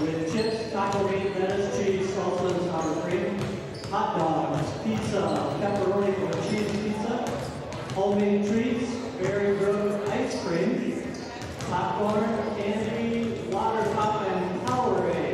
with chips, taco meat, lettuce, cheese, salsa, and sour cream. Hot dogs, pizza, pepperoni or cheese pizza. Homemade treats, berry road ice cream. Popcorn, candy, water pop, and Powerade.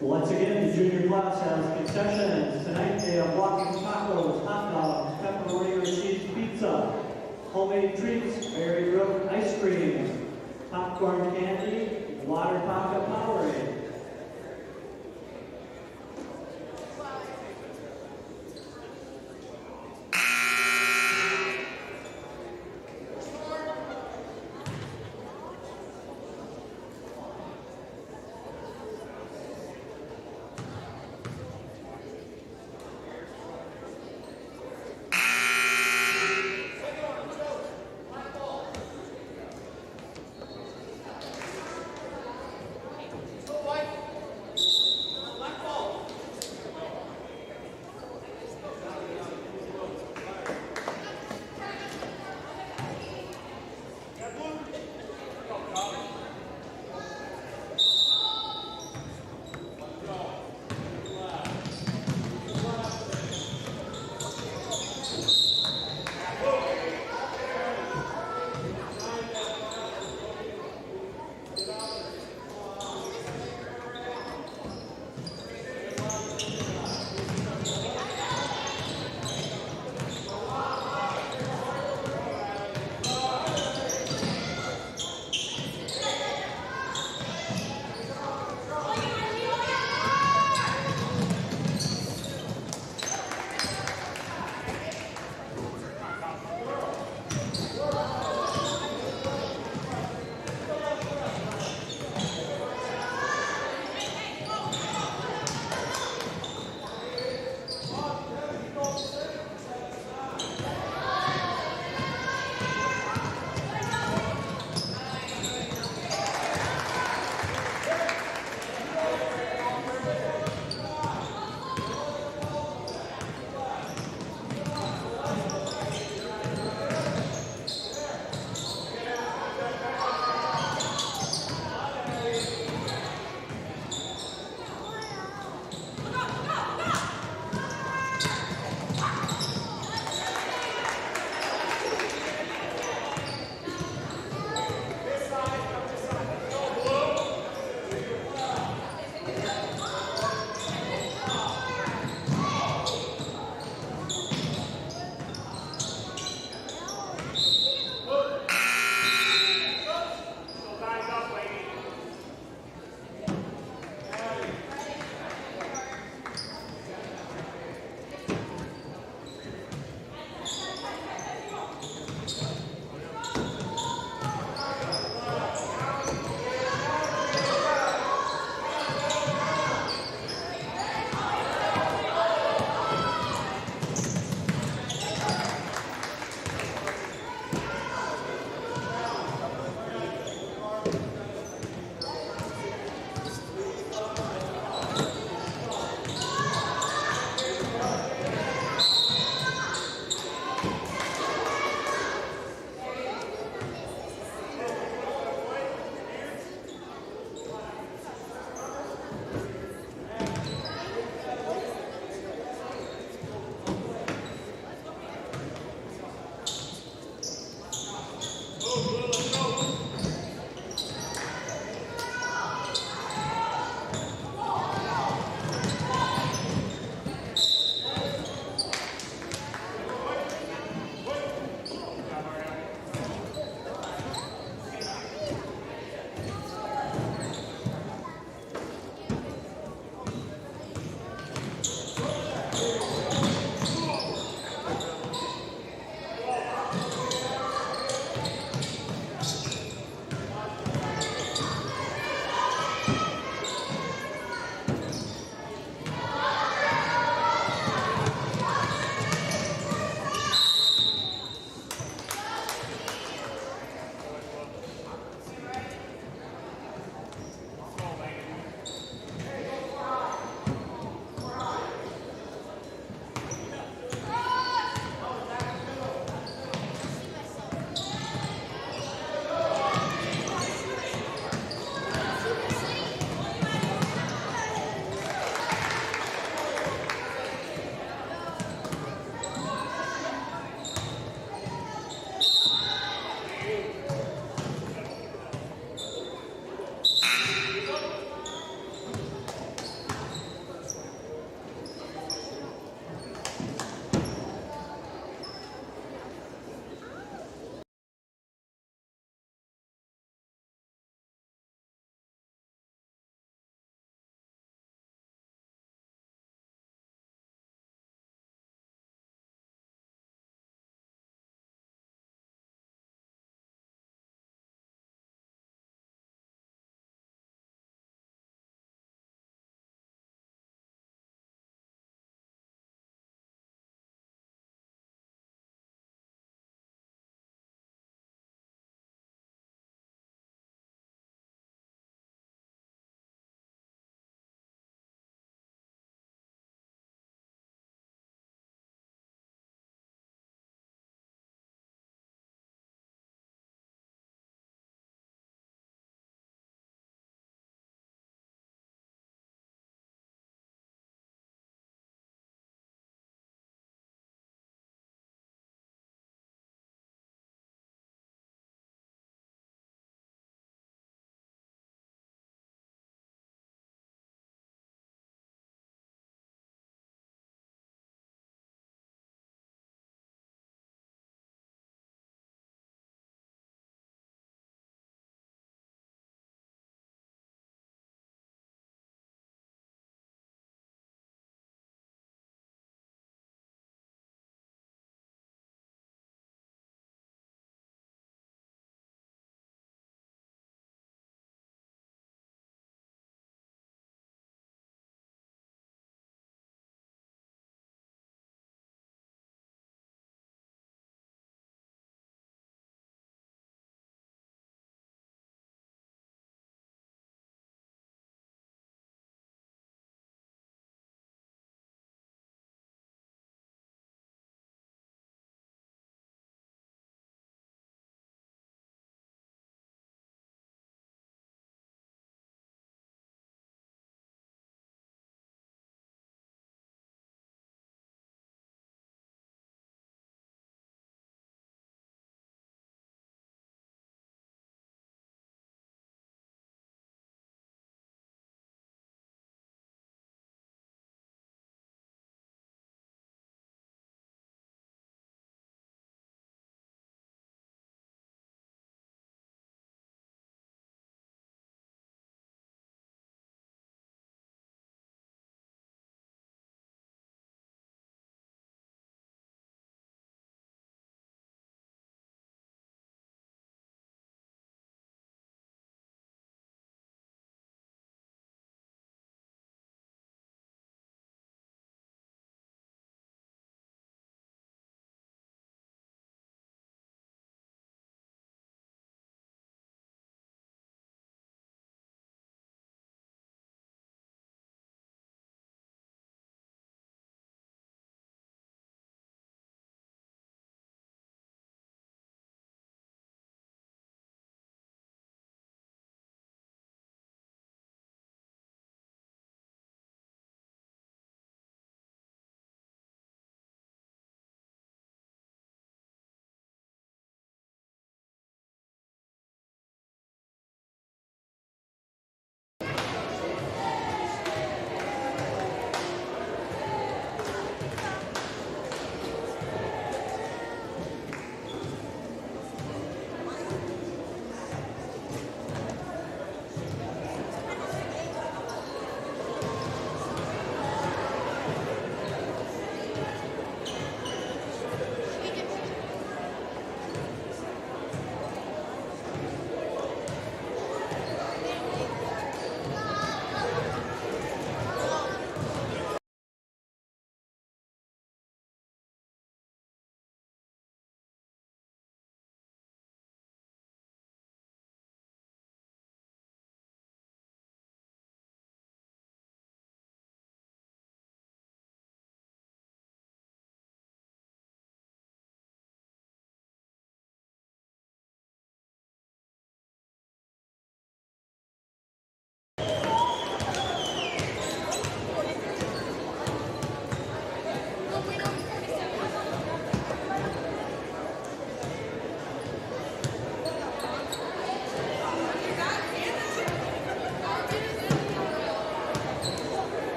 Once again, the junior class has concessions. Tonight they have walking tacos, hot dogs, pepperoni or cheese pizza, homemade treats, berry brook ice cream, popcorn candy, water pocket Powerade.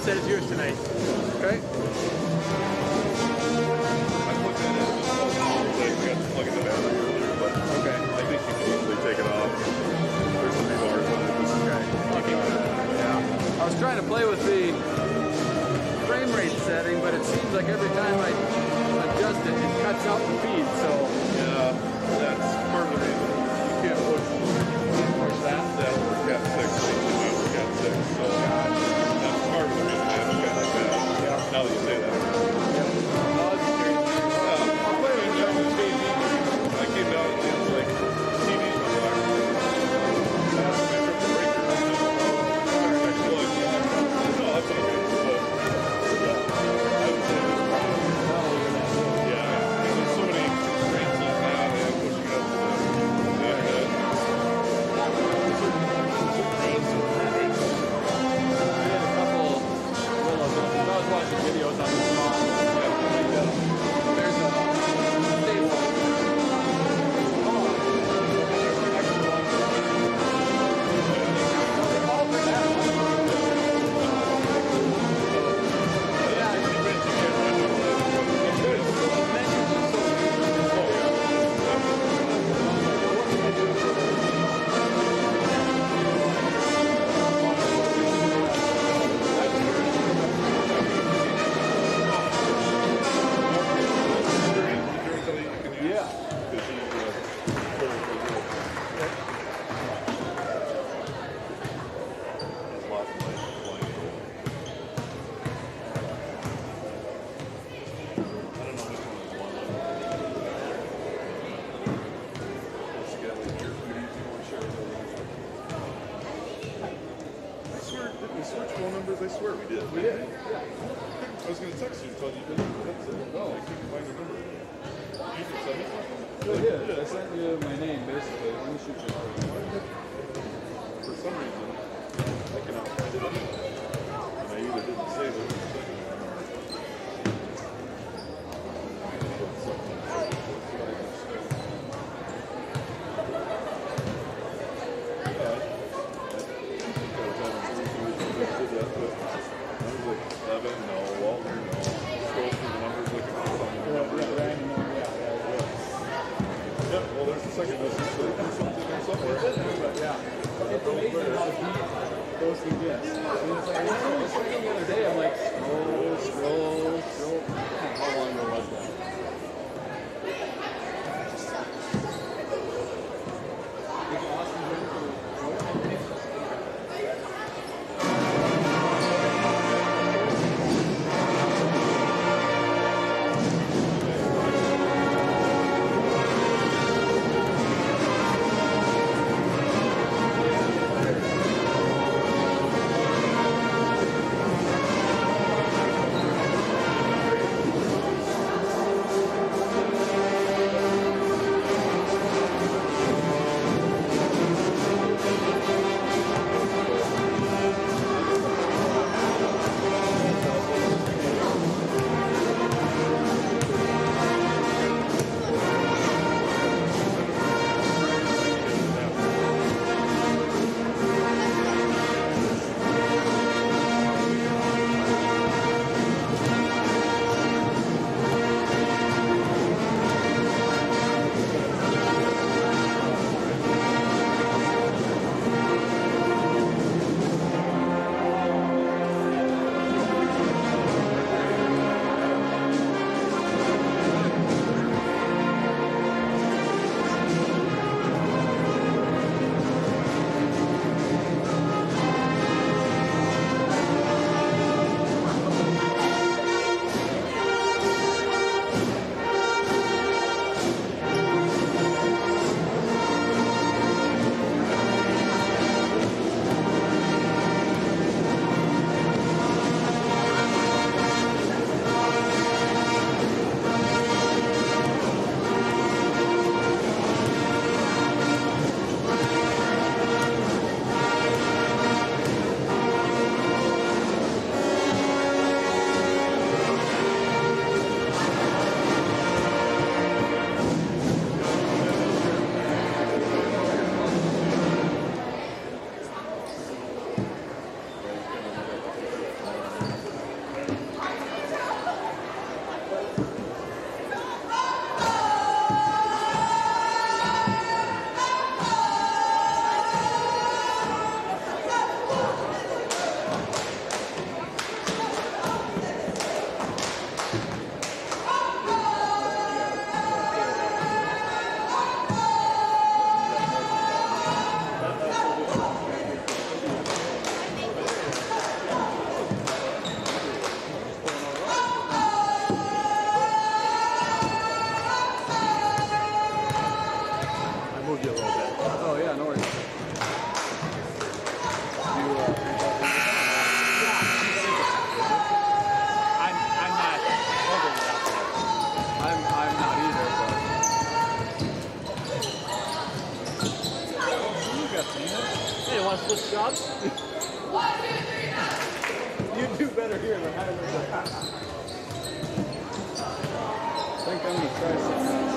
said it's yours tonight. Okay. I looked at it just we got to plug in the battery earlier, but Okay. I think you can easily take it off. There's some rebars on it. This guy. Yeah. I was trying to play with the frame rate setting, but it seems like every time I adjust it, it cuts out the feed. So Yeah, that's part of the reason you can't push that for Cat 6. So that's part of the reason I haven't got like that. Yeah. Now that you say that. I came down and it was like TV's my black. No, that's okay. But I would say yeah, there's so many constraints on that and pushing it up to the internet. I had a couple. Well, I was watching videos on this mod. There's a stable. I swear we did. We did. Yeah. I was going to text you until you didn't. That's it. No, I can't find your number. You can send me something. Yeah, I sent you my name basically. Let me shoot you. For some reason, I cannot find it anywhere. And I either didn't save it or want to switch jobs? You do better here than I would. I think I'm going to try something.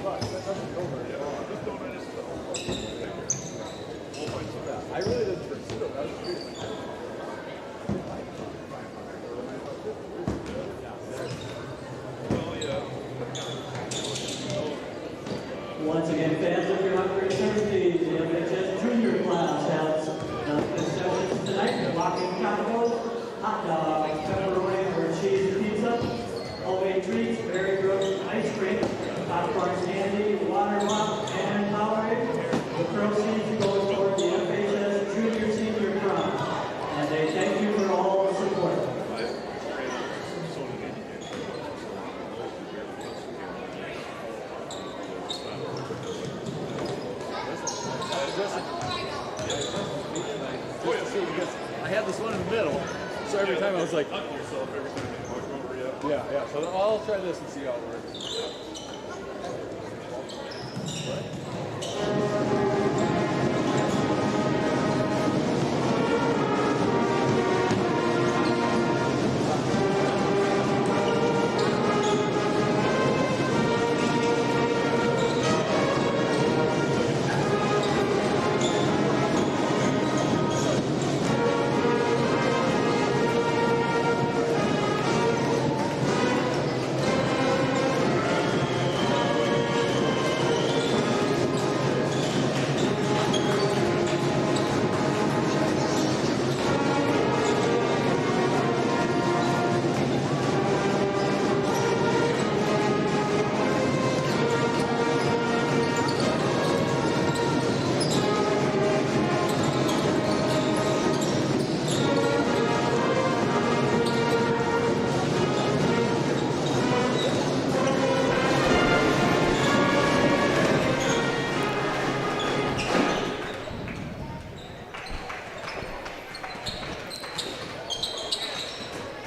I really didn't pursue it. That was curious. Once again, fans, if you're hungry, Thursday, the FHS junior class has concessions tonight. Walking tacos, hot dogs, pepperoni or cheese pizza, homemade treats, berry gross ice cream, popcorn candy, water pop, and Powerade. The proceeds go toward the FHS junior senior prom. And they thank you for all the support. I had this one in the middle, so every time I was like, yeah. So I'll try this and see how it works.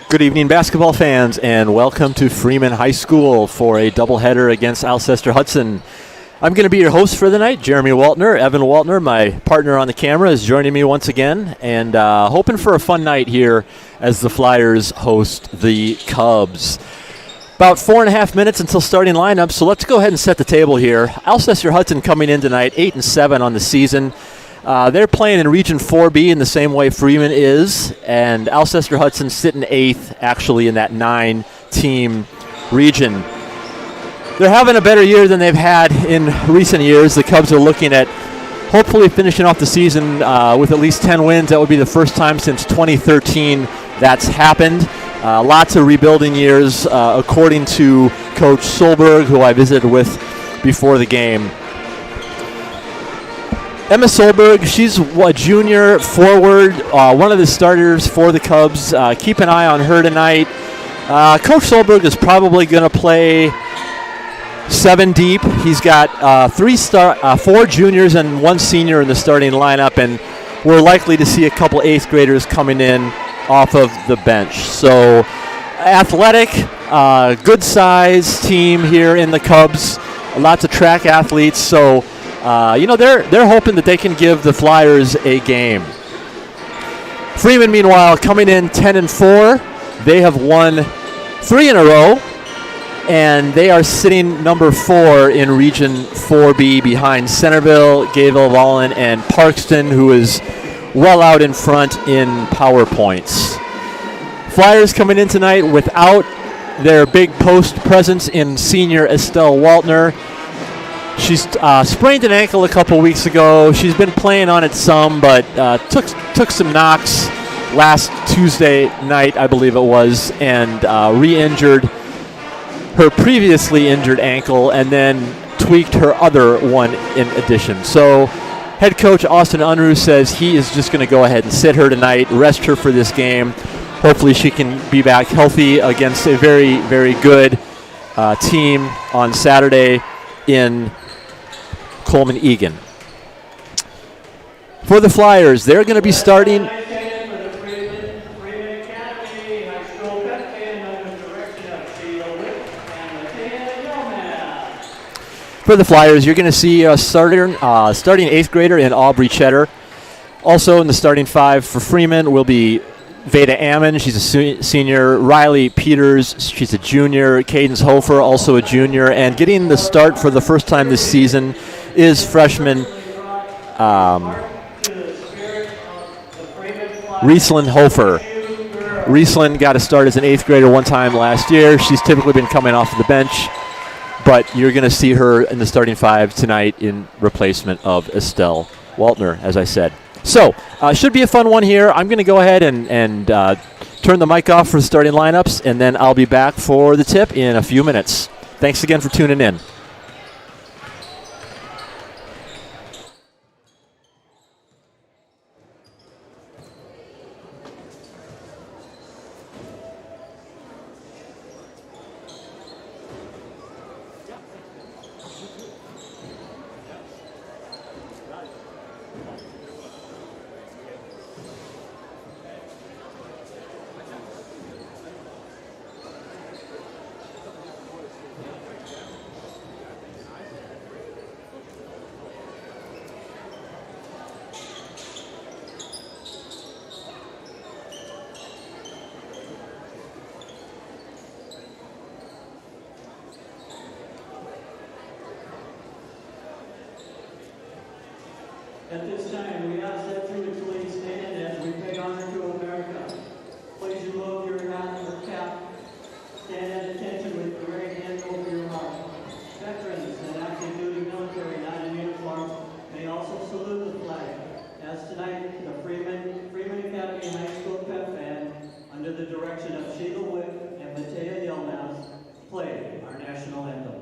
Good evening, basketball fans, and welcome to Freeman High School for a doubleheader against Alcester-Hudson. I'm going to be your host for the night, Jeremy Waltner. Evan Waltner, my partner on the camera, is joining me once again, and hoping for a fun night here as the Flyers host the Cubs. About 4.5 minutes until starting lineup, so let's go ahead and set the table here. Alcester-Hudson coming in tonight, 8-7 on the season. They're playing in Region 4B in the same way Freeman is, and Alcester-Hudson sitting 8th actually in that 9-team region. They're having a better year than they've had in recent years. The Cubs are looking at hopefully finishing off the season with at least 10 wins. That would be the first time since 2013 that's happened. Lots of rebuilding years, according to Coach Solberg, who I visited with before the game. Emma Solberg, she's a junior forward, one of the starters for the Cubs. Keep an eye on her tonight. Coach Solberg is probably going to play 7 deep. He's got 4 juniors and 1 senior in the starting lineup, and we're likely to see a couple 8th graders coming in off of the bench. So athletic, good size team here in the Cubs. Lots of track athletes, so they're hoping that they can give the Flyers a game. Freeman, meanwhile, coming in 10-4. They have won 3 in a row, and they are sitting number 4 in Region 4B behind Centerville, Gayville-Vollen, and Parkston, who is well out in front in power points. Flyers coming in tonight without their big post presence in senior Estelle Waltner. She's sprained an ankle a couple weeks ago. She's been playing on it some, but took some knocks last Tuesday night, I believe it was, and re-injured her previously injured ankle and then tweaked her other one in addition. So head coach Austin Unruh says he is just going to go ahead and sit her tonight, rest her for this game. Hopefully she can be back healthy against a very, very good team on Saturday in Coleman-Egan. For the Flyers, they're going to be starting. For the Flyers, you're going to see a starting 8th grader in Aubrey Cheddar. Also in the starting 5 for Freeman will be Veda Ammon, she's a senior. Riley Peters, she's a junior. Cadence Hofer, also a junior. And getting the start for the first time this season is freshman Riesland Hofer. Riesland got a start as an 8th grader one time last year. She's typically been coming off of the bench, but you're going to see her in the starting 5 tonight in replacement of Estelle Waltner, as I said. So, should be a fun one here. I'm going to go ahead and turn the mic off for the starting lineups, and then I'll be back for the tip in a few minutes. Thanks again for tuning in. At this time, we ask that you would please stand as we pay honor to America. Please remove your hat or cap. Stand at attention with your right hand over your heart. Veterans and active duty military not in uniform may also salute the flag. As tonight, the Freeman Academy High School Pep Band, under the direction of Sheila Wick and Matea Yilmaz, play our national anthem.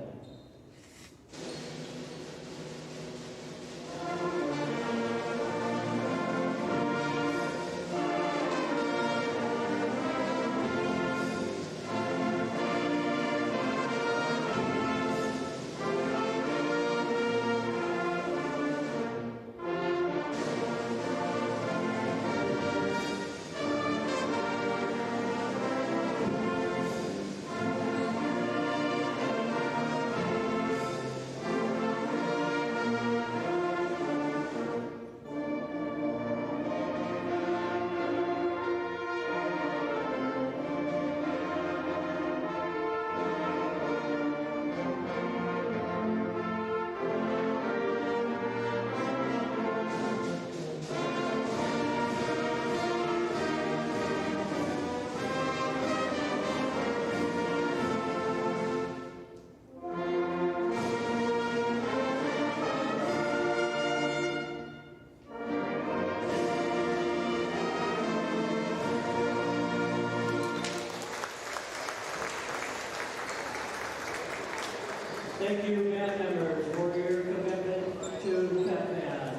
Thank you, band members, for your commitment to the Pep Band.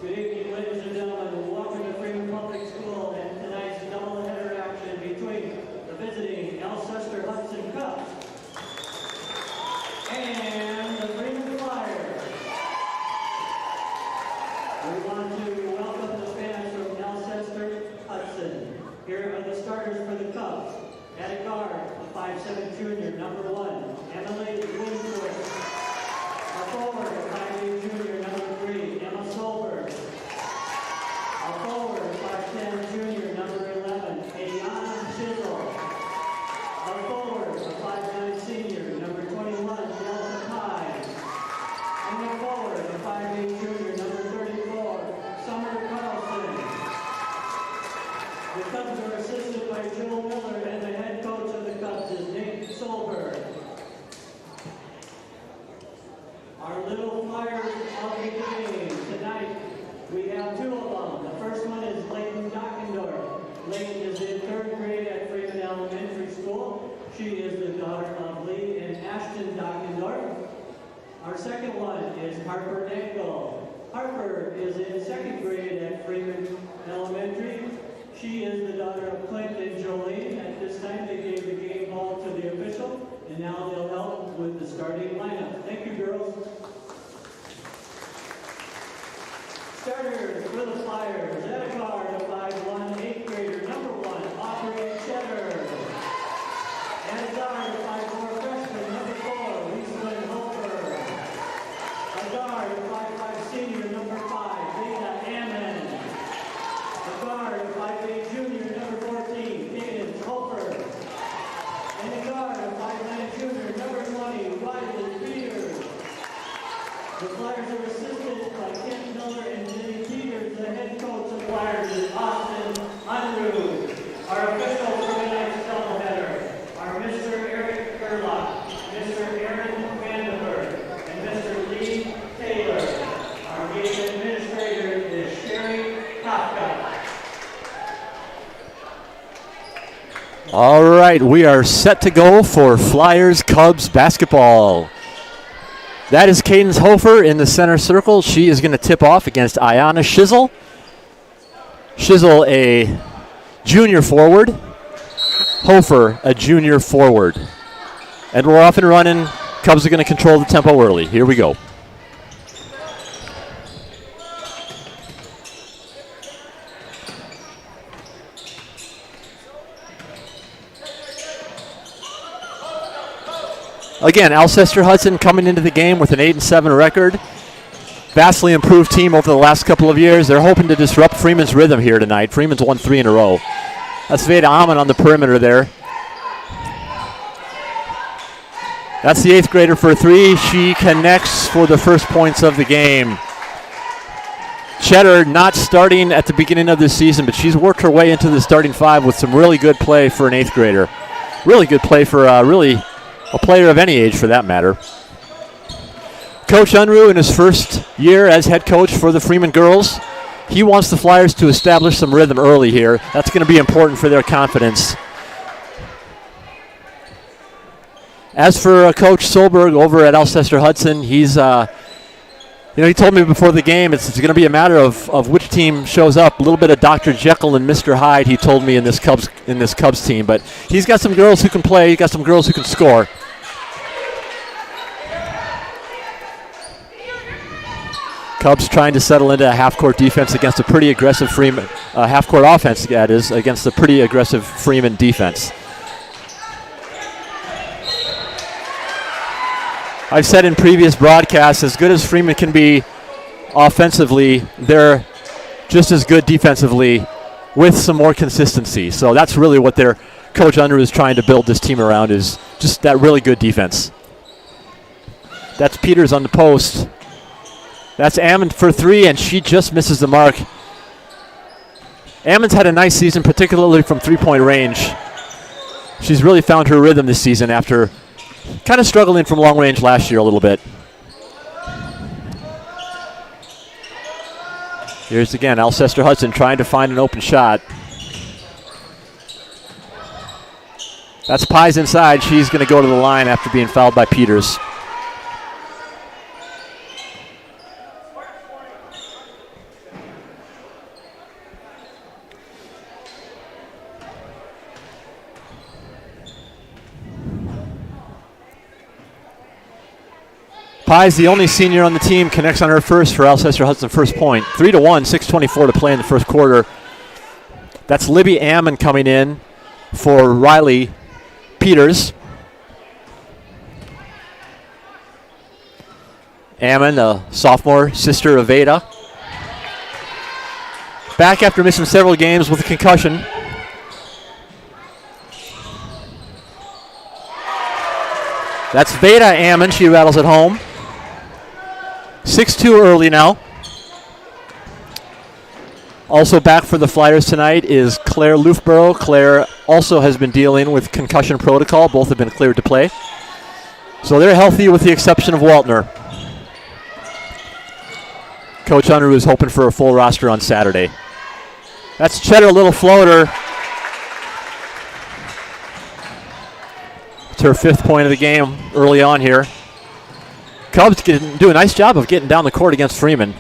Good evening, ladies and gentlemen. Welcome to Freeman Public School and tonight's doubleheader action between the visiting Alcester-Hudson Cubs and the Freeman Flyers. We want to welcome the fans from Alcester-Hudson. Here are the starters for the Cubs. At a guard, a 5'7" junior, number 1, Emily Winsworth. A forward, a 5'8" junior, number 3, Emma Solberg. A forward, a 5'10" junior, number 11, Ayana Chisel. A forward, a 5'9" senior, number 21, Delta Pye. And a forward, a 5'8" junior, number 34, Summer Carlson. The Cubs are assisted by Joel Miller, and the head coach of the Cubs is Nate Solberg. Our little flyers of the game tonight, we have 2 of them. The first one is Layton Dockendorf. Layton is in 3rd grade at Freeman Elementary School. She is the daughter of Lee and Ashton Dockendorf. Our second one is Harper Engel. Harper is in 2nd grade at Freeman Elementary. She is the daughter of Clint and Jolene. At this time, they gave the game ball to the official, and now they'll help with the starting lineup. Thank you, girls. Starters for the Flyers. At a guard, a 5'1", 8th grader, number 1, Audrey Cheddar. At a guard, a 5'4", freshman, number 4, Lisa Hofer. A guard, a 5'5", senior, number 5, Veda All right, we are set to go for Flyers Cubs basketball. That is Cadence Hofer in the center circle. She is going to tip off against Ayana Shizzle. Shizzle, a junior forward. Hofer, a junior forward. And we're off and running. Cubs are going to control the tempo early. Here we go. Again, Alcester-Hudson coming into the game with an 8-7 record. Vastly improved team over the last couple of years. They're hoping to disrupt Freeman's rhythm here tonight. Freeman's won 3 in a row. That's Veda Amon on the perimeter there. That's the 8th grader for 3. She connects for the first points of the game. Cheddar not starting at the beginning of this season, but she's worked her way into the starting 5 with some really good play for an 8th grader. Really good play for really a player of any age for that matter. Coach Unruh in his first year as head coach for the Freeman girls. He wants the Flyers to establish some rhythm early here. That's going to be important for their confidence. As for Coach Solberg over at Alcester-Hudson, he's he told me before the game it's going to be a matter of which team shows up. A little bit of Dr. Jekyll and Mr. Hyde, he told me in this Cubs team. But he's got some girls who can play. He's got some girls who can score. Cubs trying to settle into a half-court defense against a pretty aggressive Freeman, half-court offense, that is, against a pretty aggressive Freeman defense. I've said in previous broadcasts, as good as Freeman can be offensively, they're just as good defensively with some more consistency. So that's really what their Coach Unruh is trying to build this team around, is just that really good defense. That's Peters on the post. That's Ammon for 3, and she just misses the mark. Ammon's had a nice season, particularly from three-point range. She's really found her rhythm this season after kind of struggling from long range last year a little bit. Here's again Alcester-Hudson trying to find an open shot. That's Pies inside. She's going to go to the line after being fouled by Peters. Pies, the only senior on the team, connects on her first for Alcester-Hudson first point. 3-1, 6:24 to play in the first quarter. That's Libby Ammon coming in for Riley Peters. Ammon, a sophomore, sister of Veda. Back after missing several games with a concussion. That's Veda Ammon. She rattles it home. 6-2 early now. Also back for the Flyers tonight is Claire Loofborough. Claire also has been dealing with concussion protocol. Both have been cleared to play. So they're healthy with the exception of Waltner. Coach Unruh is hoping for a full roster on Saturday. That's Cheddar, a little floater. It's her 5th point of the game early on here. Cubs do a nice job of getting down the court against Freeman.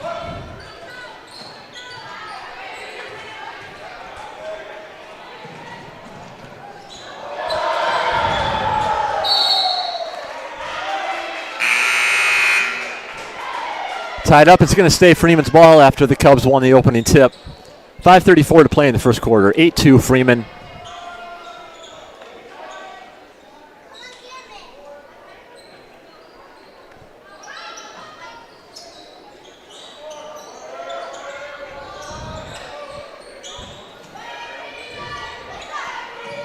Tied up, it's going to stay Freeman's ball after the Cubs won the opening tip. 5:34 to play in the first quarter. 8-2 Freeman.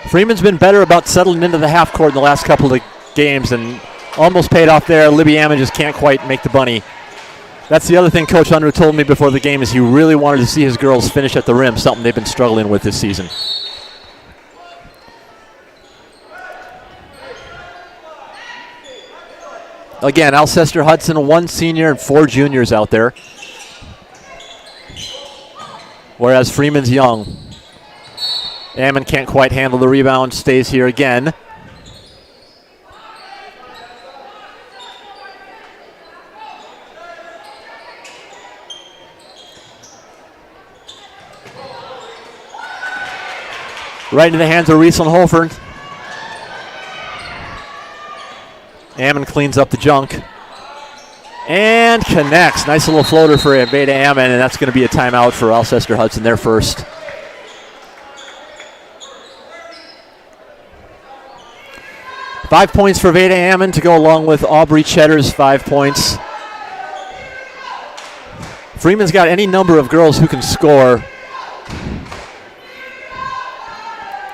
Freeman's been better about settling into the half court in the last couple of games and almost paid off there. Libby Ammon just can't quite make the bunny. That's the other thing Coach Unruh told me before the game, is he really wanted to see his girls finish at the rim, something they've been struggling with this season. Again, Alcester-Hudson, 1 senior and 4 juniors out there, whereas Freeman's young. Ammon can't quite handle the rebound, stays here again. Right into the hands of Riesland Holford. Ammon cleans up the junk. And connects. Nice little floater for Beta Ammon, and that's going to be a timeout for Alcester-Hudson, their first. Five points for Beta Ammon to go along with Aubrey Cheddar's 5 points. Freeman's got any number of girls who can score.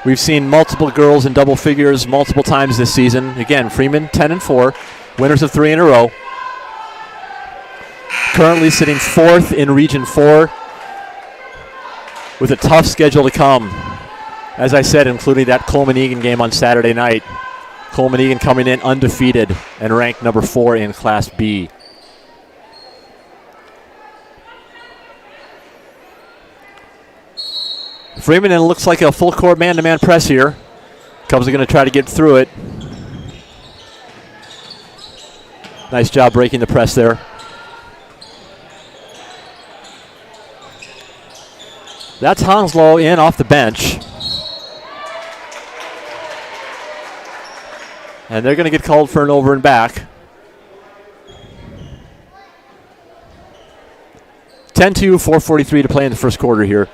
We've seen multiple girls in double figures multiple times this season. Again, Freeman 10-4, winners of 3 in a row. Currently sitting 4th in Region 4 with a tough schedule to come. As I said, including that Coleman-Egan game on Saturday night. Coleman-Egan coming in undefeated and ranked number 4 in Class B. Freeman, and it looks like a full court man-to-man press here. Cubs are going to try to get through it. Nice job breaking the press there. That's Hounslow in off the bench. And they're going to get called for an over and back. 10-2, 4:43 to play in the first quarter here.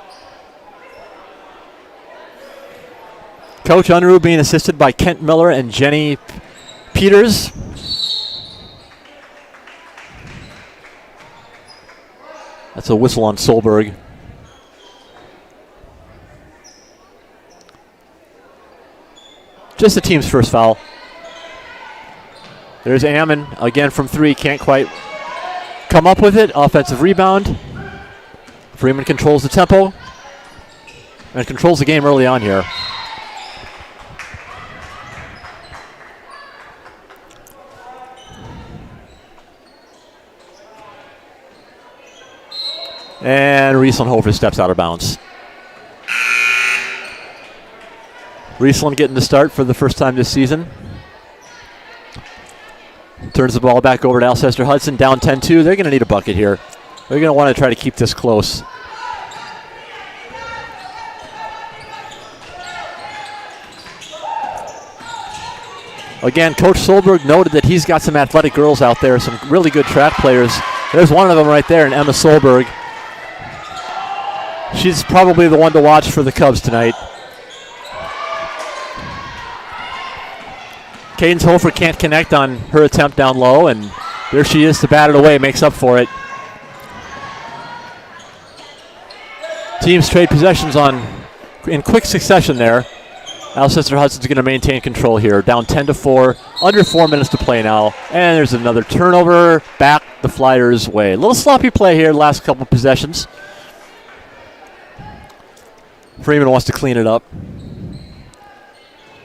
Coach Unruh being assisted by Kent Miller and Jenny Peters. That's a whistle on Solberg. Just the team's first foul. There's Ammon again from 3. Can't quite come up with it. Offensive rebound. Freeman controls the tempo and controls the game early on here. And Riesland Hofer steps out of bounds. Riesland getting the start for the first time this season. Turns the ball back over to Alcester-Hudson, down 10-2. They're going to need a bucket here. They're going to want to try to keep this close. Again, Coach Solberg noted that he's got some athletic girls out there, some really good track players. There's one of them right there, and Emma Solberg. She's probably the one to watch for the Cubs tonight. Cadence Hofer can't connect on her attempt down low, and there she is to bat it away, makes up for it. Teams trade possessions in quick succession there. Alcester-Hudson's going to maintain control here, down 10-4, under 4 minutes to play now. And there's another turnover back the Flyers' way. A little sloppy play here last couple possessions. Freeman wants to clean it up.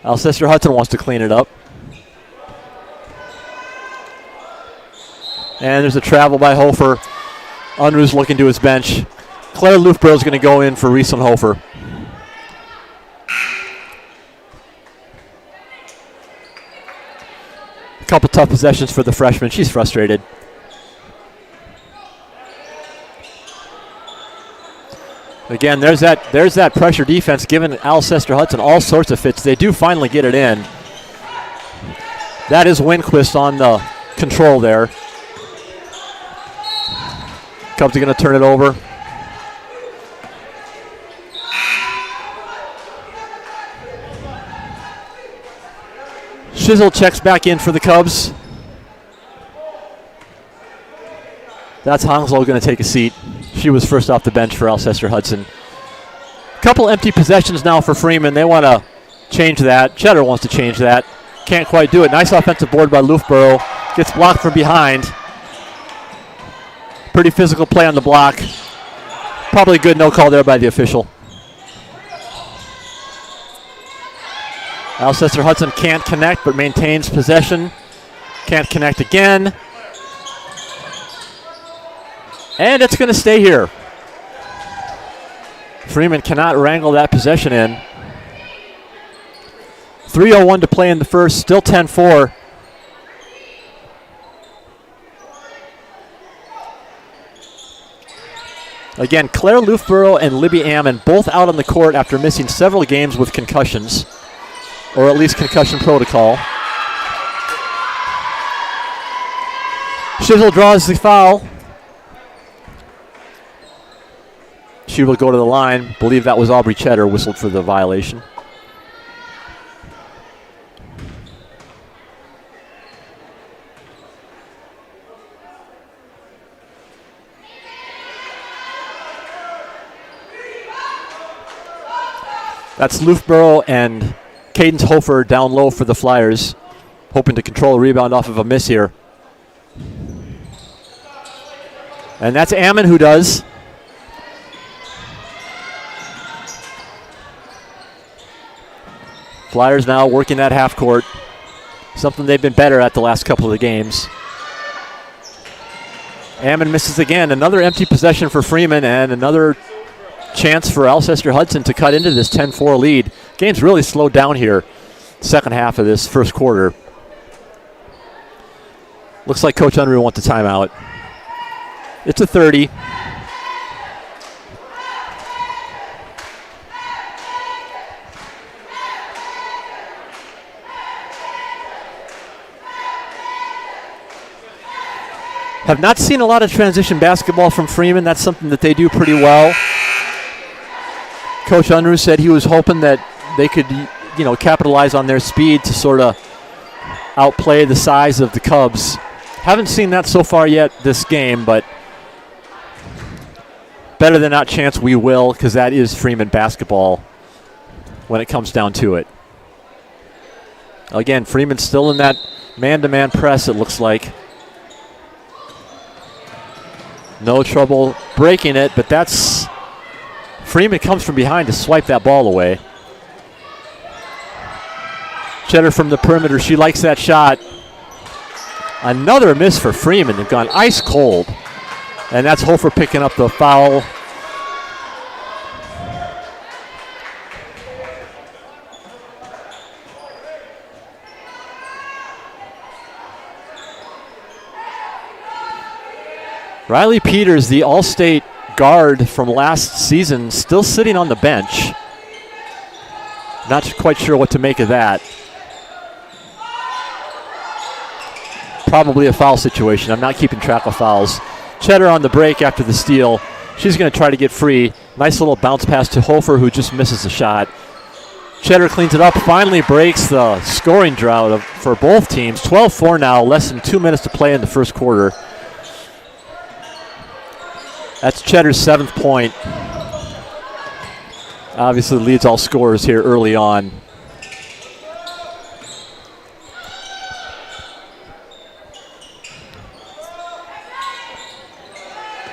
Alcester-Hudson wants to clean it up. And there's a travel by Hofer. Unruh's looking to his bench. Claire Lufbro is going to go in for Riesland Hofer. A couple tough possessions for the freshman. She's frustrated. Again, there's that pressure defense giving Alcester-Hudson all sorts of fits. They do finally get it in. That is Winquist on the control there. Cubs are going to turn it over. Shizzle checks back in for the Cubs. That's Hounslow going to take a seat. She was first off the bench for Alcester-Hudson. Couple empty possessions now for Freeman. They want to change that. Cheddar wants to change that. Can't quite do it. Nice offensive board by Lufbro. Gets blocked from behind. Pretty physical play on the block. Probably a good no call there by the official. Alcester-Hudson can't connect but maintains possession. Can't connect again. And it's going to stay here. Freeman cannot wrangle that possession in. 3:01 to play in the first, still 10-4. Again, Claire Loughborough and Libby Ammon both out on the court after missing several games with concussions, or at least concussion protocol. Shizzle draws the foul. She will go to the line. Believe that was Aubrey Cheddar whistled for the violation. That's Loughborough and Cadence Hofer down low for the Flyers, hoping to control a rebound off of a miss here. And that's Ammon who does. Flyers now working that half court, something they've been better at the last couple of the games. Ammon misses again. Another empty possession for Freeman and another chance for Alcester-Hudson to cut into this 10-4 lead. Game's really slowed down here, second half of this first quarter. Looks like Coach Unruh wants a timeout. It's a 30. Have not seen a lot of transition basketball from Freeman. That's something that they do pretty well. Coach Unruh said he was hoping that they could, capitalize on their speed to sort of outplay the size of the Cubs. Haven't seen that so far yet this game, but better than not chance we will, because that is Freeman basketball when it comes down to it. Again, Freeman's still in that man-to-man press, it looks like. No trouble breaking it, but that's Freeman comes from behind to swipe that ball away. Cheddar from the perimeter. She likes that shot. Another miss for Freeman. They've gone ice cold. And that's Hofer picking up the foul. Riley Peters, the All-State guard from last season, still sitting on the bench. Not quite sure what to make of that. Probably a foul situation. I'm not keeping track of fouls. Cheddar on the break after the steal. She's going to try to get free. Nice little bounce pass to Hofer, who just misses the shot. Cheddar cleans it up, finally breaks the scoring drought for both teams. 12-4 now, less than 2 minutes to play in the first quarter. That's Cheddar's 7th point. Obviously leads all scorers here early on.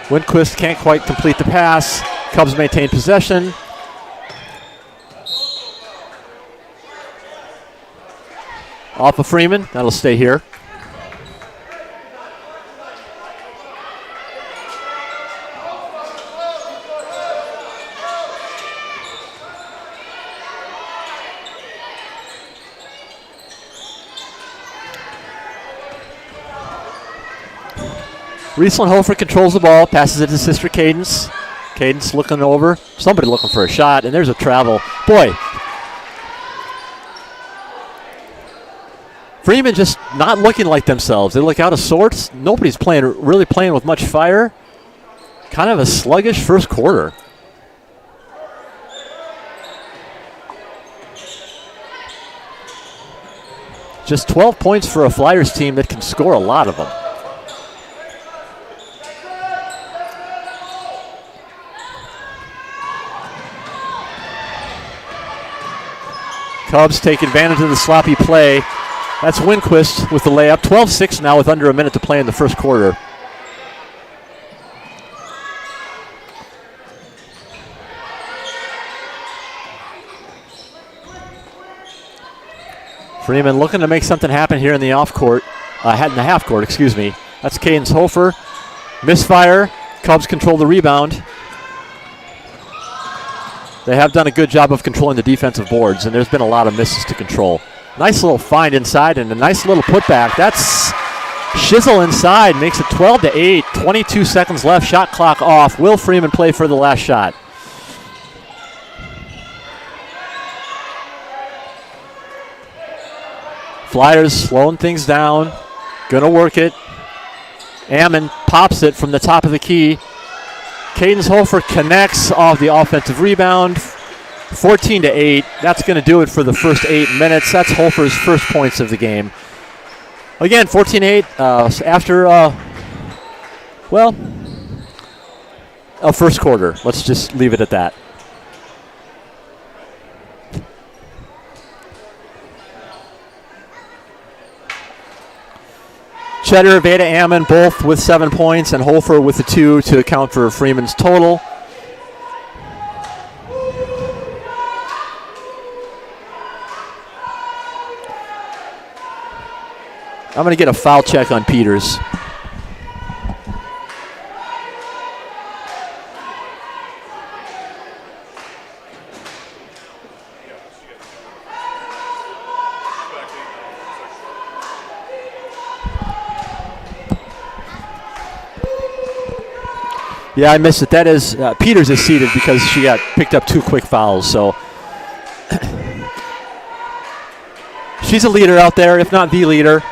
Windquist can't quite complete the pass. Cubs maintain possession. Off of Freeman, that'll stay here. Riesland Hofer controls the ball, passes it to sister Cadence. Cadence looking over, somebody looking for a shot, and there's a travel. Boy, Freeman just not looking like themselves. They look out of sorts. Nobody's really playing with much fire. Kind of a sluggish first quarter. Just 12 points for a Flyers team that can score a lot of them. Cubs take advantage of the sloppy play. That's Windquist with the layup. 12-6 now with under a minute to play in the first quarter. Freeman looking to make something happen here in the half court. Excuse me. That's Cadence Hofer. Misfire. Cubs control the rebound. They have done a good job of controlling the defensive boards, and there's been a lot of misses to control. Nice little find inside and a nice little putback. That's Shizzle inside, makes it 12-8, 22 seconds left, shot clock off. Will Freeman play for the last shot? Flyers slowing things down, gonna work it. Ammon pops it from the top of the key. Cadence Hofer connects off the offensive rebound. 14-8. That's going to do it for the first 8 minutes. That's Hofer's first points of the game. Again, 14-8 after, a first quarter. Let's just leave it at that. Cheddar, Veda, Ammon both with 7 points, and Hofer with the 2 to account for Freeman's total. I'm going to get a foul check on Peters. Yeah, I missed it. That is, Peters is seated because she got picked up 2 quick fouls. So she's a leader out there, if not the leader.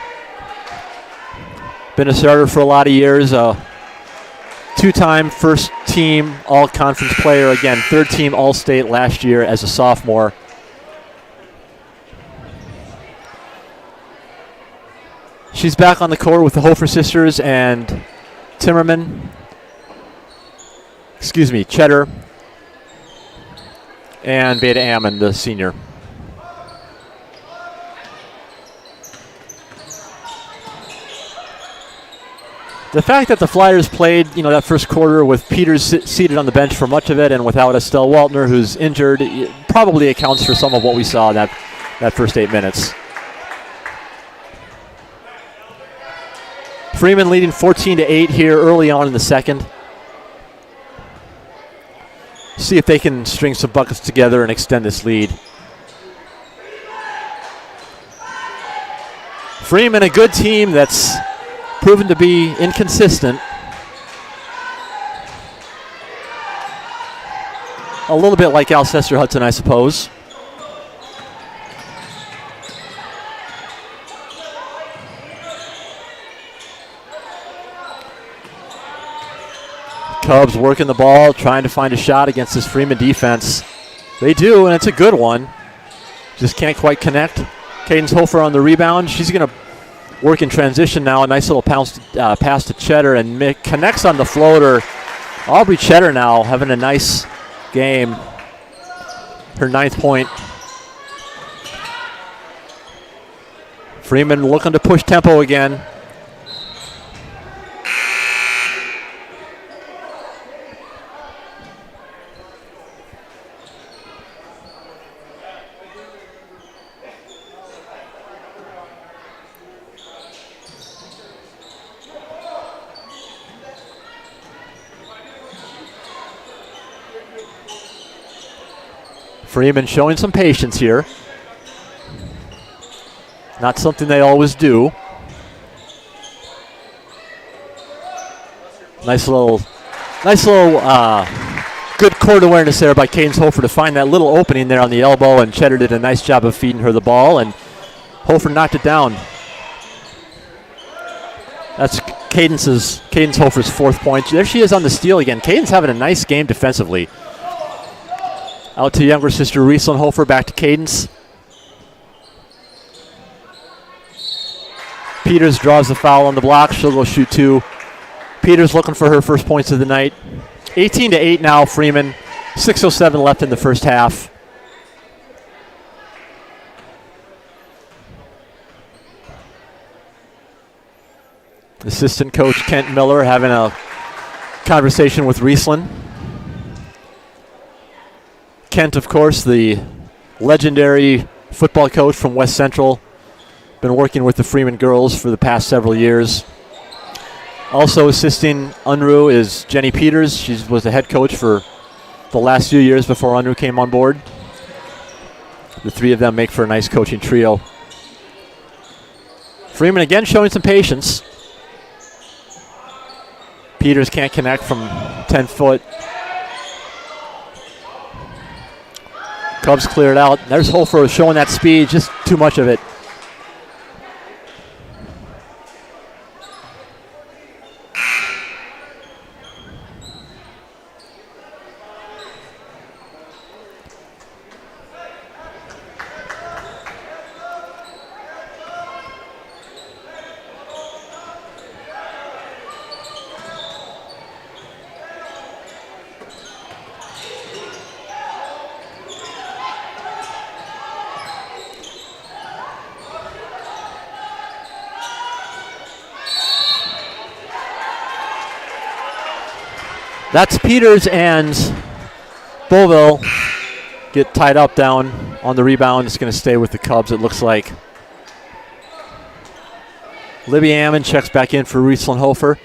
Been a starter for a lot of years. 2-time first team all-conference player. Again, 3rd team all-state last year as a sophomore. She's back on the court with the Hofer sisters and Cheddar, and Veda Ammon, the senior. The fact that the Flyers played, that first quarter with Peters seated on the bench for much of it and without Estelle Waltner, who's injured, probably accounts for some of what we saw in that first 8 minutes. Freeman leading 14-8 here early on in the second. See if they can string some buckets together and extend this lead. Freeman, a good team that's proven to be inconsistent. A little bit like Alcester-Hudson, I suppose. Cubs working the ball, trying to find a shot against this Freeman defense. They do, and it's a good one. Just can't quite connect. Cadence Hofer on the rebound. She's going to work in transition now. A nice little pass to Cheddar, and Mick connects on the floater. Aubrey Cheddar now having a nice game. Her 9th point. Freeman looking to push tempo again. Freeman showing some patience here. Not something they always do. Nice little good court awareness there by Cadence Hofer to find that little opening there on the elbow, and Cheddar did a nice job of feeding her the ball, and Hofer knocked it down. That's Cadence Hofer's 4th point. There she is on the steal again. Cadence having a nice game defensively. Out to younger sister Riesland Hofer, back to Cadence. Peters draws the foul on the block. She'll go shoot 2. Peters looking for her first points of the night. 18-8 now, Freeman. 6:07 left in the first half. Assistant coach Kent Miller having a conversation with Riesland. Kent, of course, the legendary football coach from West Central. Been working with the Freeman girls for the past several years. Also assisting Unruh is Jenny Peters. She was the head coach for the last few years before Unruh came on board. The three of them make for a nice coaching trio. Freeman again showing some patience. Peters can't connect from 10 foot. Cubs cleared out. There's Hofer showing that speed, just too much of it. That's Peters, and Boville get tied up down on the rebound. It's going to stay with the Cubs, it looks like. Libby Ammon checks back in for Riesel and Hofer.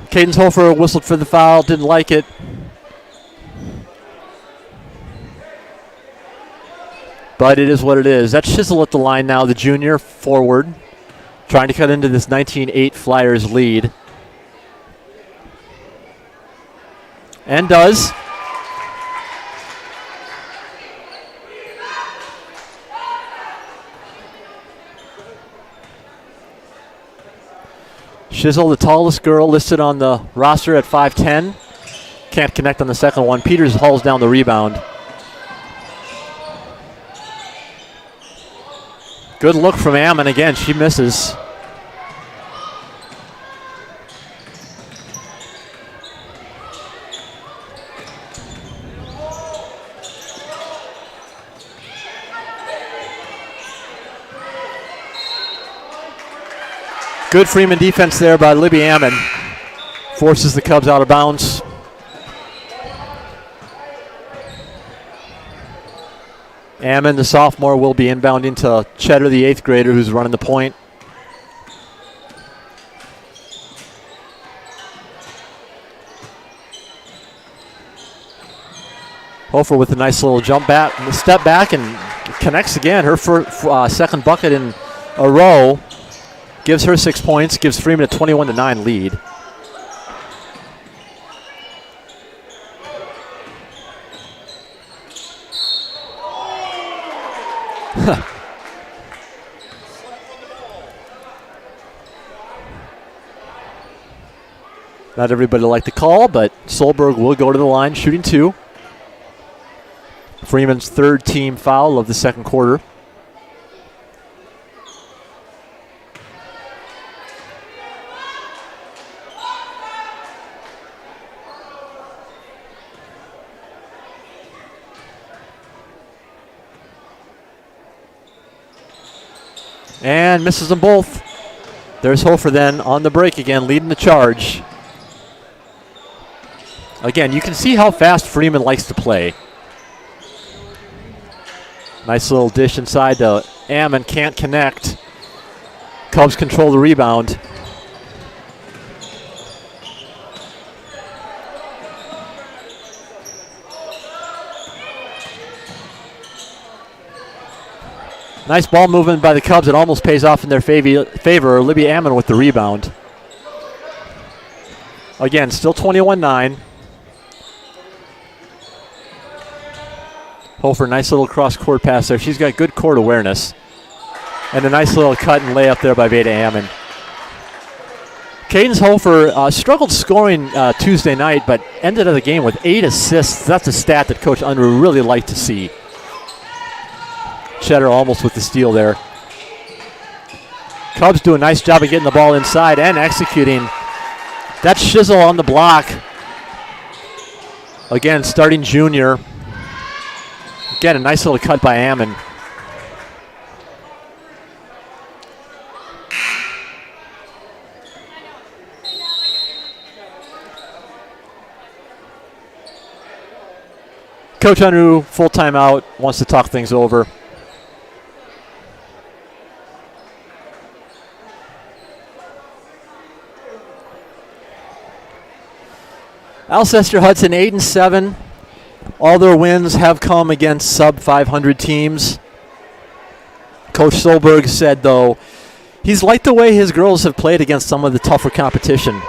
Cadence Hofer whistled for the foul, didn't like it. But it is what it is. That's Chisel at the line now, the junior forward, trying to cut into this 19-8 Flyers lead. And does. Chisel, the tallest girl listed on the roster at 5'10". Can't connect on the second one. Peters hauls down the rebound. Good look from Ammon. Again, she misses. Good Freeman defense there by Libby Ammon. Forces the Cubs out of bounds. Ammon, the sophomore, will be inbounding to Cheddar, the 8th grader, who's running the point. Hofer with a nice little jump back, step back, and connects again. Her second bucket in a row gives her 6 points, gives Freeman a 21-9 lead. Not everybody liked the call, but Solberg will go to the line, shooting 2. Freeman's third team foul of the second quarter. And misses them both. There's Hofer then on the break again, leading the charge. Again, you can see how fast Freeman likes to play. Nice little dish inside to Ammon, can't connect. Cubs control the rebound. Nice ball movement by the Cubs. It almost pays off in their favor. Libby Ammon with the rebound. Again, still 21-9. Hofer, nice little cross-court pass there. She's got good court awareness. And a nice little cut and layup there by Veda Ammon. Cadence Hofer struggled scoring Tuesday night, but ended the game with 8 assists. That's a stat that Coach Unruh really liked to see. Cheddar almost with the steal there. Cubs do a nice job of getting the ball inside and executing. That's Shizzle on the block. Again, starting junior. Again, a nice little cut by Ammon. Coach Unruh, full timeout, wants to talk things over. Alcester-Hudson 8-7. All their wins have come against sub-500 teams. Coach Solberg said, though, he's liked the way his girls have played against some of the tougher competition.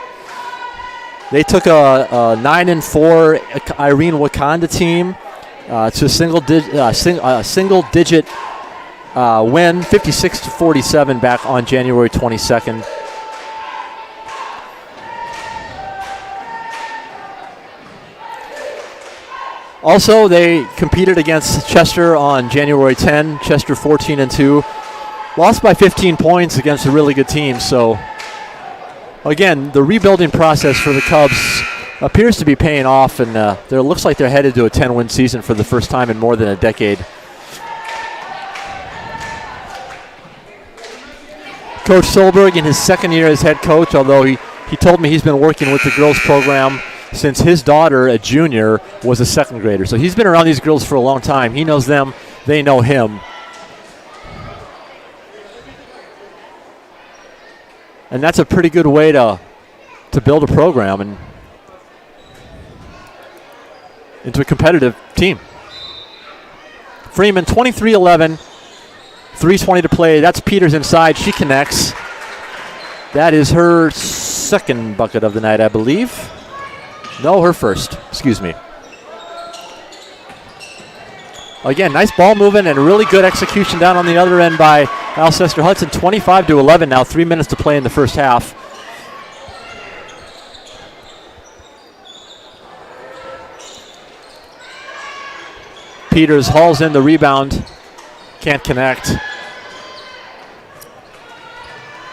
They took a 9-4 Irene Wakanda team to a single-digit win, 56-47 back on January 22nd. Also, they competed against Chester on January 10. Chester 14-2. Lost by 15 points against a really good team. So, again, the rebuilding process for the Cubs appears to be paying off, and it looks like they're headed to a 10-win season for the first time in more than a decade. Coach Solberg in his second year as head coach, although he told me he's been working with the girls program since his daughter, a junior, was a second grader. So he's been around these girls for a long time. He knows them. They know him. And that's a pretty good way to build a program and into a competitive team. Freeman, 23-11, 3:20 to play. That's Peters inside. She connects. That is her second bucket of the night, I believe. No, her first. Excuse me. Again, nice ball movement and really good execution down on the other end by Alcester-Hudson. 25-11 now, 3 minutes to play in the first half. Peters hauls in the rebound. Can't connect.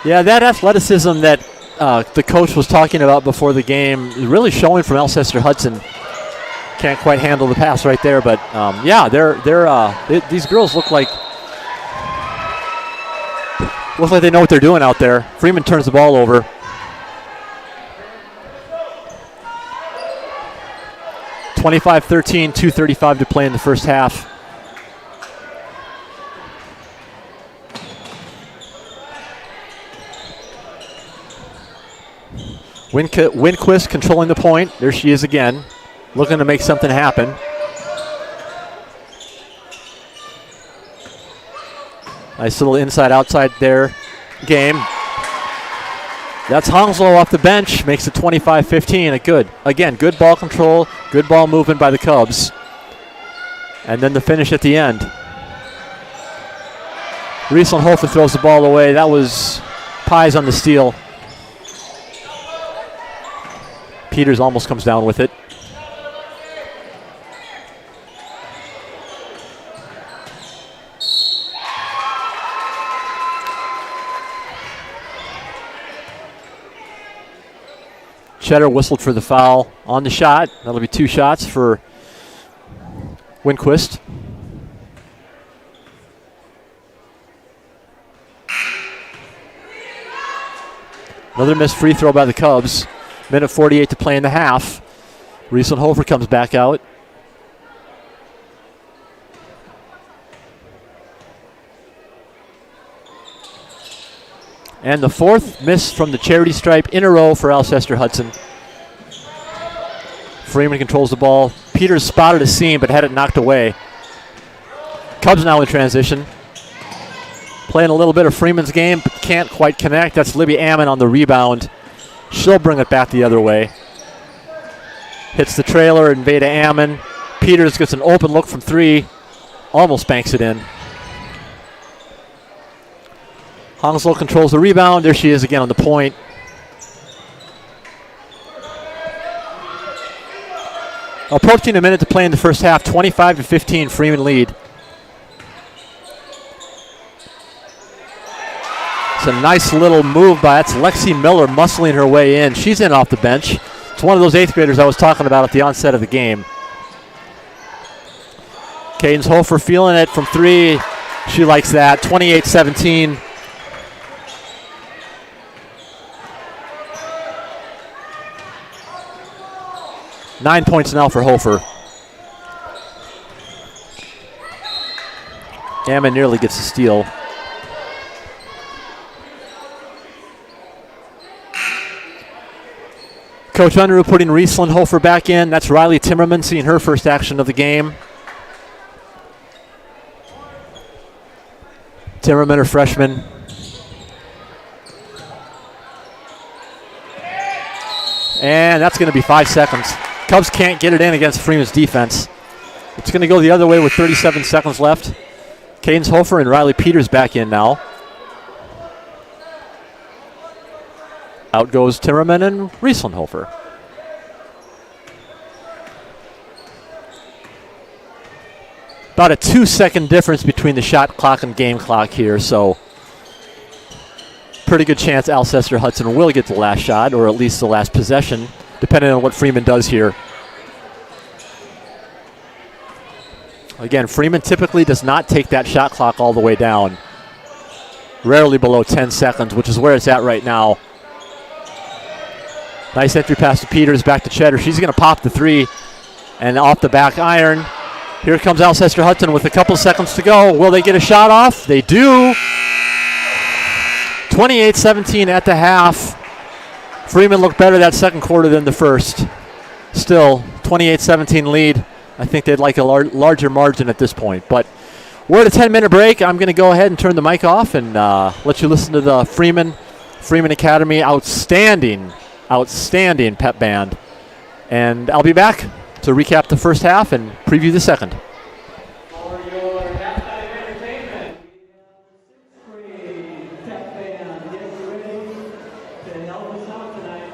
Yeah, that athleticism that the coach was talking about before the game is really showing from Alcester-Hudson. Can't quite handle the pass right there, but yeah, these girls look like they know what they're doing out there. Freeman turns the ball over. (25-13), 2:35 to play in the first half. Winquist controlling the point. There she is again, looking to make something happen. Nice little inside-outside there game. That's Hounslow off the bench, makes it 25-15. Good ball control, good ball movement by the Cubs. And then the finish at the end. Rieselhofer throws the ball away. That was Pies on the steal. Peters almost comes down with it. Cheddar whistled for the foul on the shot. That'll be 2 shots for Winquist. Another missed free throw by the Cubs. Minute 48 to play in the half. Rieselhofer comes back out. And the 4th miss from the charity stripe in a row for Alcester-Hudson. Freeman controls the ball. Peters spotted a seam but had it knocked away. Cubs now in transition. Playing a little bit of Freeman's game, but can't quite connect. That's Libby Ammon on the rebound. She'll bring it back the other way. Hits the trailer and Veda Ammon. Peters gets an open look from 3. Almost banks it in. Hounslow controls the rebound. There she is again on the point. Approaching a minute to play in the first half. 25-15, Freeman lead. It's a nice little move that's Lexi Miller muscling her way in. She's in off the bench. It's one of those 8th graders I was talking about at the onset of the game. Cadence Hofer feeling it from 3. She likes that. 28-17. Nine points now for Hofer. Ammon nearly gets a steal. Coach Unruh putting Rieslandhofer back in. That's Riley Timmerman seeing her first action of the game. Timmerman, a freshman. And that's going to be 5 seconds. Cubs can't get it in against Freeman's defense. It's going to go the other way with 37 seconds left. Cadence Hofer and Riley Peters back in now. Out goes Timmerman and Rieslandhofer. About a 2-second difference between the shot clock and game clock here, so pretty good chance Alcester-Hudson will get the last shot, or at least the last possession, depending on what Freeman does here. Again, Freeman typically does not take that shot clock all the way down. Rarely below 10 seconds, which is where it's at right now. Nice entry pass to Peters, back to Cheddar. She's going to pop the three, and off the back iron. Here comes Alcester-Hudson with a couple seconds to go. Will they get a shot off? They do. 28-17 at the half. Freeman looked better that second quarter than the first. Still, 28-17 lead. I think they'd like a larger margin at this point. But we're at a 10-minute break. I'm going to go ahead and turn the mic off and let you listen to the Freeman Academy outstanding pep band. And I'll be back to recap the first half and preview the second. For your halftime entertainment, we have the 6th grade pep band getting ready to help us out tonight.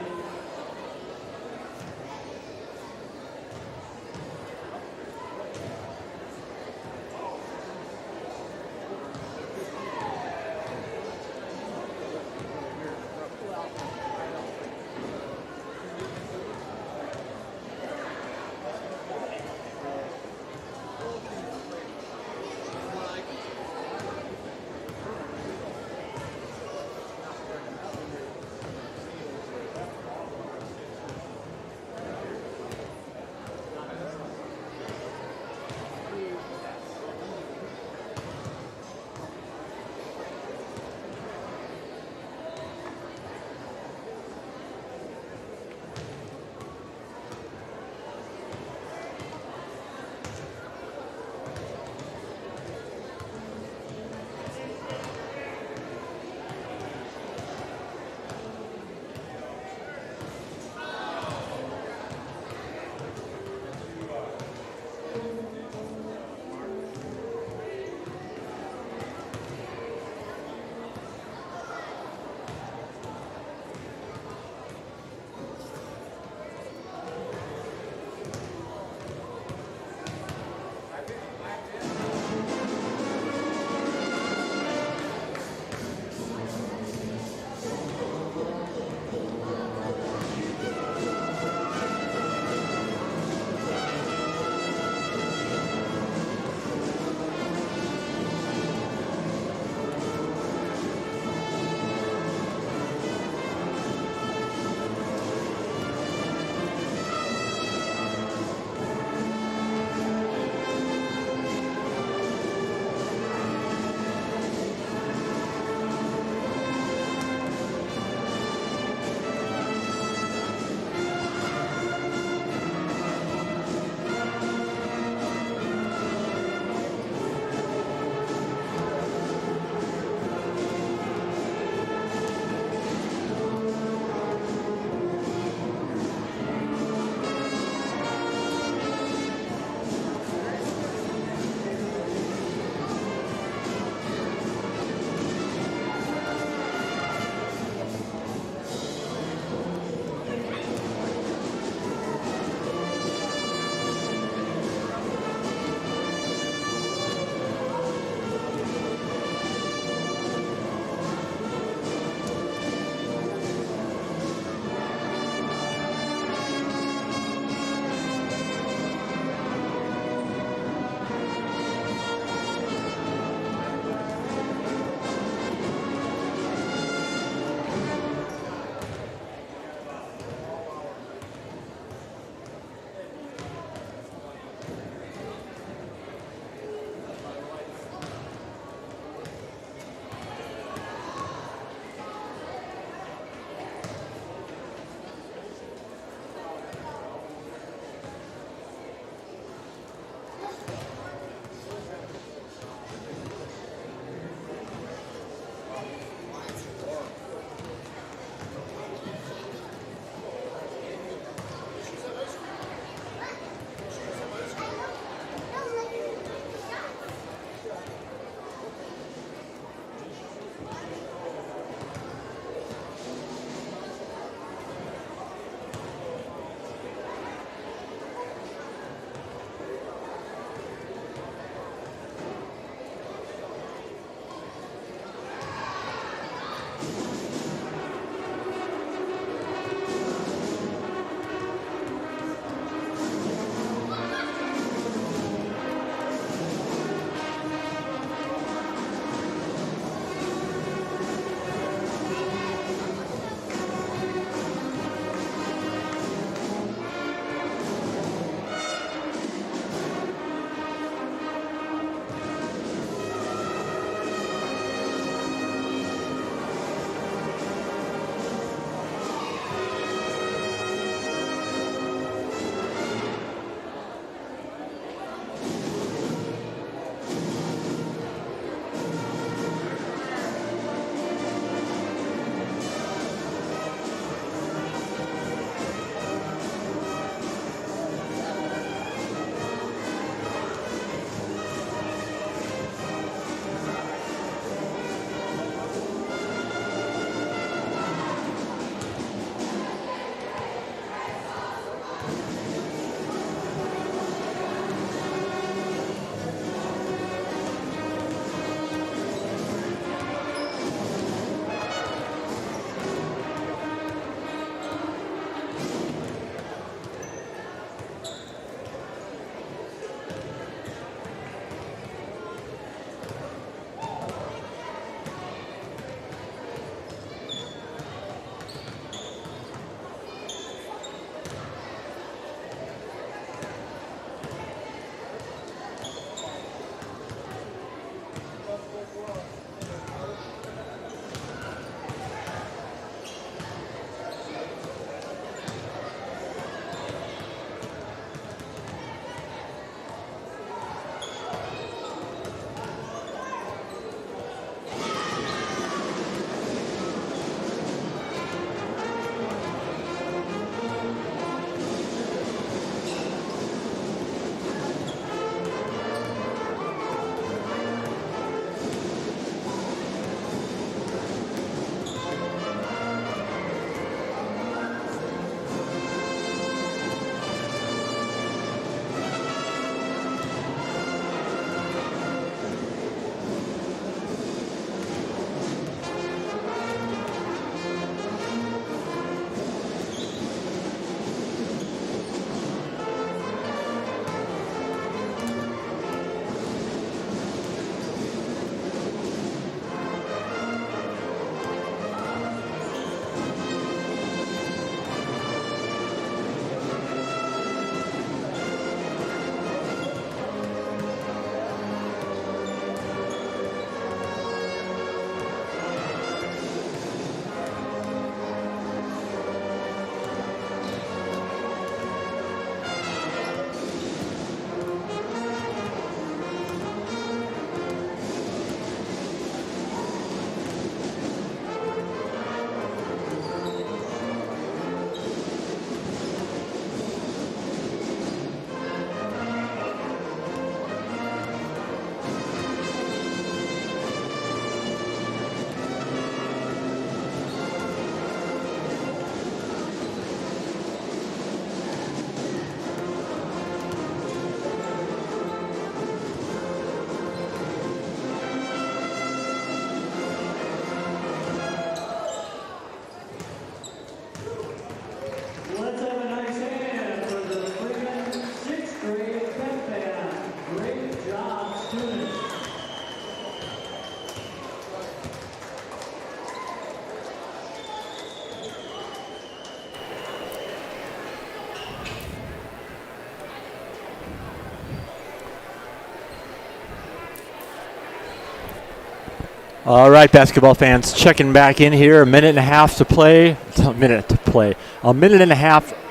All right, basketball fans, checking back in here. A minute and a half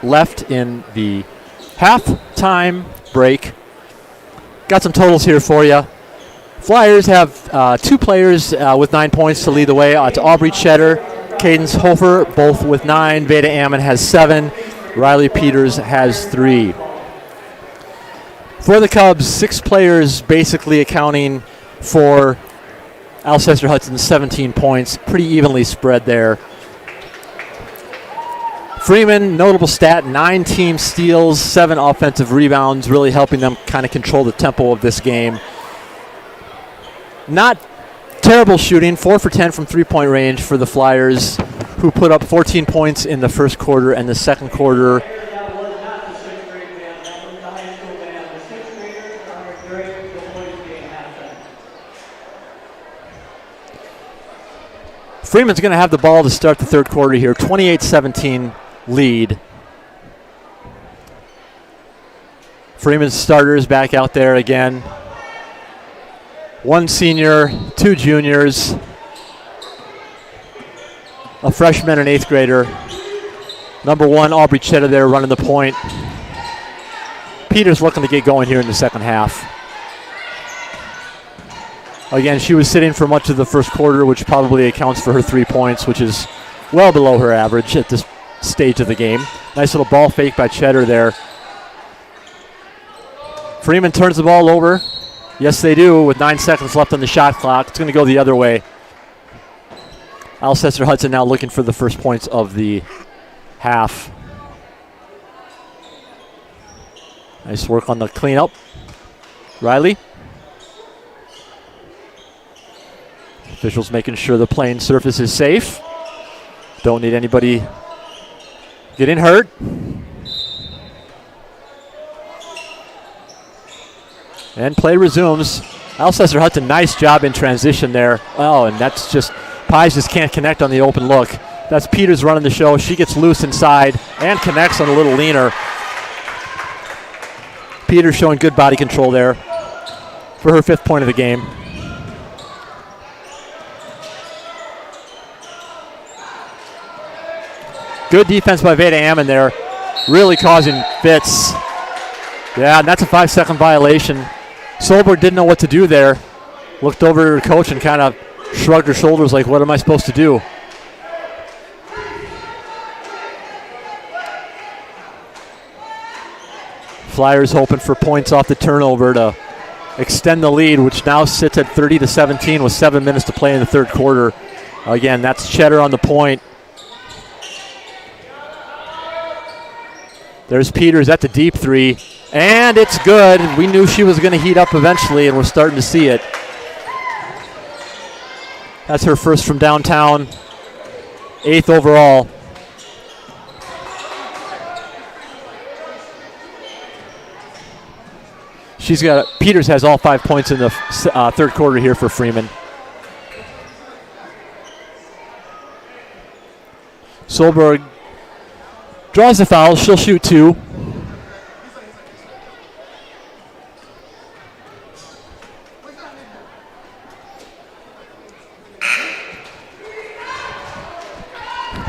left in the halftime break. Got some totals here for you. Flyers have 2 players with 9 points to lead the way. It's Aubrey Cheddar, Cadence Hofer, both with 9. Veda Ammon has 7. Riley Peters has 3. For the Cubs, 6 players basically accounting for Alcester-Hudson 17 points, pretty evenly spread there. Freeman, notable stat, 9 team steals, 7 offensive rebounds, really helping them kind of control the tempo of this game. Not terrible shooting, 4 for 10 from three-point range for the Flyers, who put up 14 points in the first quarter and the second quarter. That was not the 6th grade band, that was the high school band. The 6th graders are during the boys' game halftime. Freeman's going to have the ball to start the third quarter here, 28-17 lead. Freeman's starters back out there again. 1 senior, 2 juniors, a freshman and 8th grader. Number 1, Aubrey Cheddar there running the point. Peters looking to get going here in the second half. Again, she was sitting for much of the first quarter, which probably accounts for her 3 points, which is well below her average at this stage of the game. Nice little ball fake by Cheddar there. Freeman turns the ball over. Yes, they do, with 9 seconds left on the shot clock. It's going to go the other way. Alcester-Hudson now looking for the first points of the half. Nice work on the cleanup. Riley. Officials making sure the playing surface is safe. Don't need anybody getting hurt. And play resumes. Alcester-Hudson, nice job in transition there. Oh, and that's just, Pies just can't connect on the open look. That's Peters running the show. She gets loose inside and connects on a little leaner. Peters showing good body control there for her 5th point of the game. Good defense by Veda Ammon there, really causing fits. Yeah, and that's a 5-second violation. Solberg didn't know what to do there. Looked over at her coach and kind of shrugged her shoulders like, what am I supposed to do? Flyers hoping for points off the turnover to extend the lead, which now sits at 30-17 with 7 minutes to play in the third quarter. Again, that's Cheddar on the point. There's Peters at the deep 3. And it's good. We knew she was going to heat up eventually, and we're starting to see it. That's her first from downtown, 8th overall. Peters has all 5 points in the third quarter here for Freeman. Solberg draws the foul. She'll shoot 2.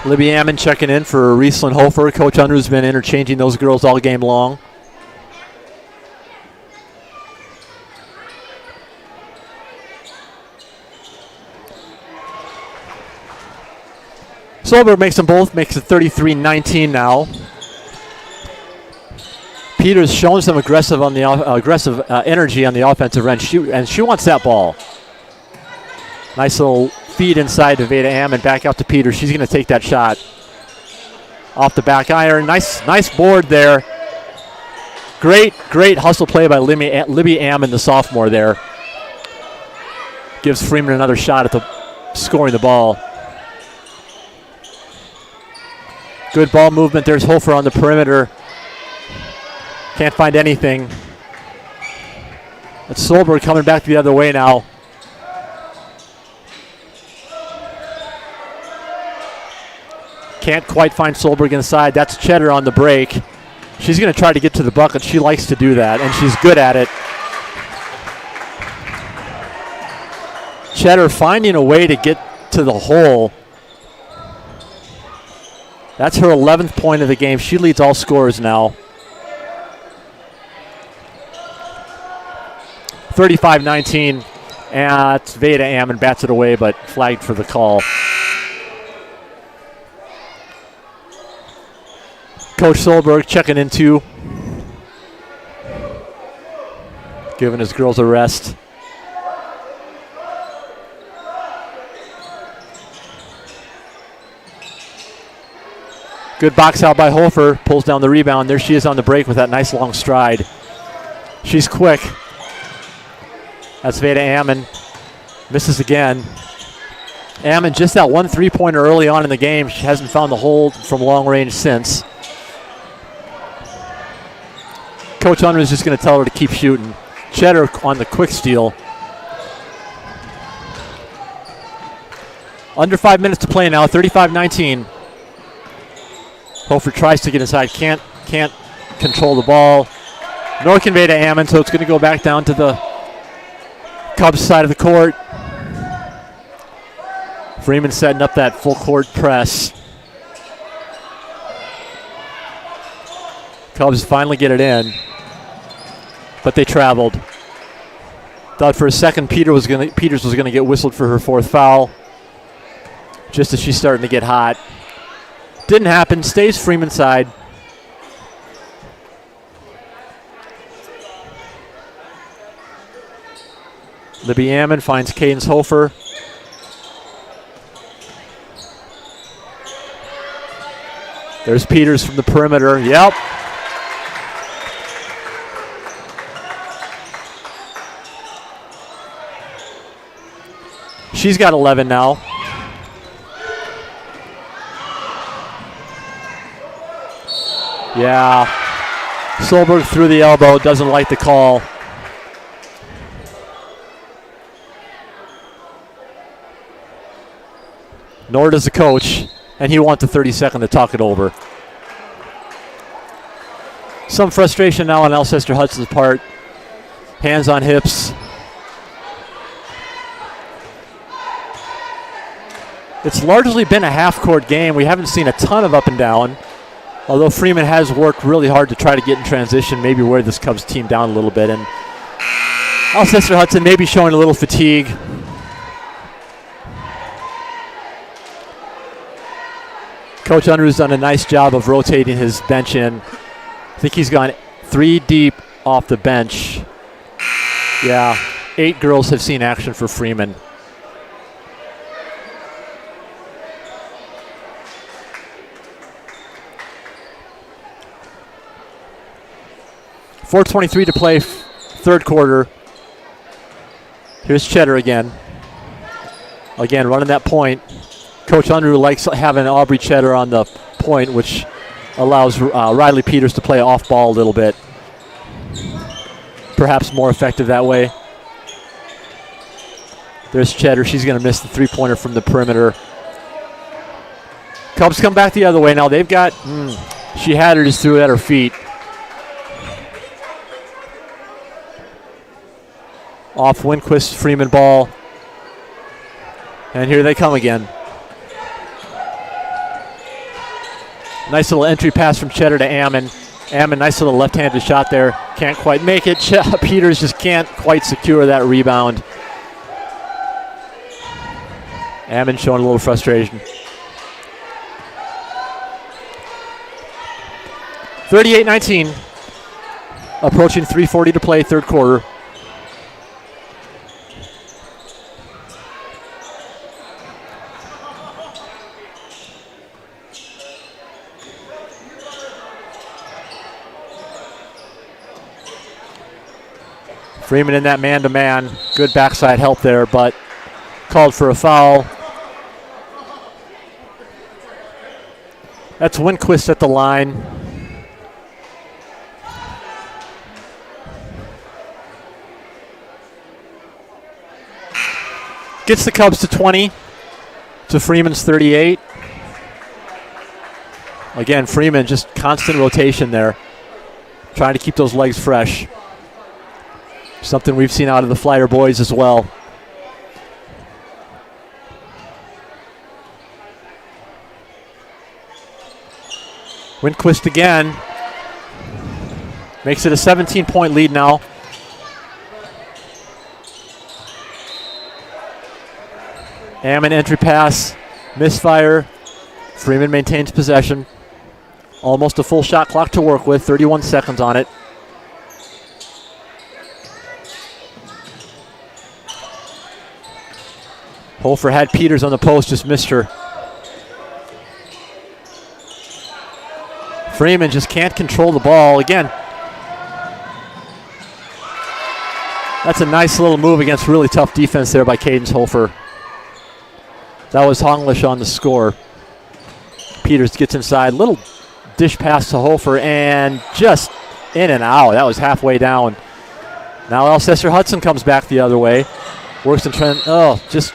Libby Ammon checking in for Riesland Hofer. Coach Under's been interchanging those girls all game long. Solberg makes them both, makes it 33-19 now. Peters showing some aggressive energy on the offensive end, and she wants that ball. Nice little feed inside to Veda Ammon, back out to Peters. She's going to take that shot off the back iron. Nice board there. Great hustle play by Libby Ammon, the sophomore there. Gives Freeman another shot at scoring the ball. Good ball movement. There's Hofer on the perimeter. Can't find anything. It's Solberg coming back the other way now. Can't quite find Solberg inside. That's Cheddar on the break. She's going to try to get to the bucket. She likes to do that, and she's good at it. Cheddar finding a way to get to the hole. That's her 11th point of the game. She leads all scorers now. 35-19. And it's Veda Ammon bats it away, but flagged for the call. Coach Solberg checking in too. Giving his girls a rest. Good box out by Hofer. Pulls down the rebound. There she is on the break with that nice long stride. She's quick. That's Veda Ammon. Misses again. Ammon just that 1 3-pointer early on in the game. She hasn't found the hole from long range since. Coach Unruh is just going to tell her to keep shooting. Cheddar on the quick steal. Under 5 minutes to play now, 35-19. Hofer tries to get inside, can't control the ball. Nor can Veda Ammon, so it's going to go back down to the Cubs side of the court. Freeman setting up that full court press. Cubs finally get it in, but they traveled. Thought for a second Peters was going to get whistled for her 4th foul, just as she's starting to get hot. Didn't happen. Stays Freeman side. Libby Ammon finds Cadence Hofer. There's Peters from the perimeter. Yep. She's got 11 now. Yeah. Solberg threw the elbow. Doesn't like the call. Nor does the coach, and he wants the 32nd to talk it over. Some frustration now on Alcester-Hudson's part. Hands on hips. It's largely been a half-court game. We haven't seen a ton of up and down, although Freeman has worked really hard to try to get in transition, maybe wear this Cubs team down a little bit. And Alcester-Hudson maybe showing a little fatigue. Coach Unruh's done a nice job of rotating his bench in. I think he's gone 3 deep off the bench. Yeah, 8 girls have seen action for Freeman. .4:23 to play, 3rd quarter. Here's Cheddar again. Again, running that point. Coach Unruh likes having Aubrey Cheddar on the point, which allows Riley Peters to play off ball a little bit. Perhaps more effective that way. There's Cheddar. She's going to miss the 3-pointer from the perimeter. Cubs come back the other way now. They've got, she had her, just threw it at her feet. Off Winquist, Freeman ball. And here they come again. Nice little entry pass from Cheddar to Ammon. Ammon, nice little left-handed shot there. Can't quite make it. Peters just can't quite secure that rebound. Ammon showing a little frustration. 38-19. Approaching 3:40 to play, 3rd quarter. Freeman in that man-to-man. Good backside help there, but called for a foul. That's Winquist at the line. Gets the Cubs to 20, to Freeman's 38. Again, Freeman just constant rotation there, trying to keep those legs fresh. Something we've seen out of the Flyer boys as well. Windquist again. Makes it a 17-point lead now. Ammon entry pass, misfire. Freeman maintains possession. Almost a full shot clock to work with, 31 seconds on it. Hofer had Peters on the post, just missed her. Freeman just can't control the ball. Again, that's a nice little move against really tough defense there by Cadence Hofer. That was Honglish on the score. Peters gets inside, little dish pass to Hofer, and just in and out. That was halfway down. Now Alcester-Hudson comes back the other way. Works in trend. Oh, just,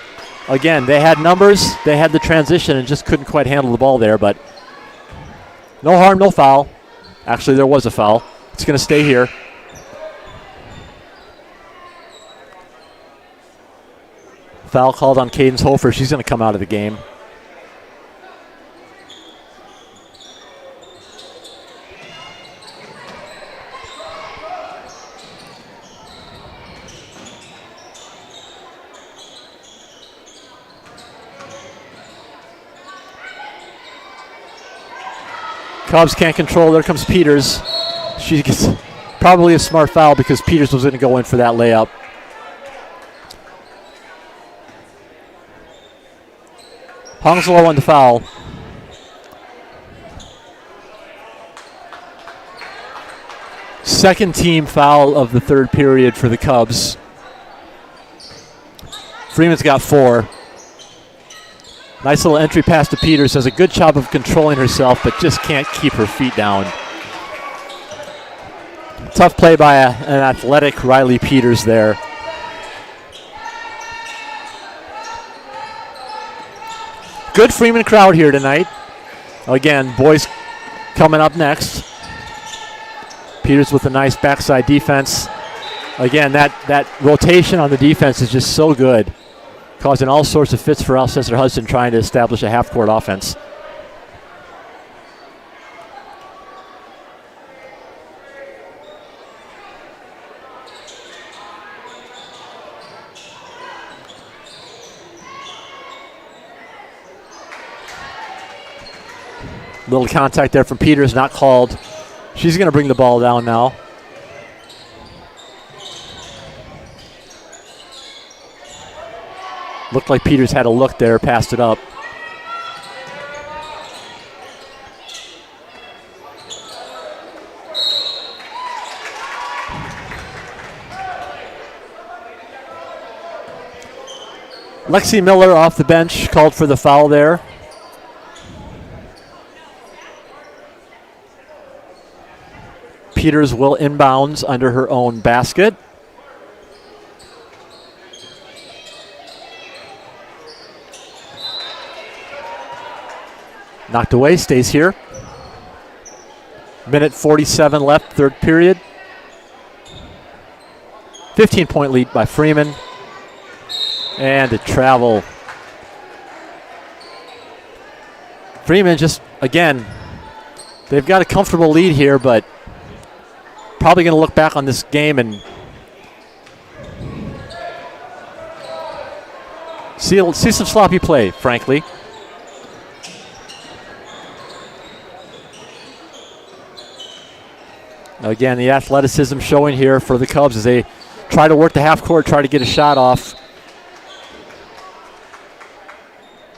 again, they had numbers. They had the transition and just couldn't quite handle the ball there, but no harm, no foul. Actually, there was a foul. It's going to stay here. Foul called on Cadence Hofer. She's going to come out of the game. Cubs can't control. There comes Peters. She gets probably a smart foul because Peters was going to go in for that layup. Hungslow on the foul. Second team foul of the third period for the Cubs. Freeman's got 4. Nice little entry pass to Peters. Does a good job of controlling herself, but just can't keep her feet down. Tough play by an athletic Riley Peters there. Good Freeman crowd here tonight. Again, boys coming up next. Peters with a nice backside defense. Again, that rotation on the defense is just so good, causing all sorts of fits for Alcester-Hudson trying to establish a half-court offense. Little contact there from Peters, not called. She's going to bring the ball down now. Looked like Peters had a look there, passed it up. Lexi Miller off the bench, called for the foul there. Peters will inbounds under her own basket. Knocked away, stays here. Minute 47 left, third period. 15-point lead by Freeman. And a travel. Freeman just, again, they've got a comfortable lead here, but probably going to look back on this game and see some sloppy play, frankly. Again, the athleticism showing here for the Cubs as they try to work the half court, try to get a shot off.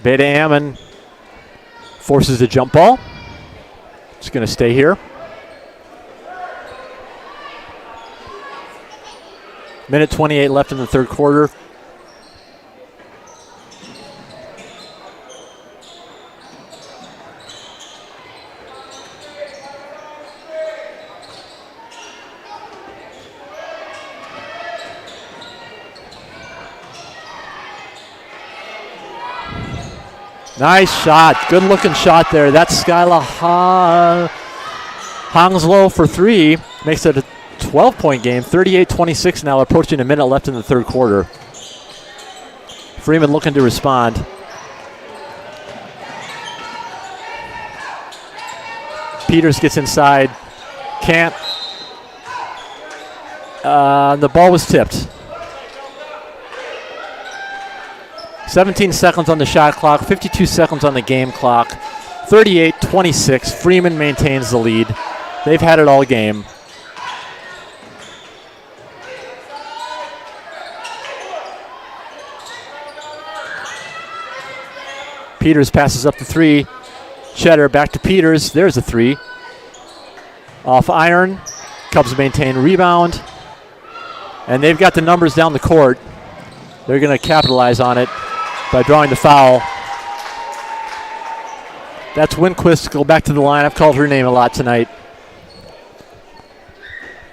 Beta Ammon forces the jump ball. It's going to stay here. Minute 28 left in the third quarter. Nice shot. Good looking shot there. That's Skyla Hounslow for 3. Makes it a 12-point game. 38-26 now, approaching a minute left in the third quarter. Freeman looking to respond. Peters gets inside. Can't. The ball was tipped. 17 seconds on the shot clock, 52 seconds on the game clock. 38-26. Freeman maintains the lead. They've had it all game. Peters passes up the three. Cheddar back to Peters. There's a three. Off iron. Cubs maintain rebound. And they've got the numbers down the court. They're going to capitalize on it by drawing the foul. That's Winquist. Go back to the line. I've called her name a lot tonight.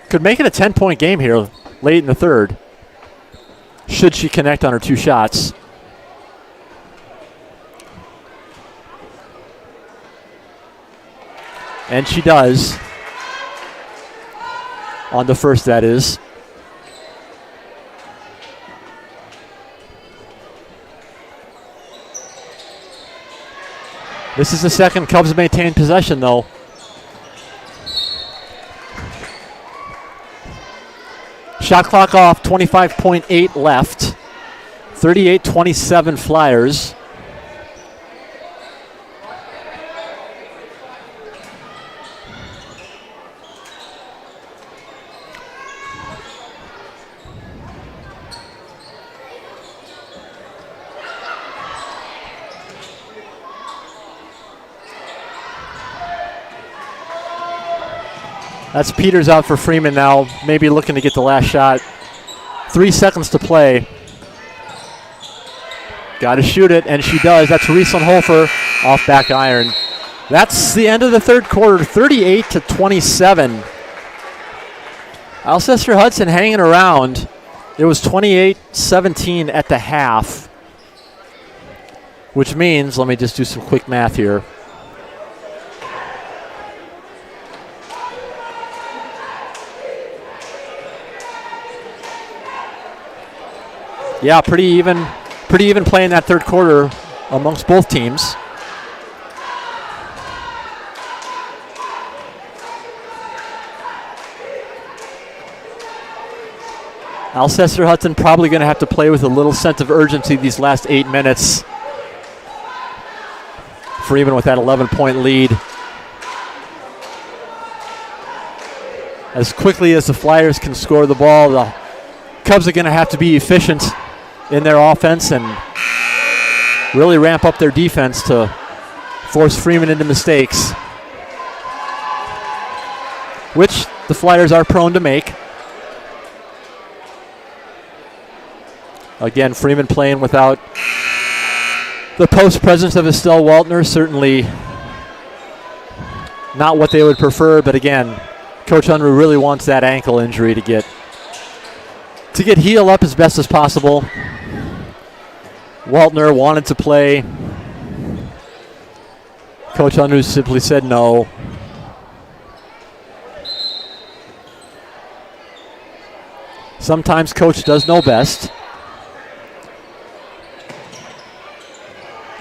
Could make it a 10-point game here late in the third, should she connect on her two shots. And she does. On the first, that is. This is the second Cubs maintain possession, though. Shot clock off, 25.8 left. 38-27 Flyers. That's Peters out for Freeman now, maybe looking to get the last shot. 3 seconds to play. Got to shoot it, and she does. That's Riesland-Hofer off back iron. That's the end of the third quarter, 38-27. Alcester-Hudson hanging around. It was 28-17 at the half, which means, let me just do some quick math here. Yeah, pretty even play in that third quarter amongst both teams. Alcester-Hudson probably going to have to play with a little sense of urgency these last 8 minutes. Freeman with that 11-point lead. As quickly as the Flyers can score the ball, the Cubs are going to have to be efficient in their offense and really ramp up their defense to force Freeman into mistakes, which the Flyers are prone to make. Again, Freeman playing without the post presence of Estelle Waltner. Certainly not what they would prefer, but again, Coach Unruh really wants that ankle injury to get healed up as best as possible. Waltner wanted to play. Coach Unruh simply said no. Sometimes Coach does know best.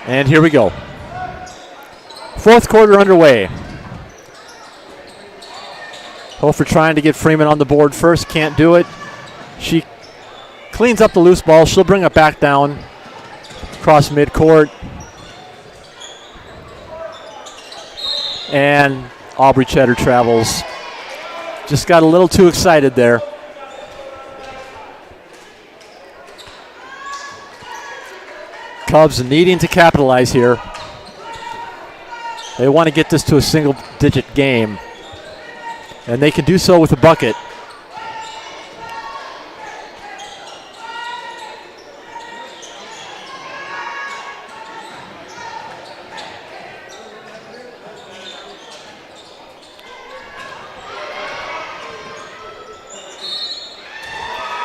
And here we go. Fourth quarter underway. Hofer trying to get Freeman on the board first, can't do it. She cleans up the loose ball. She'll bring it back down across midcourt. And Aubrey Cheddar travels. Just got a little too excited there. Cubs needing to capitalize here. They want to get this to a single-digit game. And they can do so with a bucket.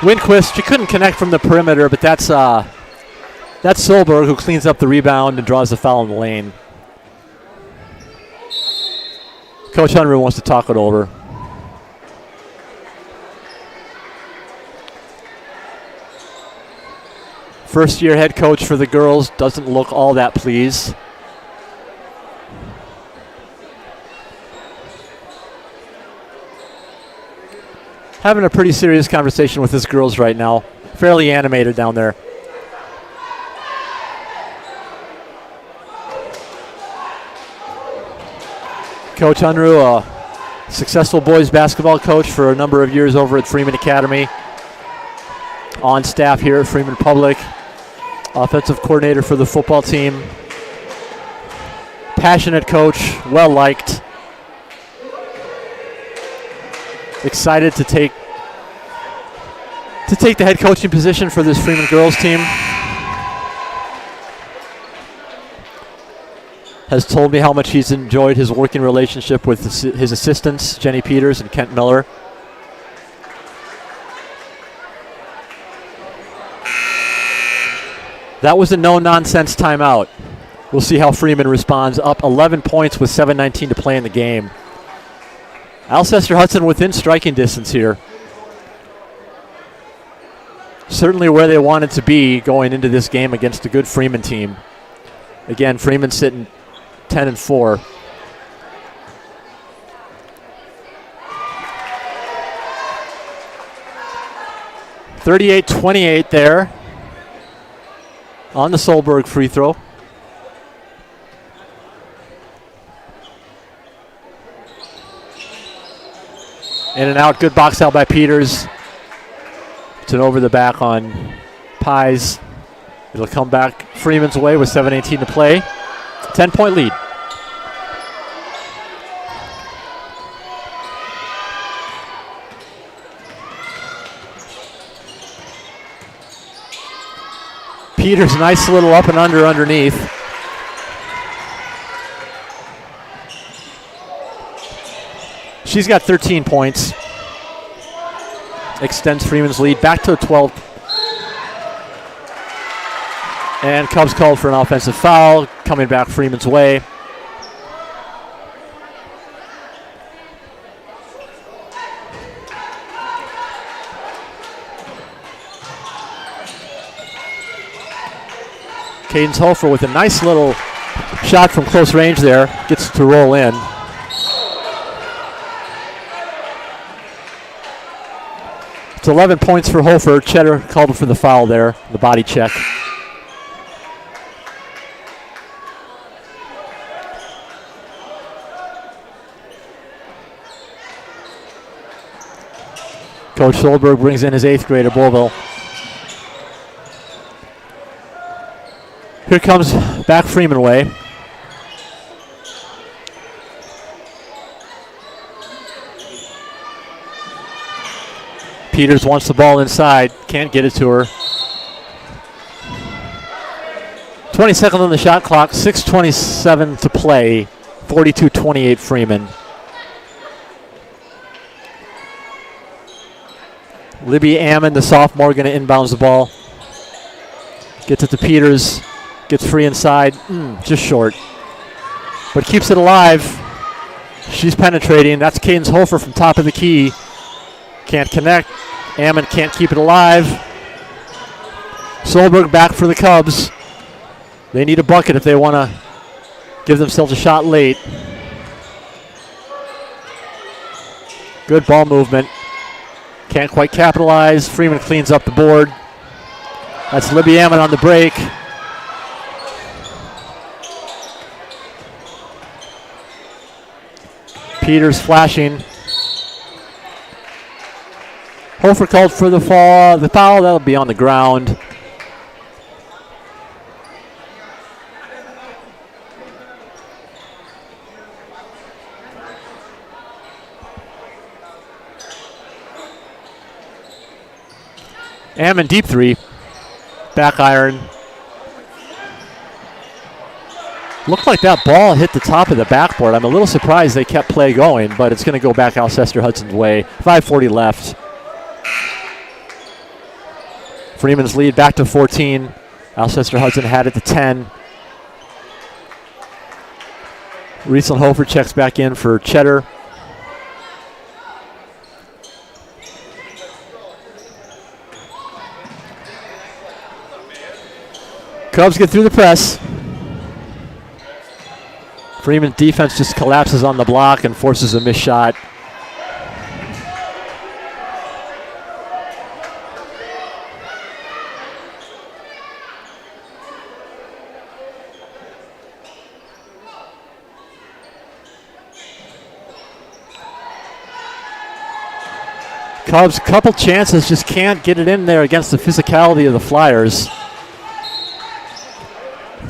Winquist, she couldn't connect from the perimeter, but that's Solberg who cleans up the rebound and draws the foul in the lane. Coach Unruh wants to talk it over. First-year head coach for the girls doesn't look all that pleased. having a pretty serious conversation with his girls right now. Fairly animated down there. Coach Unruh, a successful boys basketball coach for a number of years over at Freeman Academy. On staff here at Freeman Public. Offensive coordinator for the football team. Passionate coach, well liked. Excited to take the head coaching position for this Freeman girls team. Has told me how much he's enjoyed his working relationship with his assistants, Jenny Peters and Kent Miller. That was a no-nonsense timeout. We'll see how Freeman responds. Up 11 points with 7:19 to play in the game. Alcester-Hudson within striking distance here. Certainly where they wanted to be going into this game against a good Freeman team. Again, Freeman sitting 10-4. (38-28) there on the Solberg free throw. In and out, good box out by Peters. It's an over the back on Pies. It'll come back Freeman's way with 7:18 to play. 10-point lead. Peters, nice little up and under underneath. She's got 13 points. Extends Freeman's lead back to 12. And Cubs called for an offensive foul. Coming back Freeman's way. Cadence Hofer with a nice little shot from close range there. Gets to roll in. It's 11 points for Hofer. Cheddar called for the foul there, the body check. Coach Solberg brings in his 8th grader, Boville. Here comes back Freeman way. Peters wants the ball inside, can't get it to her. 20 seconds on the shot clock, 6:27 to play, 42-28 Freeman. Libby Ammon, the sophomore, going to inbounds the ball. Gets it to Peters. Gets free inside. Just short. But keeps it alive. She's penetrating. That's Cadence Hofer from top of the key. Can't connect. Ammon can't keep it alive. Solberg back for the Cubs. They need a bucket if they want to give themselves a shot late. Good ball movement. Can't quite capitalize. Freeman cleans up the board. That's Libby Ammon on the break. Peters flashing. Hofer called for the foul. That'll be on the ground. Ammon deep three. Back iron. Looked like that ball hit the top of the backboard. I'm a little surprised they kept play going, but it's going to go back Alcester-Hudson's way. 5:40 left. Freeman's lead back to 14. Alcester-Hudson had it to 10. Riesel Hofer checks back in for Cheddar. Cubs get through the press. Freeman's defense just collapses on the block and forces a missed shot. Cubs, couple chances, just can't get it in there against the physicality of the Flyers.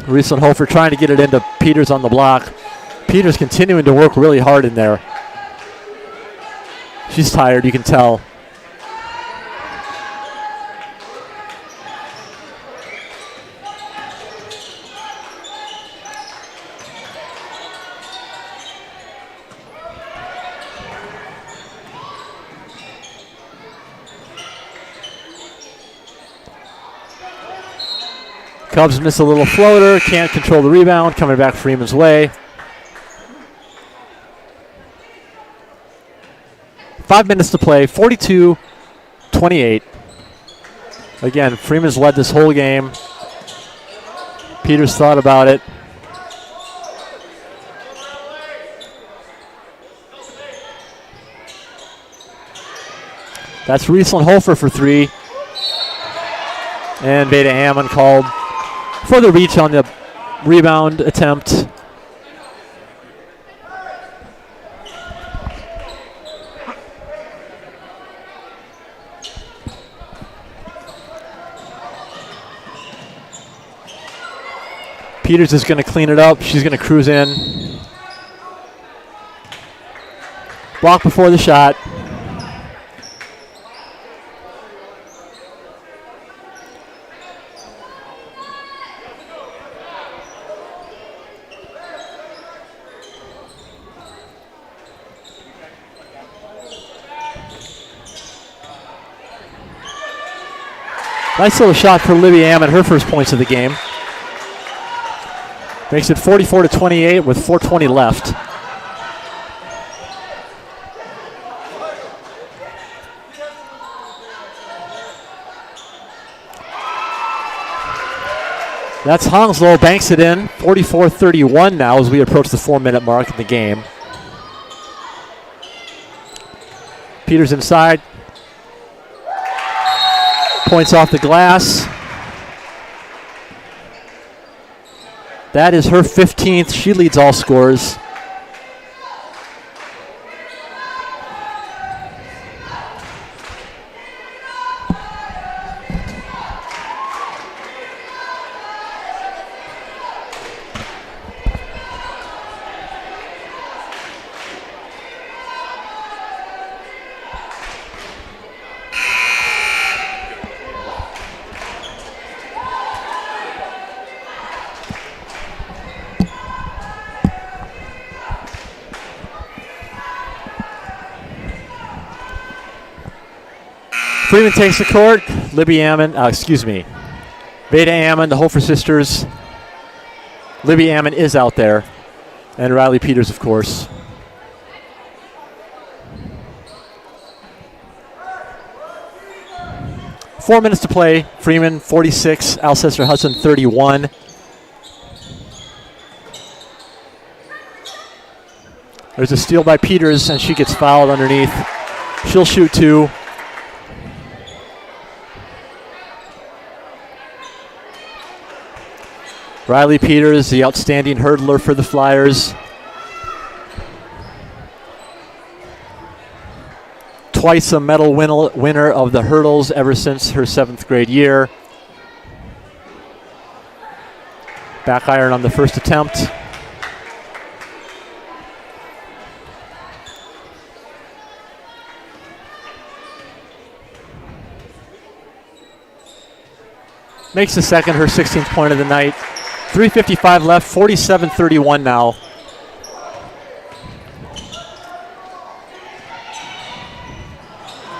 Riesland-Hofer trying to get it into Peters on the block. Peters continuing to work really hard in there. She's tired, you can tell. Cubs miss a little floater, can't control the rebound, coming back Freeman's way. 5 minutes to play, 42-28. Again, Freeman's led this whole game. Peters thought about it. That's Riesland-Hofer for three. And Beta Hammond called for the reach on the rebound attempt. Peters is going to clean it up. She's going to cruise in. Block before the shot. Nice little shot for Libby Ammon, her first points of the game. Makes it 44-28 with 4:20 left. That's Hounslow, banks it in. 44-31 now as we approach the 4-minute mark in the game. Peters inside. Points off the glass. That is her 15th. She leads all scorers. Freeman takes the court. Libby Ammon, Beta Ammon, the Hofer sisters. Libby Ammon is out there. And Riley Peters, of course. Four minutes to play. Freeman 46, Alcester-Hudson 31. There's a steal by Peters, and she gets fouled underneath. She'll shoot two. Riley Peters, the outstanding hurdler for the Flyers. Twice a medal winner of the hurdles ever since her 7th grade year. Back iron on the first attempt. Makes the second, her 16th point of the night. 3:55 left, 47-31 now.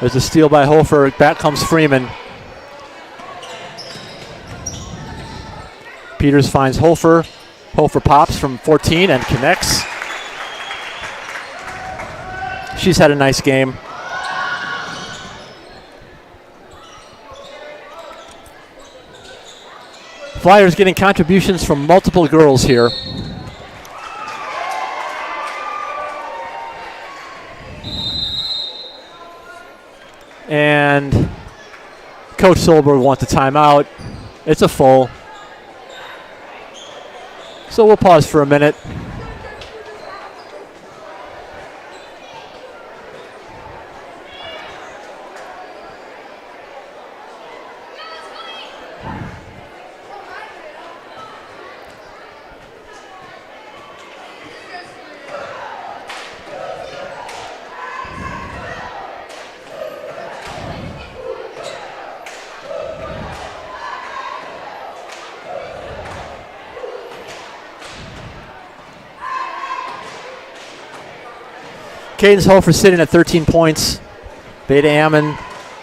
There's a steal by Hofer. Back comes Freeman. Peters finds Hofer. Hofer pops from 14 and connects. She's had a nice game. Flyers getting contributions from multiple girls here. And Coach Solberg wants a timeout. It's a full. So we'll pause for a minute. Cadence Hofer sitting at 13 points. Beta Ammon,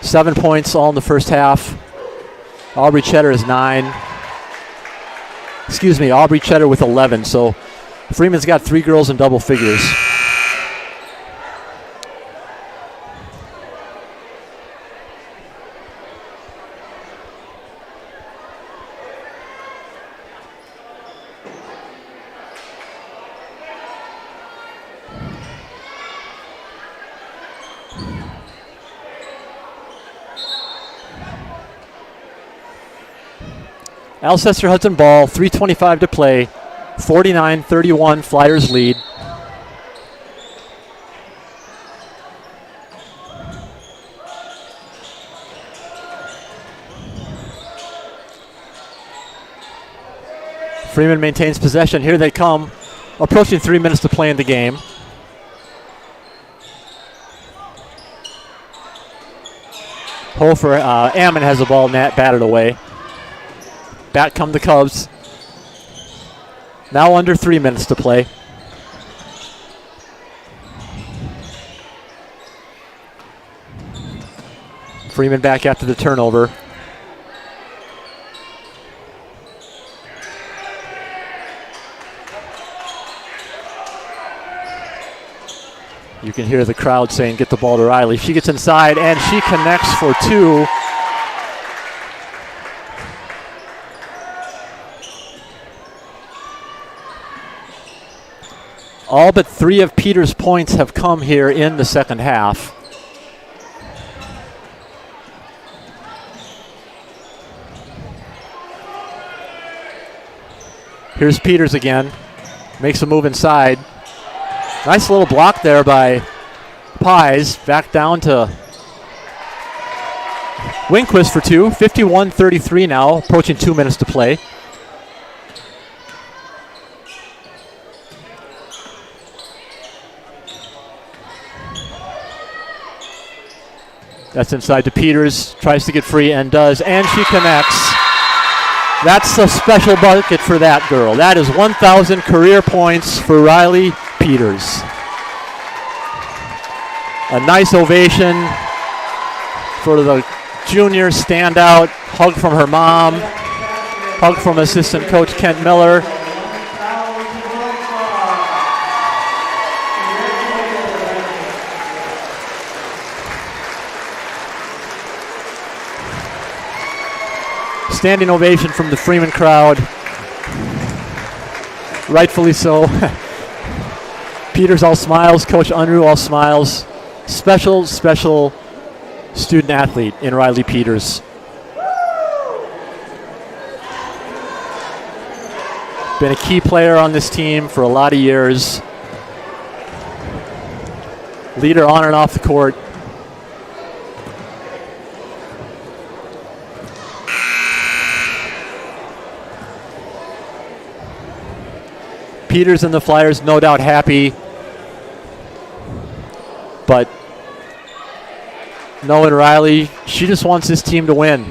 7 points all in the first half. Aubrey Cheddar is 9. Excuse me, Aubrey Cheddar with 11. So Freeman's got 3 girls in double figures. Alcester-Hudson ball, 3:25 to play, 49-31, Flyers lead. Freeman maintains possession. Here they come, approaching 3 minutes to play in the game. Hofer, Ammon has the ball batted away. Back come the Cubs. Now under 3 minutes to play. Freeman back after the turnover. You can hear the crowd saying, get the ball to Riley. She gets inside and she connects for 2. All but 3 of Peters' points have come here in the second half. Here's Peters again. Makes a move inside. Nice little block there by Pies. Back down to Winquist for 2. 51-33 now, approaching 2 minutes to play. That's inside to Peters, tries to get free and does, and she connects. That's a special bucket for that girl. That is 1,000 career points for Riley Peters. A nice ovation for the junior standout. Hug from her mom, hug from assistant coach Kent Miller. Standing ovation from the Freeman crowd. Rightfully so. Peters all smiles. Coach Unruh all smiles. Special student athlete in Riley Peters. Been a key player on this team for a lot of years. Leader on and off the court. Peters and the Flyers no doubt happy, but knowing Riley, she just wants this team to win.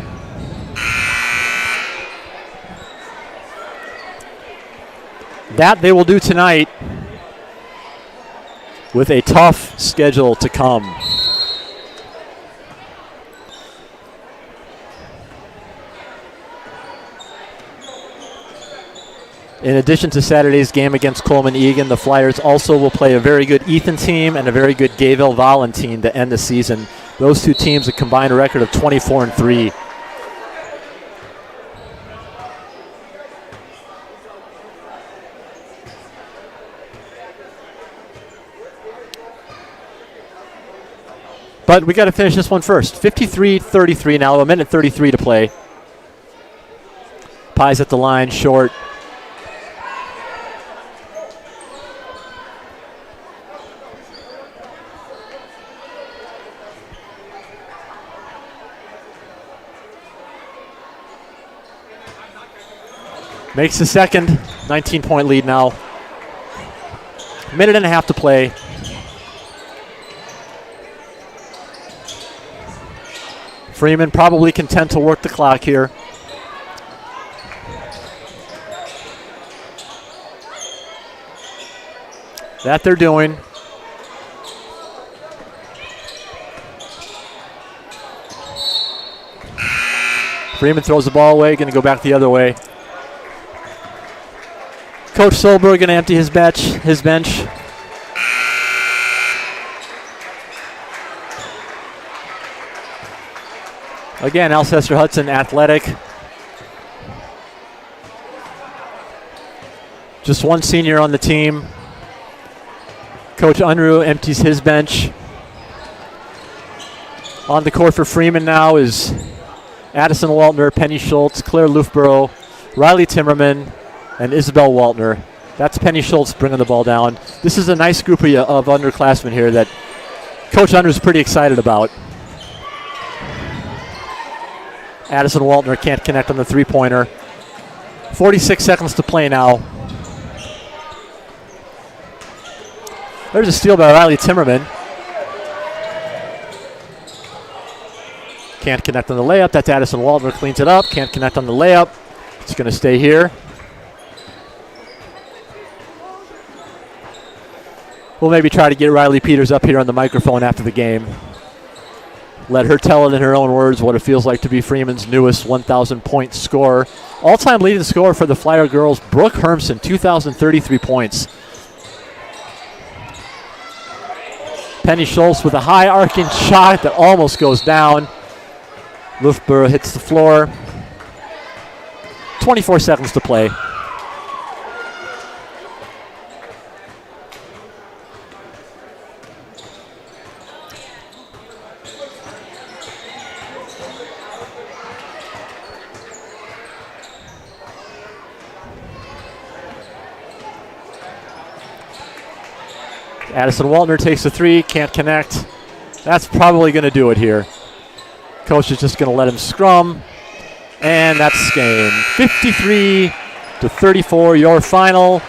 That they will do tonight with a tough schedule to come. In addition to Saturday's game against Coleman Egan, the Flyers also will play a very good Ethan team and a very good Gayville Volun team to end the season. Those two teams a combined record of 24-3. But we got to finish this one first. 53-33 now, 1:33 to play. Pies at the line, short. Makes the second, 19-point lead now. Minute and a half to play. Freeman probably content to work the clock here. That they're doing. Freeman throws the ball away, going to go back the other way. Coach Solberg going to empty his bench. Again, Alcester-Hudson athletic. Just one senior on the team. Coach Unruh empties his bench. On the court for Freeman now is Addison Waltner, Penny Schultz, Claire Lufborough, Riley Timmerman, and Isabel Waltner. That's Penny Schultz bringing the ball down. This is a nice group of underclassmen here that Coach Unruh is pretty excited about. Addison Waltner can't connect on the three-pointer. 46 seconds to play now. There's a steal by Riley Timmerman. Can't connect on the layup. That's Addison Waltner, cleans it up. Can't connect on the layup. It's going to stay here. We'll maybe try to get Riley Peters up here on the microphone after the game. Let her tell it in her own words what it feels like to be Freeman's newest 1,000-point scorer. All-time leading scorer for the Flyer girls, Brooke Hermson, 2,033 points. Penny Schultz with a high arcing shot that almost goes down. Lufborough hits the floor. 24 seconds to play. Addison Waltner takes the three, can't connect. That's probably going to do it here. Coach is just going to let him scrum. And that's game. 53-34, your final.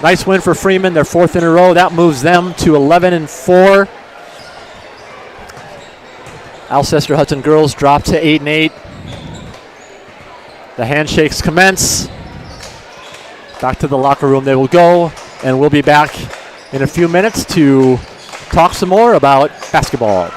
Nice win for Freeman, their fourth in a row. That moves them to 11-4. Alcester-Hudson girls drop to 8-8. The handshakes commence. Back to the locker room they will go, and we'll be back in a few minutes to talk some more about basketball.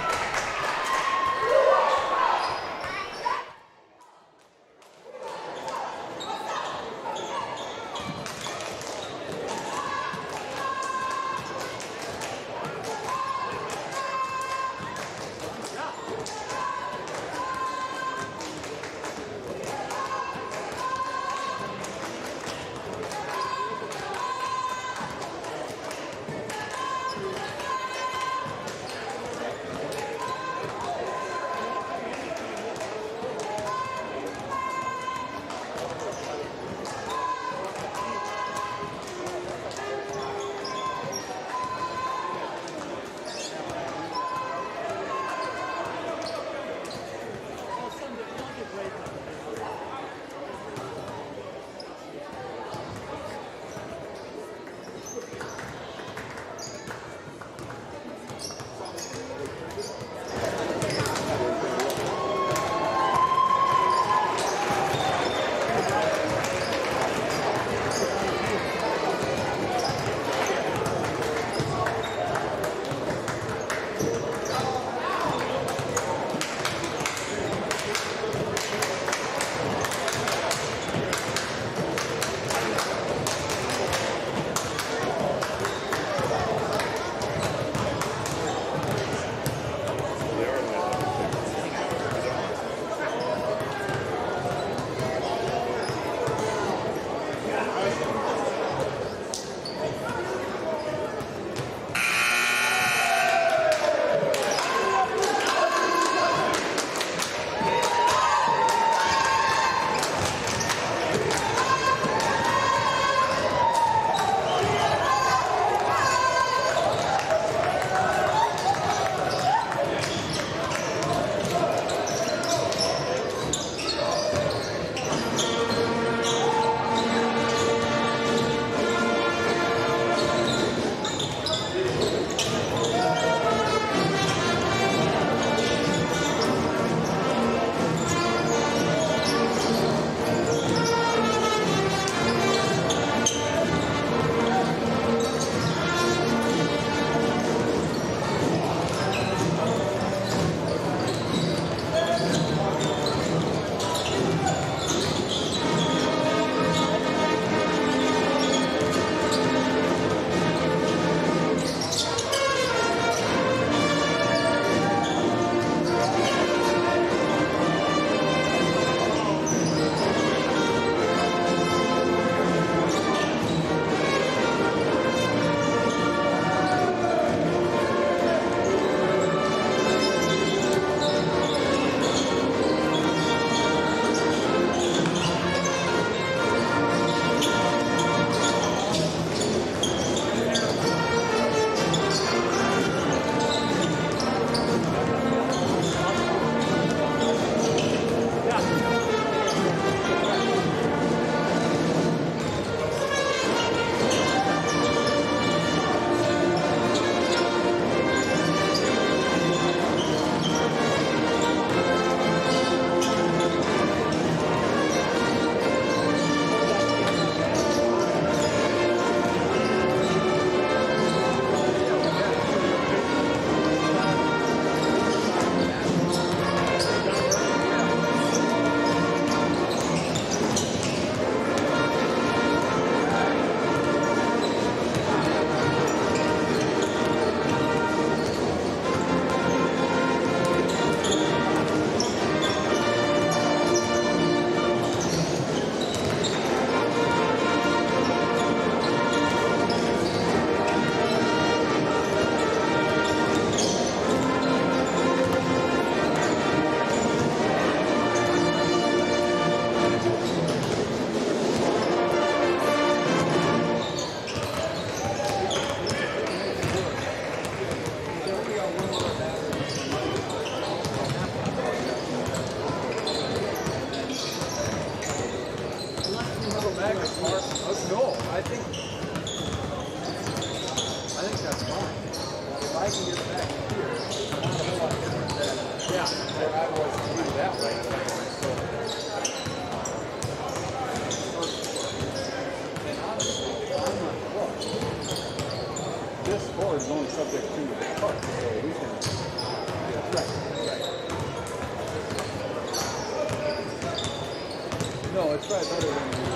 it's probably better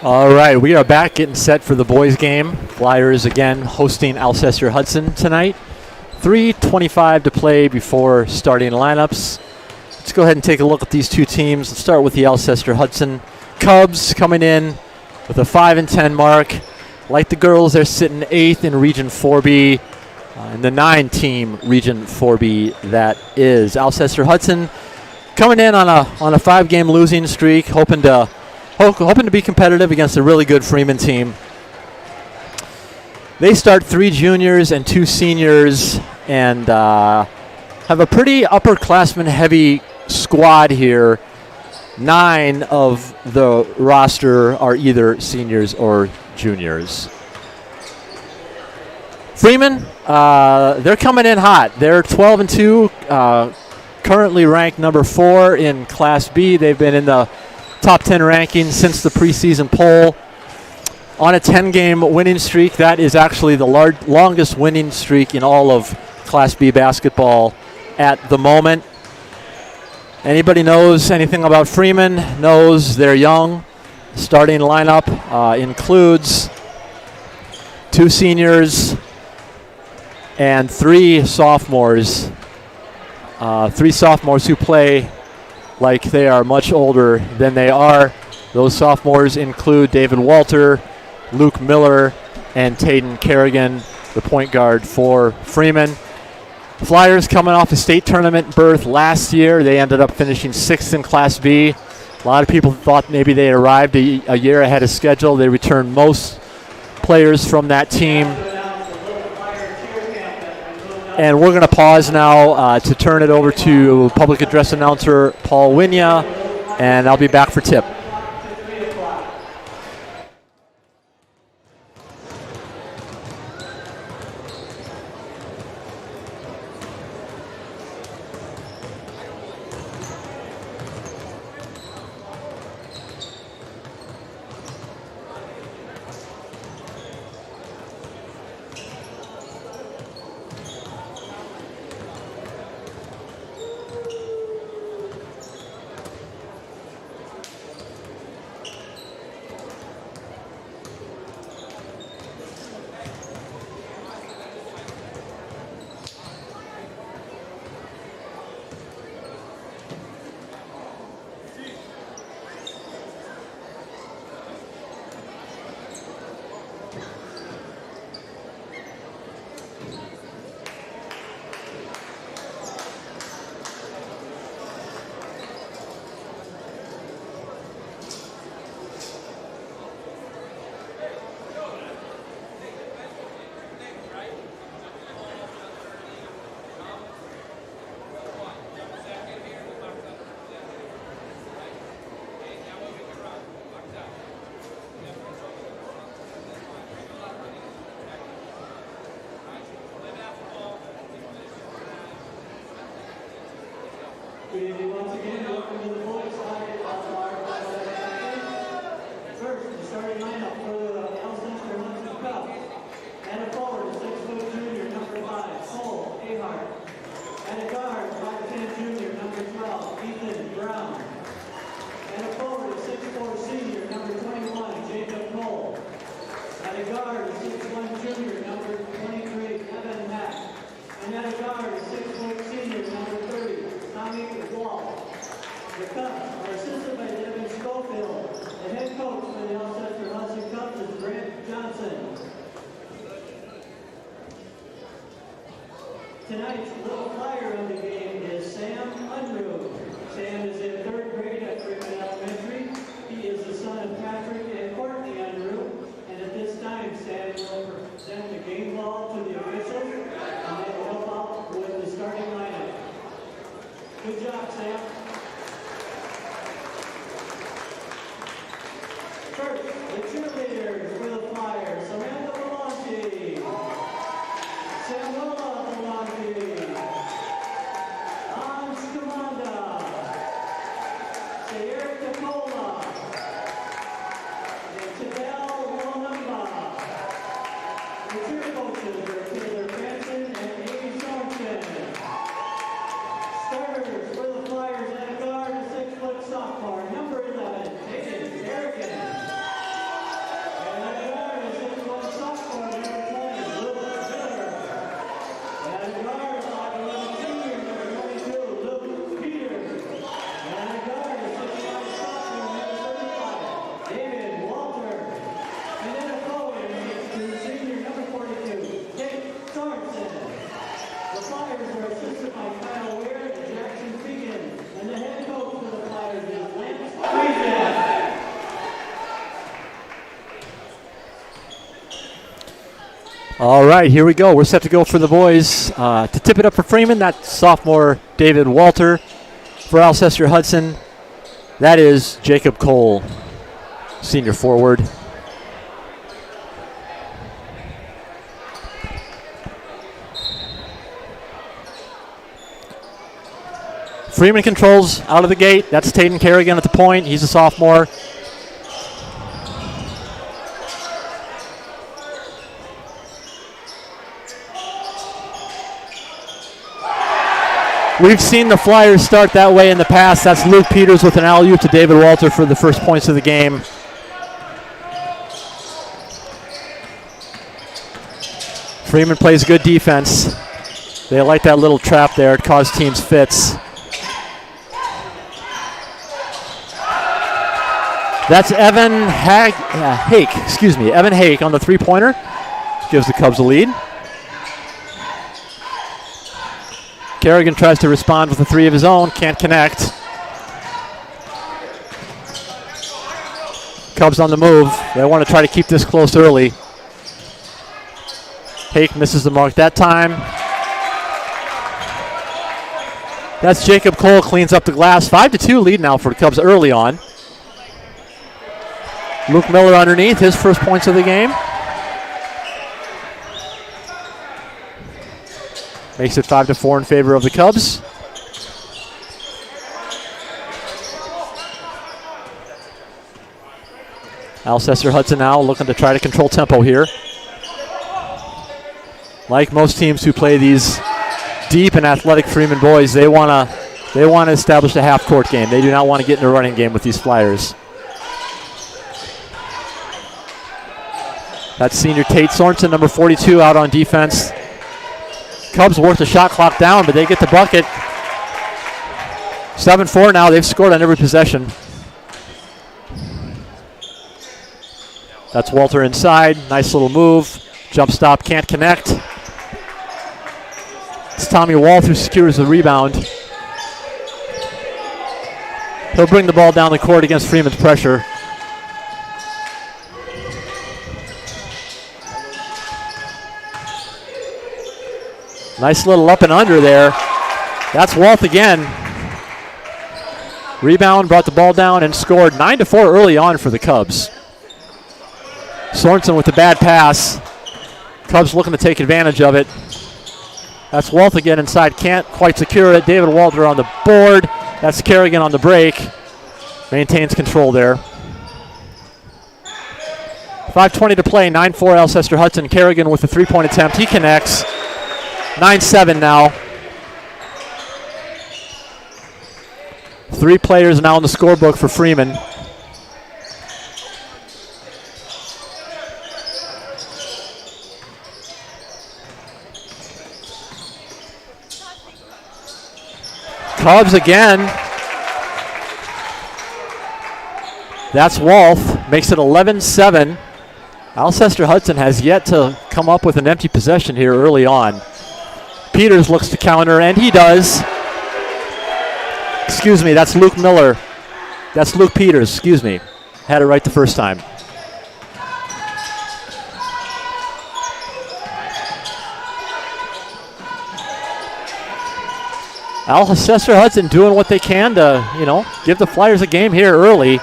All right, we are back getting set for the boys' game. Flyers again hosting Alcester-Hudson tonight. 3:25 to play before starting lineups. Let's go ahead and take a look at these two teams. Let's start with the Alcester-Hudson Cubs coming in with a 5-10 mark. Like the girls, they're sitting 8th in Region 4B, in the 9-team Region 4B that is. Alcester-Hudson coming in on a 5-game losing streak, hoping to be competitive against a really good Freeman team. They start 3 juniors and 2 seniors and have a pretty upperclassman-heavy squad here. 9 of the roster are either seniors or juniors. Freeman, they're coming in hot. They're 12-2, currently ranked number 4 in Class B. They've been in the top 10 rankings since the preseason poll. On a 10-game winning streak. That is actually the longest winning streak in all of Class B basketball at the moment. Anybody knows anything about Freeman knows they're young. Starting lineup includes 2 seniors and 3 sophomores. 3 sophomores who play like they are much older than they are. Those sophomores include David Walter, Luke Miller, and Tayden Kerrigan, the point guard for Freeman. Flyers coming off a state tournament berth last year. They ended up finishing 6th in Class B. A lot of people thought maybe they had arrived a year ahead of schedule. They returned most players from that team. And we're going to pause now to turn it over to public address announcer Paul Winya, and I'll be back for tip. Good evening once again. Welcome to the boys' side of our first, the starting lineup for the Alcester-Hudson Cubs. And a forward, 6-foot junior, number 5, Cole Ahart. And a guard, 5'10" junior, number 12, Ethan Brown. And a forward, 6'4" senior, number 21, Jacob Cole. And a guard, 6'1" junior, number 23, Evan Mack. And then a guard, 6-foot senior, number 30, Tommy Wall. The Cubs are assisted by Devin Schofield. The head coach for the Alcester-Hudson Cubs is Grant Johnson. Tonight's little flyer of the game is Sam Unruh. Sam is in 3rd grade at Freeman Elementary. He is the son of Patrick and Courtney Unruh. And at this time, Sam will present the game ball to the officials and they will help out with the starting lineup. Good job, Sam. First, the cheerleaders for the Flyers, Samantha Belanti, Samuela Belanti, Anj Kamanda, Sayir Takola, and Tadel Wilnumba. The cheer coaches are Taylor Branson and Amy Sorensen. Starters for the Flyers All right, here we go. We're set to go for the boys. To tip it up for Freeman, that's sophomore David Walter. For Alcester-Hudson, that is Jacob Cole, senior forward. Freeman controls out of the gate. That's Taden Kerrigan at the point. He's a sophomore. We've seen the Flyers start that way in the past. That's Luke Peters with an alley-oop to David Walter for the first points of the game. Freeman plays good defense. They like that little trap there. It caused teams fits. That's Evan Hake. Evan Hake on the three-pointer. Gives the Cubs a lead. Kerrigan tries to respond with a three of his own. Can't connect. Cubs on the move. They want to try to keep this close early. Hake misses the mark that time. That's Jacob Cole, cleans up the glass. 5-2 lead now for the Cubs early on. Luke Miller underneath, his first points of the game. Makes it 5-4 in favor of the Cubs. Alcester-Hudson now looking to try to control tempo here. Like most teams who play these deep and athletic Freeman boys, they want to establish a half-court game. They do not want to get in a running game with these Flyers. That's senior Tate Sorensen, number 42, out on defense. Cubs work the shot clock down, but they get the bucket. 7-4 now. They've scored on every possession. That's Walter inside. Nice little move. Jump stop, can't connect. It's Tommy Walth who secures the rebound. He'll bring the ball down the court against Freeman's pressure. Nice little up and under there. That's Walth again. Rebound, brought the ball down and scored. 9-4 early on for the Cubs. Sorensen with the bad pass. Cubs looking to take advantage of it. That's Walth again inside. Can't quite secure it. David Walter on the board. That's Kerrigan on the break. Maintains control there. 5:20 to play. 9-4 Alcester-Hudson. Kerrigan with the three-point attempt. He connects. 9-7 now. 3 players now in the scorebook for Freeman. Cubs again. That's Walth. Makes it 11-7. Alcester-Hudson has yet to come up with an empty possession here early on. Peters looks to counter, and he does. Excuse me, that's Luke Miller. That's Luke Peters, excuse me. Had it right the first time. Alcester-Hudson doing what they can to, give the Flyers a game here early.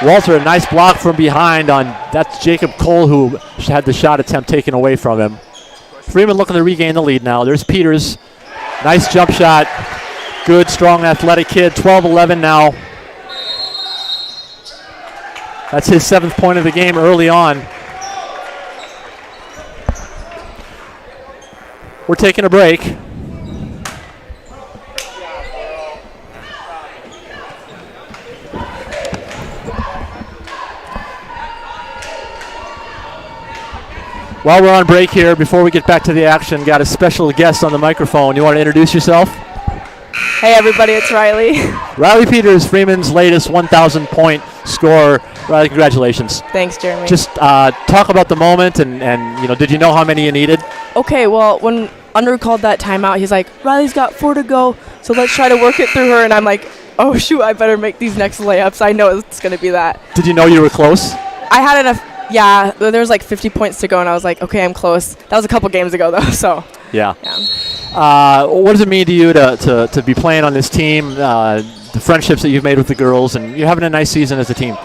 Walter, a nice block from behind on, that's Jacob Cole who had the shot attempt taken away from him. Freeman looking to regain the lead now. There's Peters. Nice jump shot. Good, strong, athletic kid. 12-11 now. That's his 7th point of the game early on. We're taking a break. While we're on break here, before we get back to the action, got a special guest on the microphone. You want to introduce yourself? Hey everybody, it's Riley. Riley Peters, Freeman's latest 1,000-point scorer. Riley, congratulations. Thanks, Jeremy. Just talk about the moment, and did you know how many you needed? Okay, well, when Under called that timeout, he's like, Riley's got 4 to go, so let's try to work it through her. And I'm like, oh shoot, I better make these next layups. I know it's going to be that. Did you know you were close? I had enough. Yeah, there was like 50 points to go, and I was like, okay, I'm close. That was a couple games ago, though, so. Yeah. Yeah. What does it mean to you to be playing on this team, the friendships that you've made with the girls, and you're having a nice season as a team?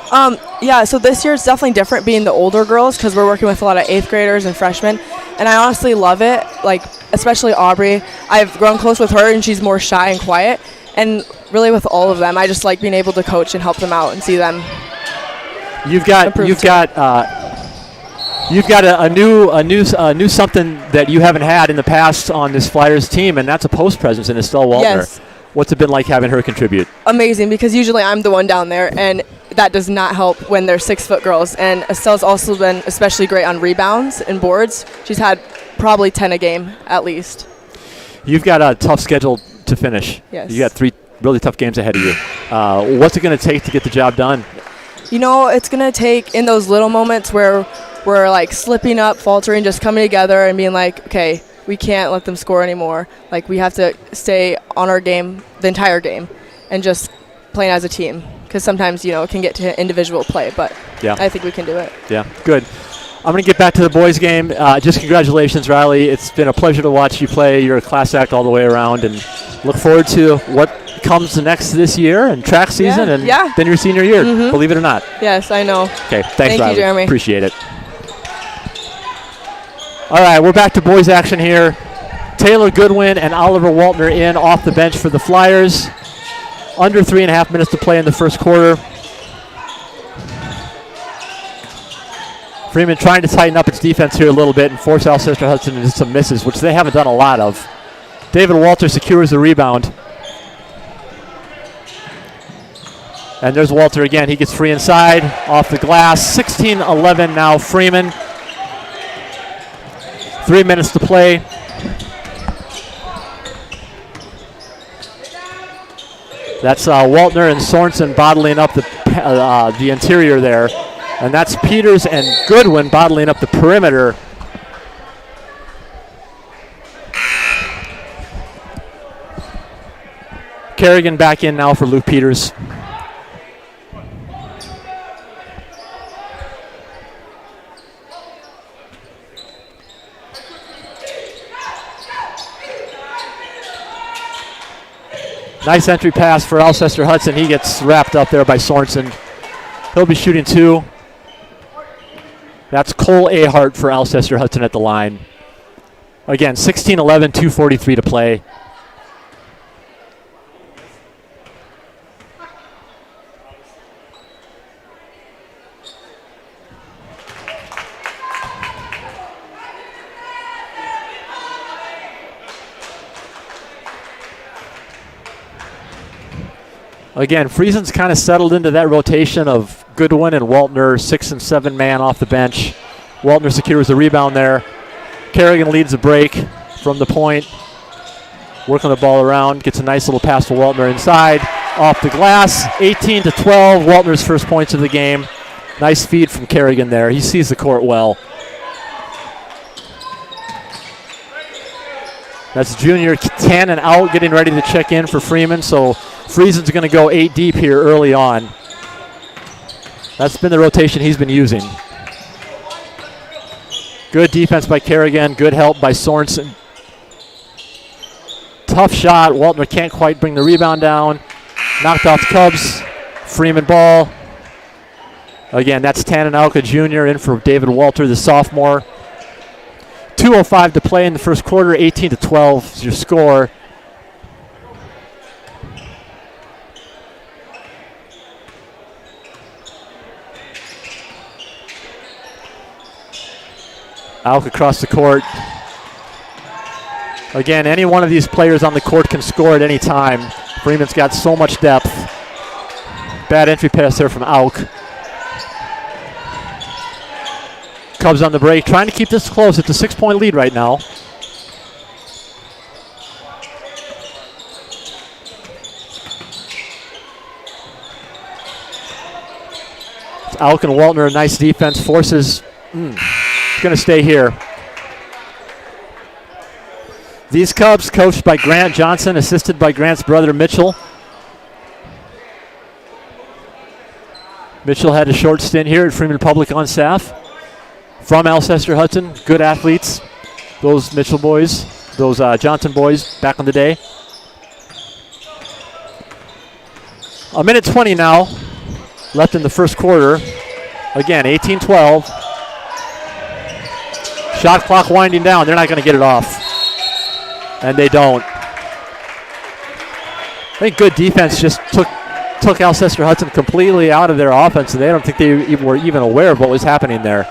Yeah, so this year it's definitely different being the older girls because we're working with a lot of 8th graders and freshmen, and I honestly love it, like, especially Aubrey. I've grown close with her, and she's more shy and quiet, and really with all of them, I just like being able to coach and help them out and see them. You've got a new something that you haven't had in the past on this Flyers team, and that's a post presence in Estelle Waltner. Yes. What's it been like having her contribute? Amazing, because usually I'm the one down there, and that does not help when they're 6-foot girls. And Estelle's also been especially great on rebounds and boards. She's had probably 10 a game at least. You've got a tough schedule to finish. Yes. You got 3 really tough games ahead of you. What's it going to take to get the job done? You know, it's going to take in those little moments where we're like slipping up, faltering, just coming together and being like, okay, we can't let them score anymore. Like, we have to stay on our game the entire game and just playing as a team. Because sometimes, you know, it can get to individual play, but yeah. I think we can do it. Yeah, good. I'm going to get back to the boys' game. Just congratulations, Riley. It's been a pleasure to watch you play. You're a class act all the way around, and look forward to what comes next this year and track season and then your senior year, believe it or not. Yes, I know. Okay, thanks, Thank Riley. you, Jeremy. Appreciate it. All right, we're back to boys action here. Taylor Goodwin and Oliver Waltner in off the bench for the Flyers. Under 3.5 minutes to play in the first quarter. Freeman trying to tighten up its defense here a little bit and force Alcester-Hudson into some misses, which they haven't done a lot of. David Walter secures the rebound. And there's Walter again. He gets free inside, off the glass. 16-11 now, Freeman. 3 minutes to play. That's Waltner and Sorensen bottling up the interior there. And that's Peters and Goodwin bottling up the perimeter. Kerrigan back in now for Luke Peters. Nice entry pass for Alcester-Hudson. He gets wrapped up there by Sorensen. He'll be shooting 2. That's Cole Ahart for Alcester-Hudson at the line. Again, 16-11, 2:43 to play. Again, Friesen's kind of settled into that rotation of Goodwin and Waltner, 6 and 7 man off the bench. Waltner secures the rebound there. Kerrigan leads the break from the point. Working the ball around, gets a nice little pass to Waltner inside. Off the glass, 18-12, Waltner's first points of the game. Nice feed from Kerrigan there. He sees the court well. That's junior Tannen out, getting ready to check in for Freeman. So Friesen's going to go 8 deep here early on. That's been the rotation he's been using. Good defense by Kerrigan. Good help by Sorensen. Tough shot. Waltner can't quite bring the rebound down. Knocked off the Cubs. Freeman ball. Again, that's Tannen Jr. in for David Walter, the sophomore. 2:05 to play in the first quarter. 18-12 is your score. Alk across the court. Again, any one of these players on the court can score at any time. Freeman's got so much depth. Bad entry pass there from Auk. Cubs on the break, trying to keep this close. It's a 6-point lead right now. It's Auk and Waltner, a nice defense, forces. It's going to stay here. These Cubs coached by Grant Johnson, assisted by Grant's brother Mitchell. Mitchell had a short stint here at Freeman Public on staff. from Alcester-Hudson. Good athletes. Those Mitchell boys, those Johnson boys back in the day. A minute 20 now left in the first quarter. Again, 18-12. Shot clock winding down. They're not going to get it off. And they don't. I think good defense just took Alcester-Hudson completely out of their offense, and they don't think they were even aware of what was happening there.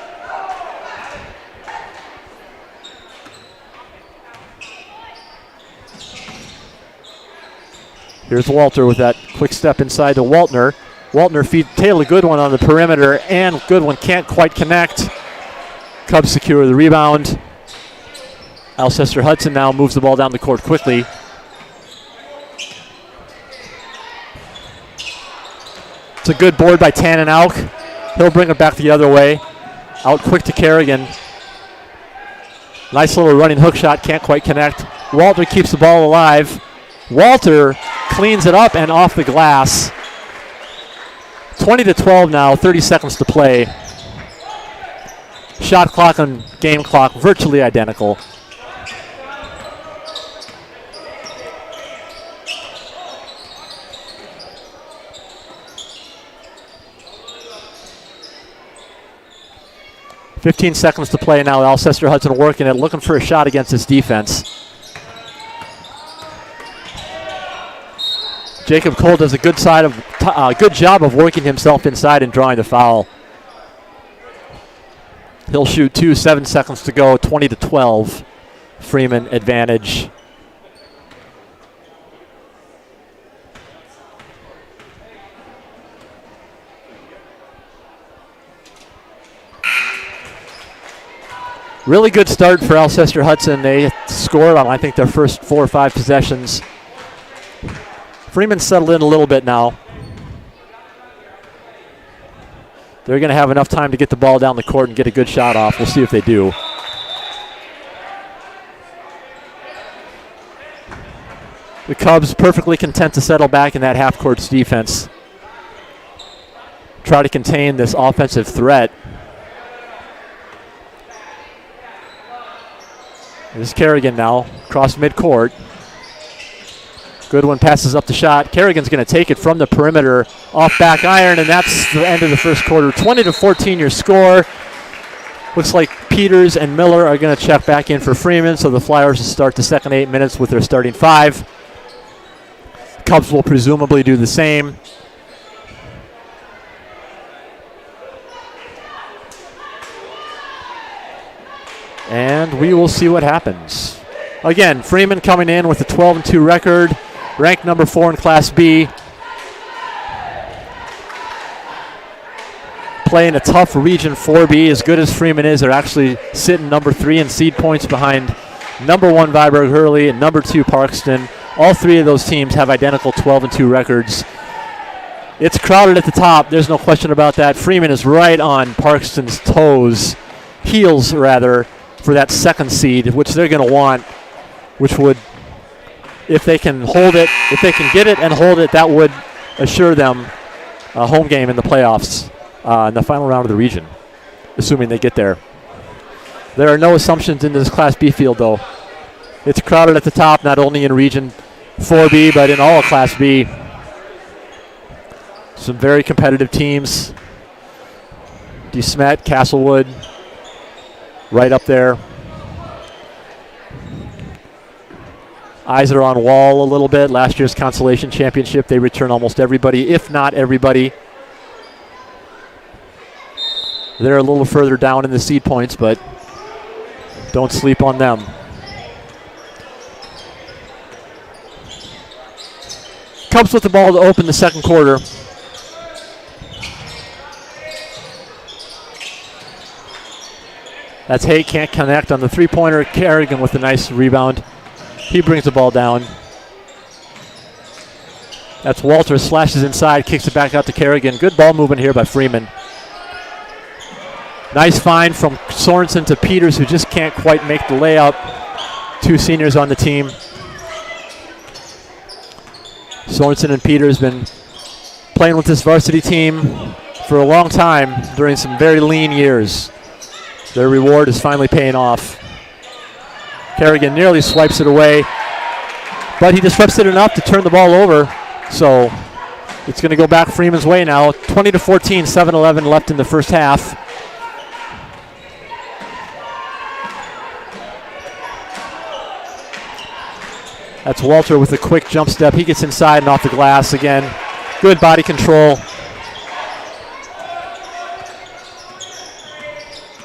Here's Walter with that quick step inside to Waltner. Waltner feed Taylor Goodwin on the perimeter, and Goodwin can't quite connect. Cubs secure the rebound. Alcester-Hudson now moves the ball down the court quickly. It's a good board by Tannenalk. He'll bring it back the other way. Out quick to Kerrigan. Nice little running hook shot, can't quite connect. Walter keeps the ball alive. Walter cleans it up and off the glass. 20-12 now, 30 seconds to play. Shot clock and game clock virtually identical. .15 seconds to play now. Alcester-Hudson working it, looking for a shot against this defense. Jacob Cole does a good job of working himself inside and drawing the foul. He'll shoot 2, 7 seconds to go, 20-12. Freeman advantage. Really good start for Alcester-Hudson. They scored on, I think, their first 4 or 5 possessions. Freeman settled in a little bit now. They're going to have enough time to get the ball down the court and get a good shot off. We'll see if they do. The Cubs perfectly content to settle back in that half-court defense. Try to contain this offensive threat. This is Kerrigan now, across midcourt. Goodwin passes up the shot. Kerrigan's going to take it from the perimeter, off back iron, and that's the end of the first quarter. 20-14 your score. Looks like Peters and Miller are going to check back in for Freeman, so the Flyers will start the second 8 minutes with their starting 5. Cubs will presumably do the same. And we will see what happens. Again, Freeman coming in with a 12-2 record, ranked number 4 in Class B. Playing a tough Region 4B. As good as Freeman is, they're actually sitting number 3 in seed points behind number 1 Viborg Hurley and number 2 Parkston. All 3 of those teams have identical 12-2 records. It's crowded at the top. There's no question about that. Freeman is right on Parkston's heels rather, for that second seed, which they're going to want, which would, if they can hold it, if they can get it and hold it, that would assure them a home game in the playoffs in the final round of the region, assuming they get there. There are no assumptions in this Class B field, though. It's crowded at the top, not only in Region 4B, but in all of Class B. Some very competitive teams. DeSmet, Castlewood, right up there. Eyes are on Wall a little bit. Last year's consolation championship, they return almost everybody, if not everybody. They're a little further down in the seed points, but don't sleep on them. Cubs with the ball to open the second quarter. That's Hay, can't connect on the three-pointer. Kerrigan with a nice rebound. He brings the ball down. That's Walter, slashes inside, kicks it back out to Kerrigan. Good ball movement here by Freeman. Nice find from Sorensen to Peters, who just can't quite make the layup. 2 seniors on the team. Sorensen and Peters been playing with this varsity team for a long time during some very lean years. Their reward is finally paying off. Kerrigan nearly swipes it away, but he disrupts it enough to turn the ball over. So it's going to go back Freeman's way now. 20-14, 7-11 left in the first half. That's Walter with a quick jump step. He gets inside and off the glass again. Good body control.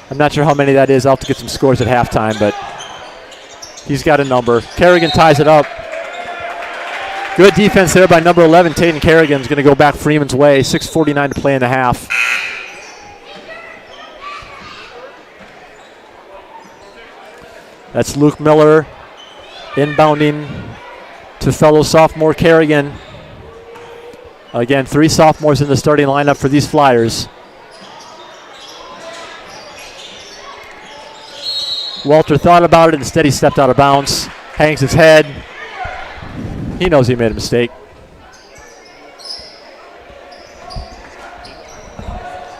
I'm not sure how many that is. I'll have to get some scores at halftime, but he's got a number. Kerrigan ties it up. Good defense there by number 11, Tatum Kerrigan. Is going to go back Freeman's way. 6:49 to play in the half. That's Luke Miller inbounding to fellow sophomore Kerrigan. Again, 3 sophomores in the starting lineup for these Flyers. Walter thought about it. Instead, he stepped out of bounds. Hangs his head. He knows he made a mistake.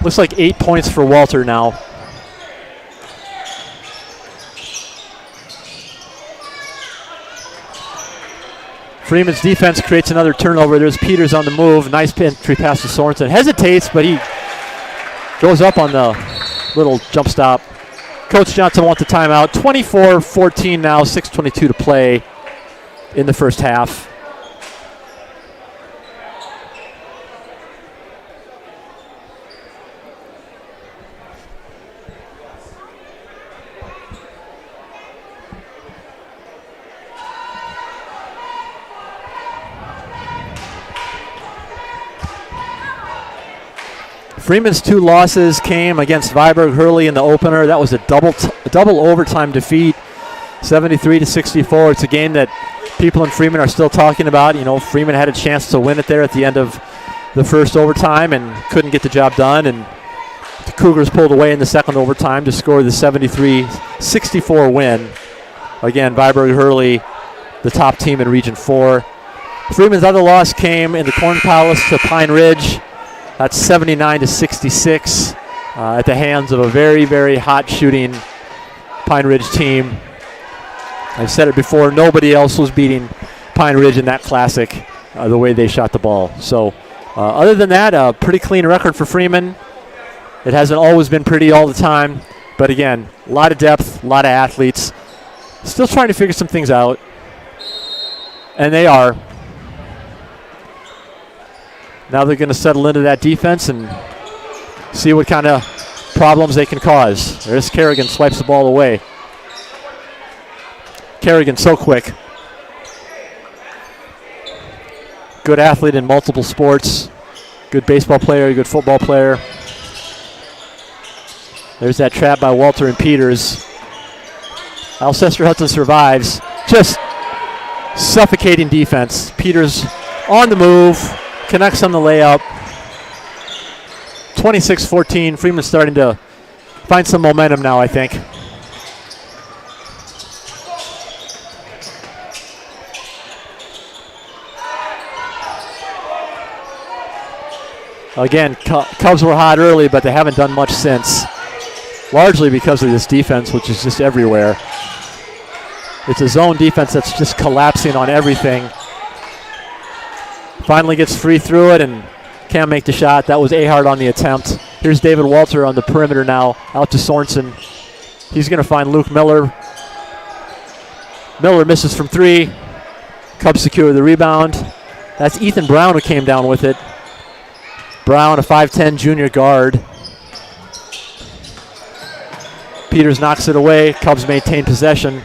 Looks like 8 points for Walter now. Freeman's defense creates another turnover. There's Peters on the move. Nice entry pass to Sorensen. Hesitates, but he goes up on the little jump stop. Coach Johnson wants the timeout. 24-14 now, 6:22 to play in the first half. Freeman's 2 losses came against Viborg Hurley in the opener. That was a double overtime defeat, 73-64. It's a game that people in Freeman are still talking about. You know, Freeman had a chance to win it there at the end of the first overtime and couldn't get the job done. And the Cougars pulled away in the second overtime to score the 73-64 win. Again, Viborg Hurley, the top team in Region 4. Freeman's other loss came in the Corn Palace to Pine Ridge. That's 79-66 at the hands of a very, very hot shooting Pine Ridge team. I've said it before, nobody else was beating Pine Ridge in that classic the way they shot the ball. So other than that, a pretty clean record for Freeman. It hasn't always been pretty all the time, but again, a lot of depth, a lot of athletes. Still trying to figure some things out, and they are. Now they're going to settle into that defense and see what kind of problems they can cause. There's Kerrigan, swipes the ball away. Kerrigan so quick. Good athlete in multiple sports. Good baseball player, good football player. There's that trap by Walter and Peters. Alcester-Hudson survives. Just suffocating defense. Peters on the move. Connects on the layup. 26-14. Freeman's starting to find some momentum now, I think. Again, Cubs were hot early, but they haven't done much since. Largely because of this defense, which is just everywhere. It's a zone defense that's just collapsing on everything. Finally gets free through it and can't make the shot. That was Ahart on the attempt. Here's David Walter on the perimeter now, out to Sorensen. He's going to find Luke Miller. Miller misses from 3. Cubs secure the rebound. That's Ethan Brown who came down with it. Brown, a 5'10 junior guard. Peters knocks it away. Cubs maintain possession.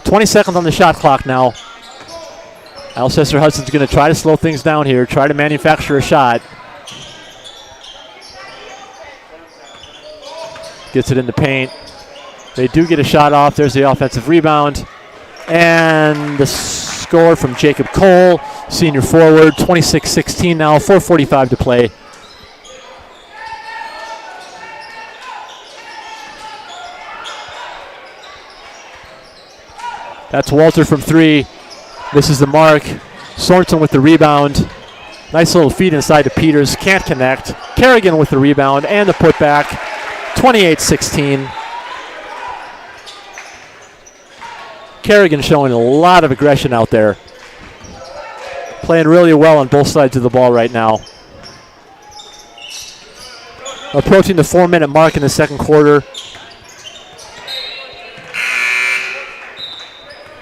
20 seconds on the shot clock now. Alcester-Hudson's going to try to slow things down here, try to manufacture a shot. Gets it in the paint. They do get a shot off. There's the offensive rebound. And the score from Jacob Cole, senior forward, 26-16 now, 4:45 to play. That's Walter from 3. This is the mark. Sorensen with the rebound. Nice little feed inside to Peters. Can't connect. Kerrigan with the rebound and the putback. 28-16. Kerrigan showing a lot of aggression out there. Playing really well on both sides of the ball right now. Approaching the 4-minute mark in the second quarter.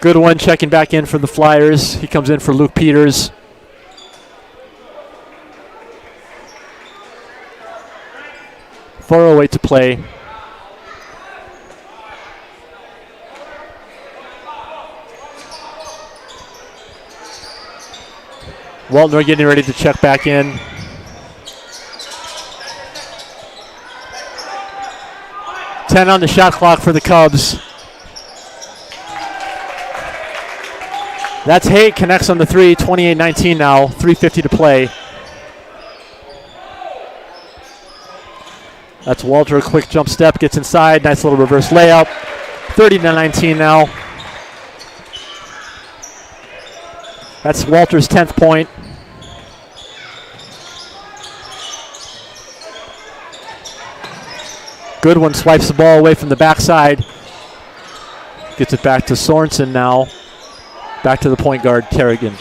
Goodwin checking back in for the Flyers. He comes in for Luke Peters. .408 to play. Waltner getting ready to check back in. .10 on the shot clock for the Cubs. That's Haight, connects on the three, 28-19 now, 3:50 to play. That's Walter, a quick jump step, gets inside, nice little reverse layup. 30-19 now. That's Walter's 10th point. Goodwin swipes the ball away from the backside. Gets it back to Sorensen now. Back to the point guard, Kerrigan.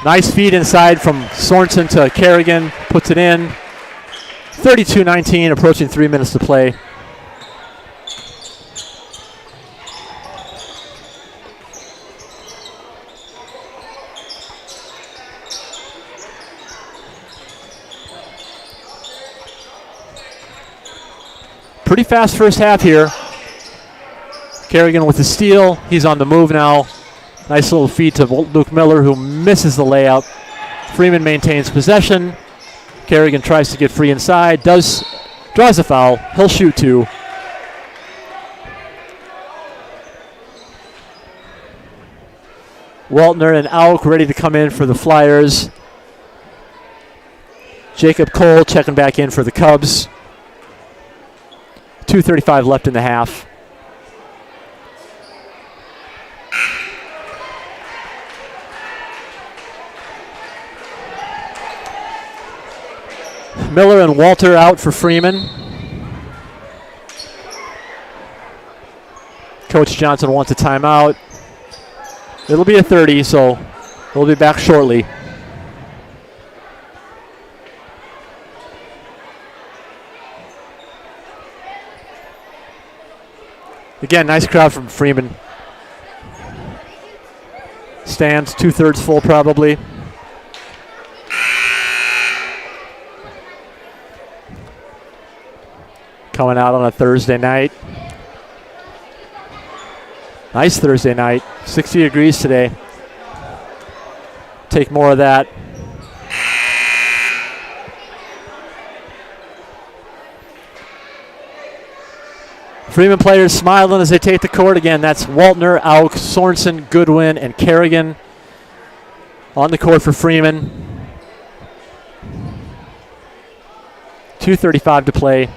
Nice feed inside from Sorensen to Kerrigan. Puts it in. 32-19, approaching 3 minutes to play. Pretty fast first half here. Kerrigan with the steal. He's on the move now. Nice little feed to Luke Miller, who misses the layup. Freeman maintains possession. Kerrigan tries to get free inside. Draws a foul. He'll shoot two. Waltner and Auk ready to come in for the Flyers. Jacob Cole checking back in for the Cubs. 2:35 left in the half. Miller and Walter out for Freeman. Coach Johnson wants a timeout. It'll be a 30, so we'll be back shortly. Again, nice crowd from Freeman. Stands 2/3 full probably. Coming out on a Thursday night. Nice Thursday night. 60 degrees today. Take more of that. Freeman players smiling as they take the court again. That's Waltner, Auk, Sorensen, Goodwin, and Kerrigan on the court for Freeman. 2:35 to play.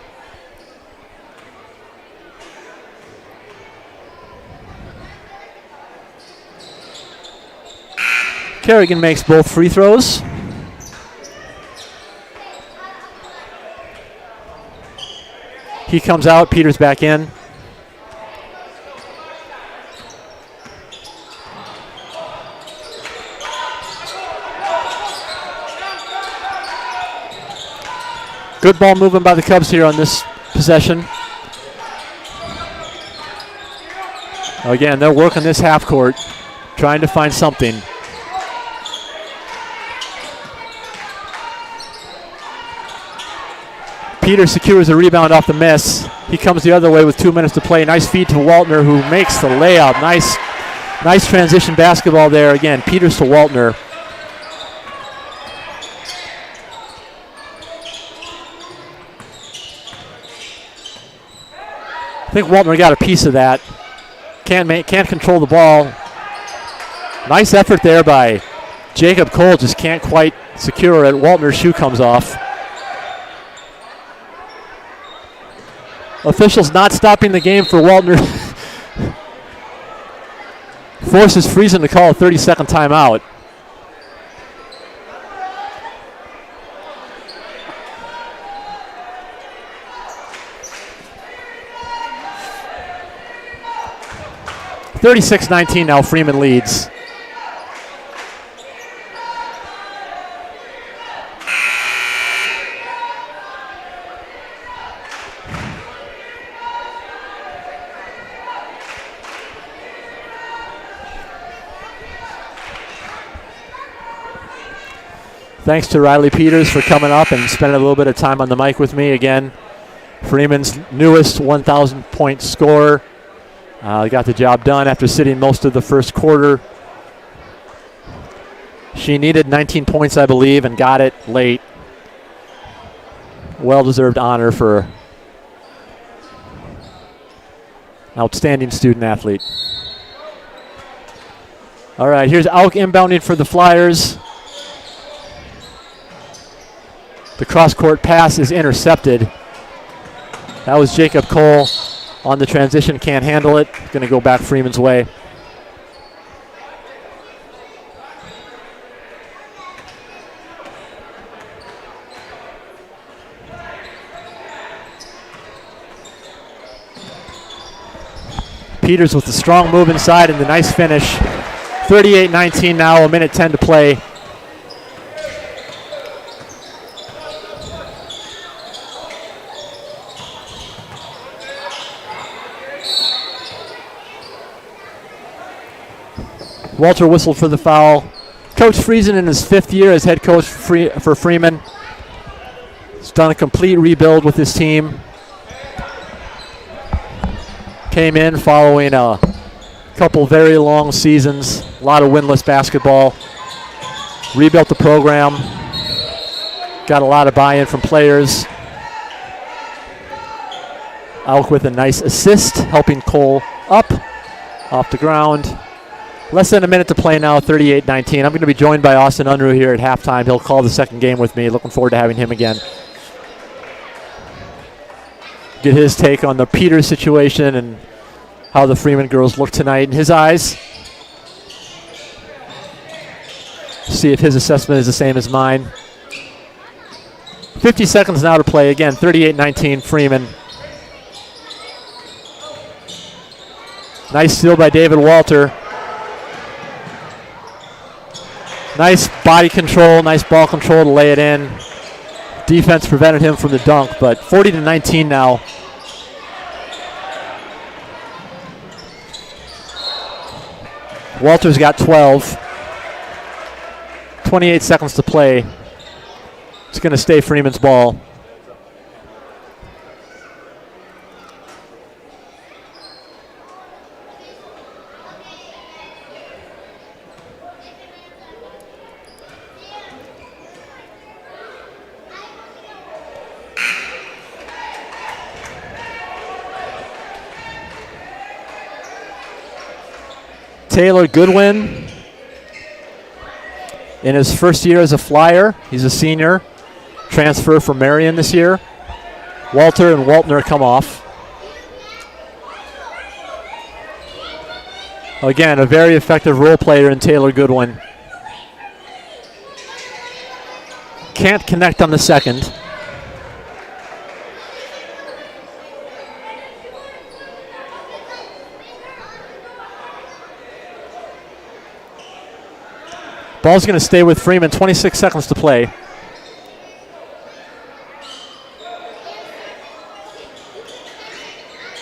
Kerrigan makes both free throws. He comes out, Peters back in. Good ball movement by the Cubs here on this possession. Again, they're working this half court, trying to find something. Peters secures a rebound off the miss. He comes the other way with 2 minutes to play. Nice feed to Waltner, who makes the layup. Nice transition basketball there. Again, Peters to Waltner. I think Waltner got a piece of that. Can't control the ball. Nice effort there by Jacob Cole. Just can't quite secure it. Waltner's shoe comes off. Officials not stopping the game for Waltner. forces Friesen to call a 30-second timeout. (36-19) now Freeman leads. Thanks to Riley Peters for coming up and spending a little bit of time on the mic with me. Again, Freeman's newest 1,000-point scorer. Got the job done after sitting most of the first quarter. She needed 19 points, I believe, and got it late. Well-deserved honor for an outstanding student-athlete. All right, here's Auk inbounding for the Flyers. The cross-court pass is intercepted. That was Jacob Cole on the transition, can't handle it. Going to go back Freeman's way. Peters with the strong move inside and the nice finish. 38-19 now, a minute 10 to play. Walter whistled for the foul. Coach Friesen in his 5th year as head coach for Freeman. He's done a complete rebuild with his team. Came in following a couple very long seasons, a lot of winless basketball. Rebuilt the program. Got a lot of buy-in from players. Auk with a nice assist, helping Cole up off the ground. Less than a minute to play now, 38-19. I'm going to be joined by Austin Unruh here at halftime. He'll call the second game with me. Looking forward to having him again. Get his take on the Peters situation and how the Freeman girls look tonight in his eyes. See if his assessment is the same as mine. 50 seconds now to play. Again, 38-19 Freeman. Nice steal by David Walter. Nice body control, nice ball control to lay it in. Defense prevented him from the dunk, but 40-19 now. Walter's got 12. 28 seconds to play. It's going to stay Freeman's ball. Taylor Goodwin in his first year as a Flyer. He's a senior. Transfer from Marion this year. Walter and Waltner come off. Again, a very effective role player in Taylor Goodwin. Can't connect on the second. Ball's going to stay with Freeman. 26 seconds to play.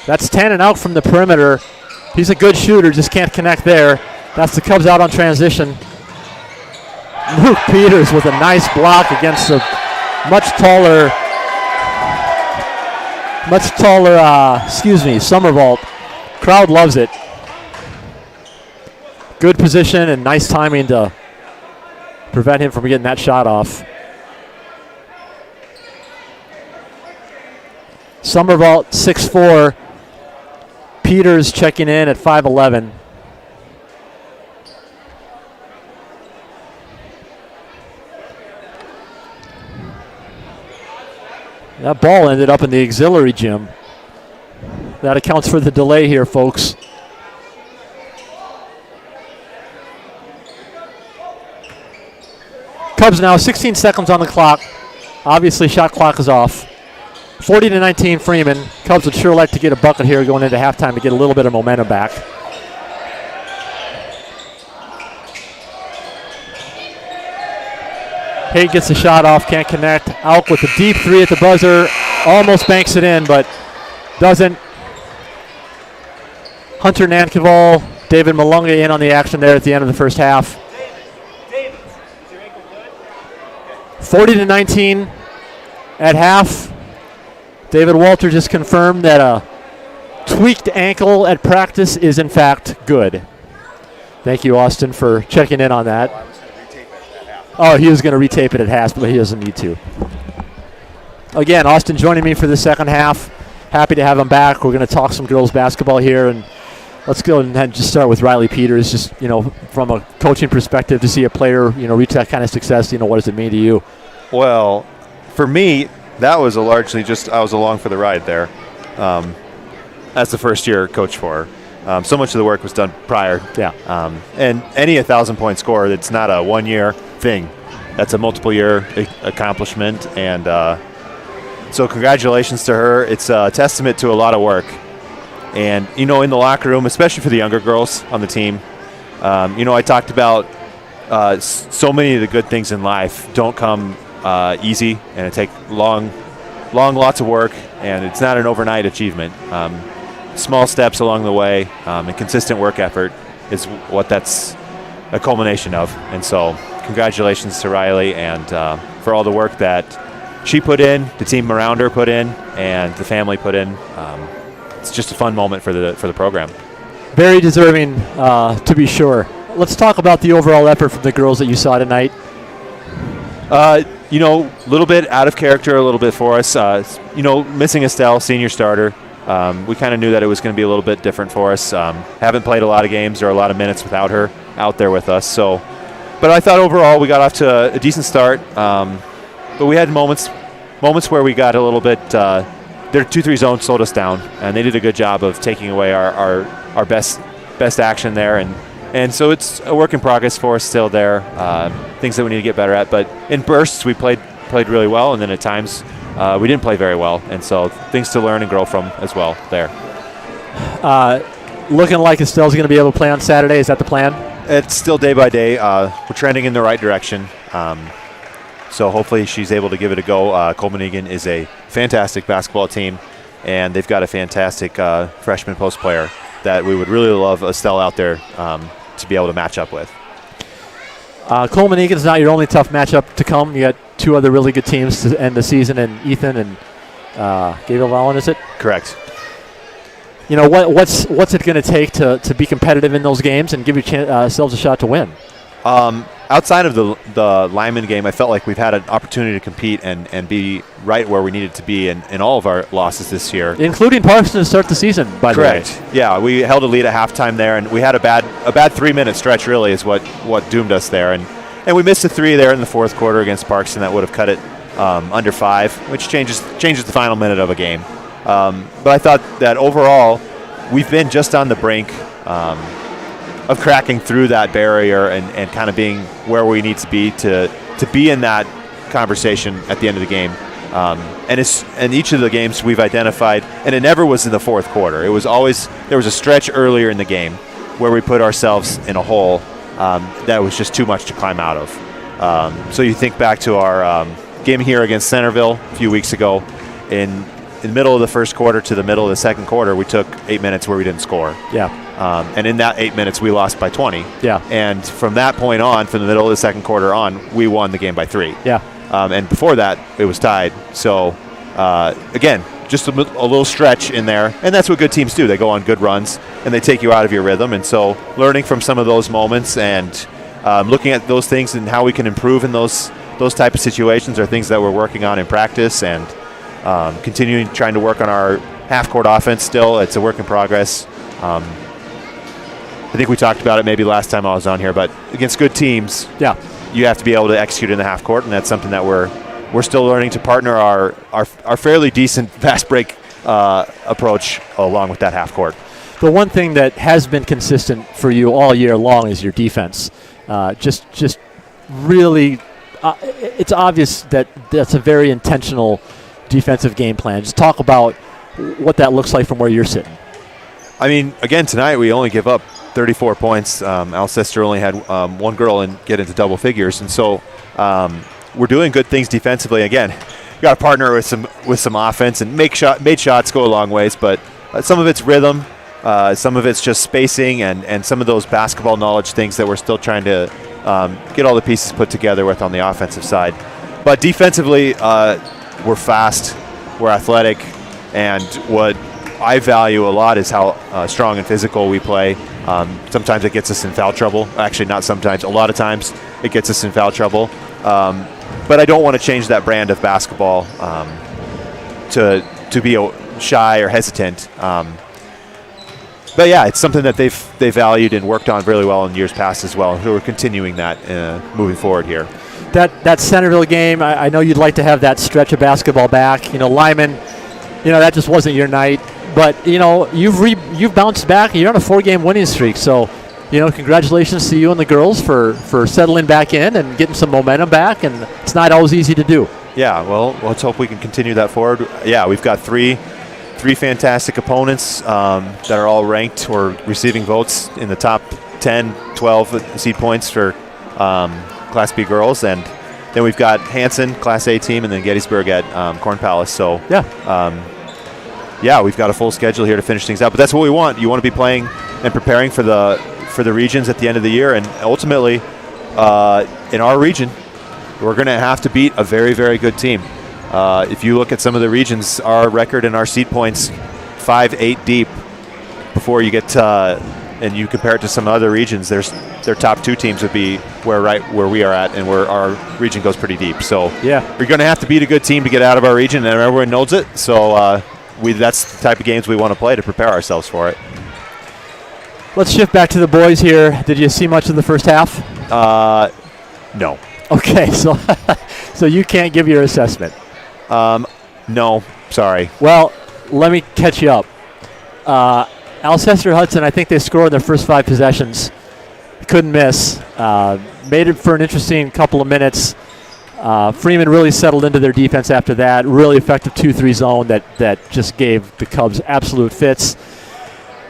That's Tannen out from the perimeter. He's a good shooter, just can't connect there. That's the Cubs out on transition. Luke Peters with a nice block against a much taller, Somervault. Crowd loves it. Good position and nice timing to prevent him from getting that shot off. Somervault 6'4". Peters checking in at 5'11". That ball ended up in the auxiliary gym. That accounts for the delay here, folks. Cubs now 16 seconds on the clock. Obviously, shot clock is off. 40-19 Freeman. Cubs would sure like to get a bucket here going into halftime to get a little bit of momentum back. Haight gets the shot off, can't connect. Alk with a deep three at the buzzer. Almost banks it in, but doesn't. Hunter Nankival, David Malunga in on the action there at the end of the first half. 40-19 at half. David Walter just confirmed that a tweaked ankle at practice is in fact good. Thank you, Austin, for checking in on that. Oh, he was going to retape it at half, but he doesn't need to. Again, Austin joining me for the second half. Happy to have him back. We're going to talk some girls basketball here, and let's go and just start with Riley Peters. Just, from a coaching perspective, to see a player, reach that kind of success, what does it mean to you? Well, for me, that was largely just I was along for the ride there. That's the first year coach for her. So much of the work was done prior. Yeah. And any 1,000-point score, that's not a one-year thing. That's a multiple-year accomplishment. And so congratulations to her. It's a testament to a lot of work. And, in the locker room, especially for the younger girls on the team, I talked about so many of the good things in life don't come easy, and it takes lots of work, and it's not an overnight achievement. Small steps along the way and consistent work effort is what that's a culmination of. And so congratulations to Riley and for all the work that she put in, the team around her put in, and the family put in. It's just a fun moment for the program. Very deserving, to be sure. Let's talk about the overall effort from the girls that you saw tonight. A little bit out of character, a little bit for us. Missing Estelle, senior starter. We kind of knew that it was going to be a little bit different for us. Haven't played a lot of games or a lot of minutes without her out there with us. But I thought overall we got off to a decent start. But we had moments where we got a little bit. Their 2-3 zone slowed us down, and they did a good job of taking away our best action there. And so it's a work in progress for us still there. Things that we need to get better at. But in bursts, we played really well, and then at times we didn't play very well. And so things to learn and grow from as well there. Looking like Estelle's going to be able to play on Saturday. Is that the plan? It's still day by day. We're trending in the right direction. So hopefully she's able to give it a go. Copenhagen is a fantastic basketball team, and they've got a fantastic freshman post player that we would really love Estelle out there to be able to match up with. Copenhagen is not your only tough matchup to come. You got two other really good teams to end the season, and Ethan and Gable Allen, is it? Correct. What's it going to take to be competitive in those games and give yourselves a shot to win? Outside of the Lyman game, I felt like we've had an opportunity to compete and be right where we needed to be in all of our losses this year. Including Parkston to start the season, by the way. Correct. Yeah, we held a lead at halftime there, and we had a bad 3-minute stretch really is what doomed us there. And we missed a 3 there in the fourth quarter against Parkston that would have cut it under 5, which changes the final minute of a game. But I thought that overall, we've been just on the brink of cracking through that barrier and kind of being where we need to be in that conversation at the end of the game. And each of the games we've identified, and it never was in the fourth quarter. It was always, there was a stretch earlier in the game where we put ourselves in a hole that was just too much to climb out of. So you think back to our game here against Centerville a few weeks ago. In the middle of the first quarter to the middle of the second quarter, we took 8 minutes where we didn't score. Yeah. And in that 8 minutes, we lost by 20. Yeah. And from that point on, from the middle of the second quarter on, we won the game by 3. Yeah. And before that, it was tied. So, again, just a little stretch in there. And that's what good teams do. They go on good runs, and they take you out of your rhythm. And so learning from some of those moments and looking at those things and how we can improve in those type of situations are things that we're working on in practice and continuing trying to work on our half-court offense still. It's a work in progress. I think we talked about it maybe last time I was on here, but against good teams, yeah, you have to be able to execute in the half court, and that's something that we're still learning to partner our fairly decent fast break approach along with that half court. The one thing that has been consistent for you all year long is your defense. Just really it's obvious that that's a very intentional defensive game plan. Just talk about what that looks like from where you're sitting. I mean, again, tonight we only give up 34 points. Alcester only had one girl get into double figures, and so we're doing good things defensively. Again, you got to partner with some offense and made shots go a long ways, but some of it's rhythm, some of it's just spacing, and some of those basketball knowledge things that we're still trying to get all the pieces put together with on the offensive side. But defensively, we're fast, we're athletic, and what I value a lot is how strong and physical we play. Sometimes it gets us in foul trouble. Actually, not sometimes. A lot of times it gets us in foul trouble. But I don't want to change that brand of basketball to be shy or hesitant. But yeah, it's something that they valued and worked on really well in years past as well. So we're continuing that moving forward here. That Centerville game, I know you'd like to have that stretch of basketball back. Lyman, that just wasn't your night. But you've bounced back. You're on a 4-game winning streak. So, congratulations to you and the girls for settling back in and getting some momentum back. And it's not always easy to do. Yeah, well, let's hope we can continue that forward. Yeah, we've got three fantastic opponents that are all ranked or receiving votes in the top 10, 12 seed points for Class B girls. And then we've got Hanson, Class A team, and then Gettysburg at Corn Palace. So, yeah, we've got a full schedule here to finish things out. But that's what we want. You want to be playing and preparing for the regions at the end of the year. And ultimately, in our region, we're going to have to beat a very, very good team. If you look at some of the regions, our record and our seed points 5-8 deep before you get and you compare it to some other regions, their top 2 teams would be where we are at, and where our region goes pretty deep. So yeah, we're going to have to beat a good team to get out of our region, and everyone knows it. So that's the type of games we want to play to prepare ourselves for it. Let's shift back to the boys here. Did you see much of the first half? No. Okay, so you can't give your assessment. No, sorry. Well, let me catch you up. Alcester-Hudson, I think they scored in their first 5 possessions. Couldn't miss. Made it for an interesting couple of minutes. Freeman really settled into their defense after that. Really effective 2-3 zone that just gave the Cubs absolute fits.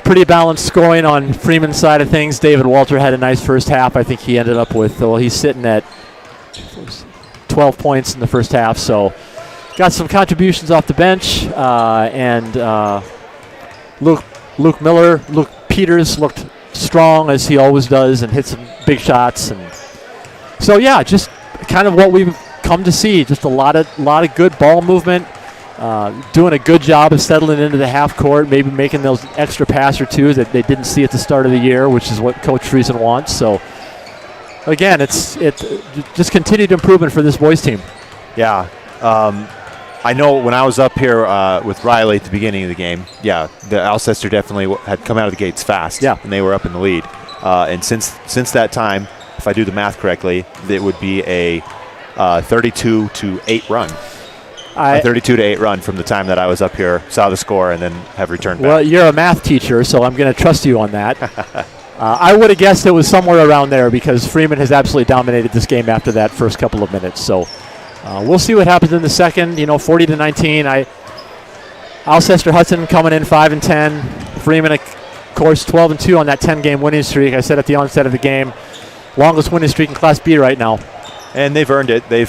Pretty balanced scoring on Freeman's side of things. David Walter had a nice first half. I think he ended up with, he's sitting at 12 points in the first half. So got some contributions off the bench. And Luke Peters looked strong, as he always does, and hit some big shots. And so, yeah, just kind of what we've come to see. Just a lot of good ball movement. Doing a good job of settling into the half court, maybe making those extra pass or two that they didn't see at the start of the year, which is what Coach Friesen wants. So, again, it's just continued improvement for this boys team. Yeah. I know when I was up here with Riley at the beginning of the game, the Alcester definitely had come out of the gates fast, and they were up in the lead. And since that time, if I do the math correctly, it would be a 32-8 run. A 32-8 run from the time that I was up here, saw the score, and then have returned back. Well, you're a math teacher, so I'm going to trust you on that. I would have guessed it was somewhere around there, because Freeman has absolutely dominated this game after that first couple of minutes. So we'll see what happens in the second. 40-19. Alcester-Hudson coming in 5-10. Freeman, of course, 12-2 on that 10-game winning streak. I said at the onset of the game, longest winning streak in Class B right now. And they've earned it. They've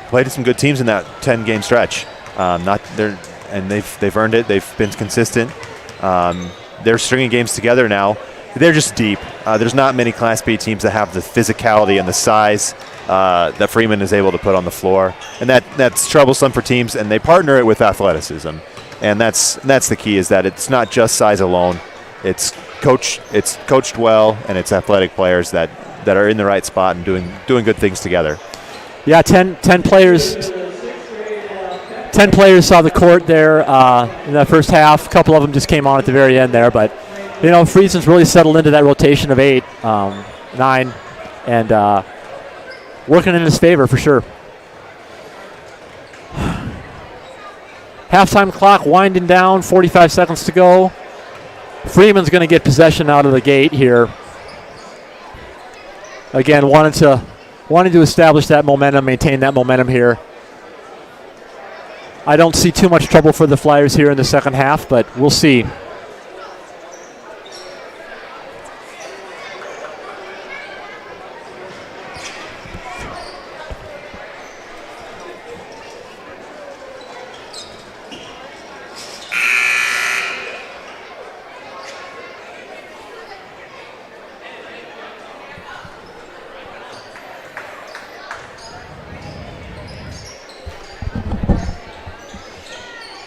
played some good teams in that 10-game stretch. They've earned it. They've been consistent. They're stringing games together now. They're just deep. There's not many Class B teams that have the physicality and the size that Freeman is able to put on the floor, and that's troublesome for teams. And they partner it with athleticism, and that's the key. Is that it's not just size alone. It's coached well, and it's athletic players that are in the right spot and doing good things together. Yeah, 10 players. 10 players saw the court there in the first half. A couple of them just came on at the very end there, but Friesen's really settled into that rotation of 8, 9, and working in his favor for sure. Halftime clock winding down, 45 seconds to go. Freeman's going to get possession out of the gate here. Again, wanted to wanting to establish that momentum, maintain that momentum here. I don't see too much trouble for the Flyers here in the second half, but we'll see.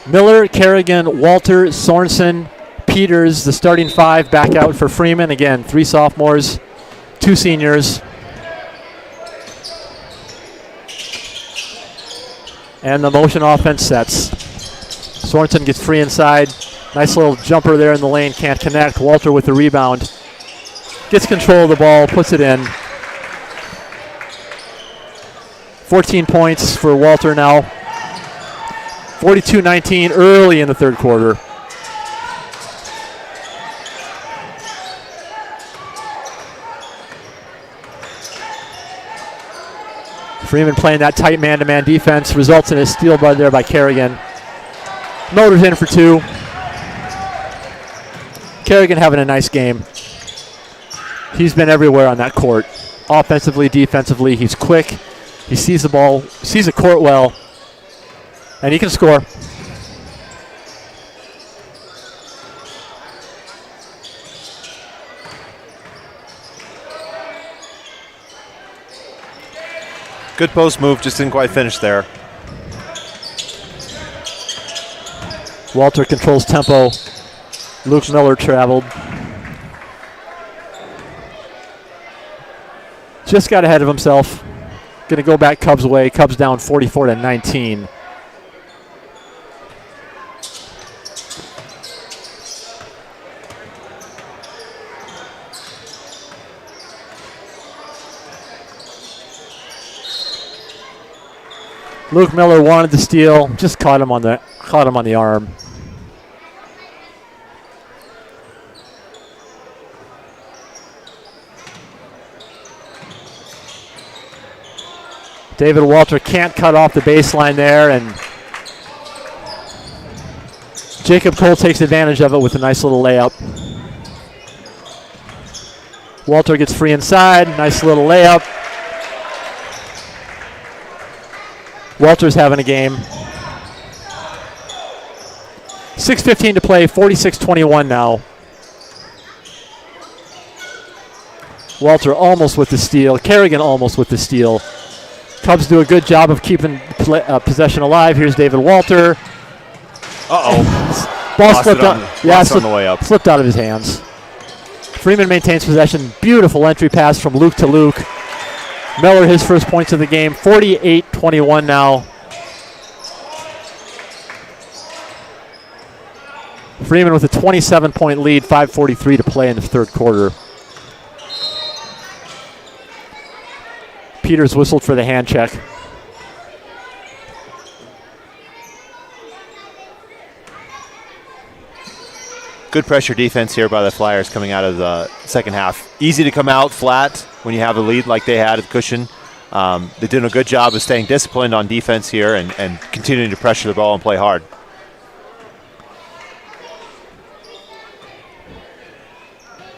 Miller, Kerrigan, Walter, Sorensen, Peters, the starting 5 back out for Freeman. Again, 3 sophomores, 2 seniors. And the motion offense sets. Sorensen gets free inside. Nice little jumper there in the lane, can't connect. Walter with the rebound. Gets control of the ball, puts it in. 14 points for Walter now. 42-19 early in the third quarter. Freeman playing that tight man-to-man defense, results in a steal there by Kerrigan. Motors in for 2. Kerrigan having a nice game. He's been everywhere on that court. Offensively, defensively, he's quick. He sees the ball, sees the court well. And he can score. Good post move, just didn't quite finish there. Walter controls tempo. Luke Miller traveled. Just got ahead of himself. Going to go back Cubs way. Cubs down 44-19. Luke Miller wanted to steal, just caught him on the arm. David Walter can't cut off the baseline there, and Jacob Cole takes advantage of it with a nice little layup. Walter gets free inside, nice little layup. Walter's having a game. 6:15 to play, 46-21 now. Walter almost with the steal. Kerrigan almost with the steal. Cubs do a good job of keeping possession alive. Here's David Walter. Uh-oh. Ball Lost slipped it out. on the way up. Slipped out of his hands. Freeman maintains possession. Beautiful entry pass from Luke to Luke. Miller, his first points of the game. 48-21 now. Freeman with a 27-point lead, 5:43 to play in the third quarter. Peters whistled for the hand check. Good pressure defense here by the Flyers coming out of the second half. Easy to come out flat when you have a lead like they had at the cushion. They did a good job of staying disciplined on defense here and continuing to pressure the ball and play hard.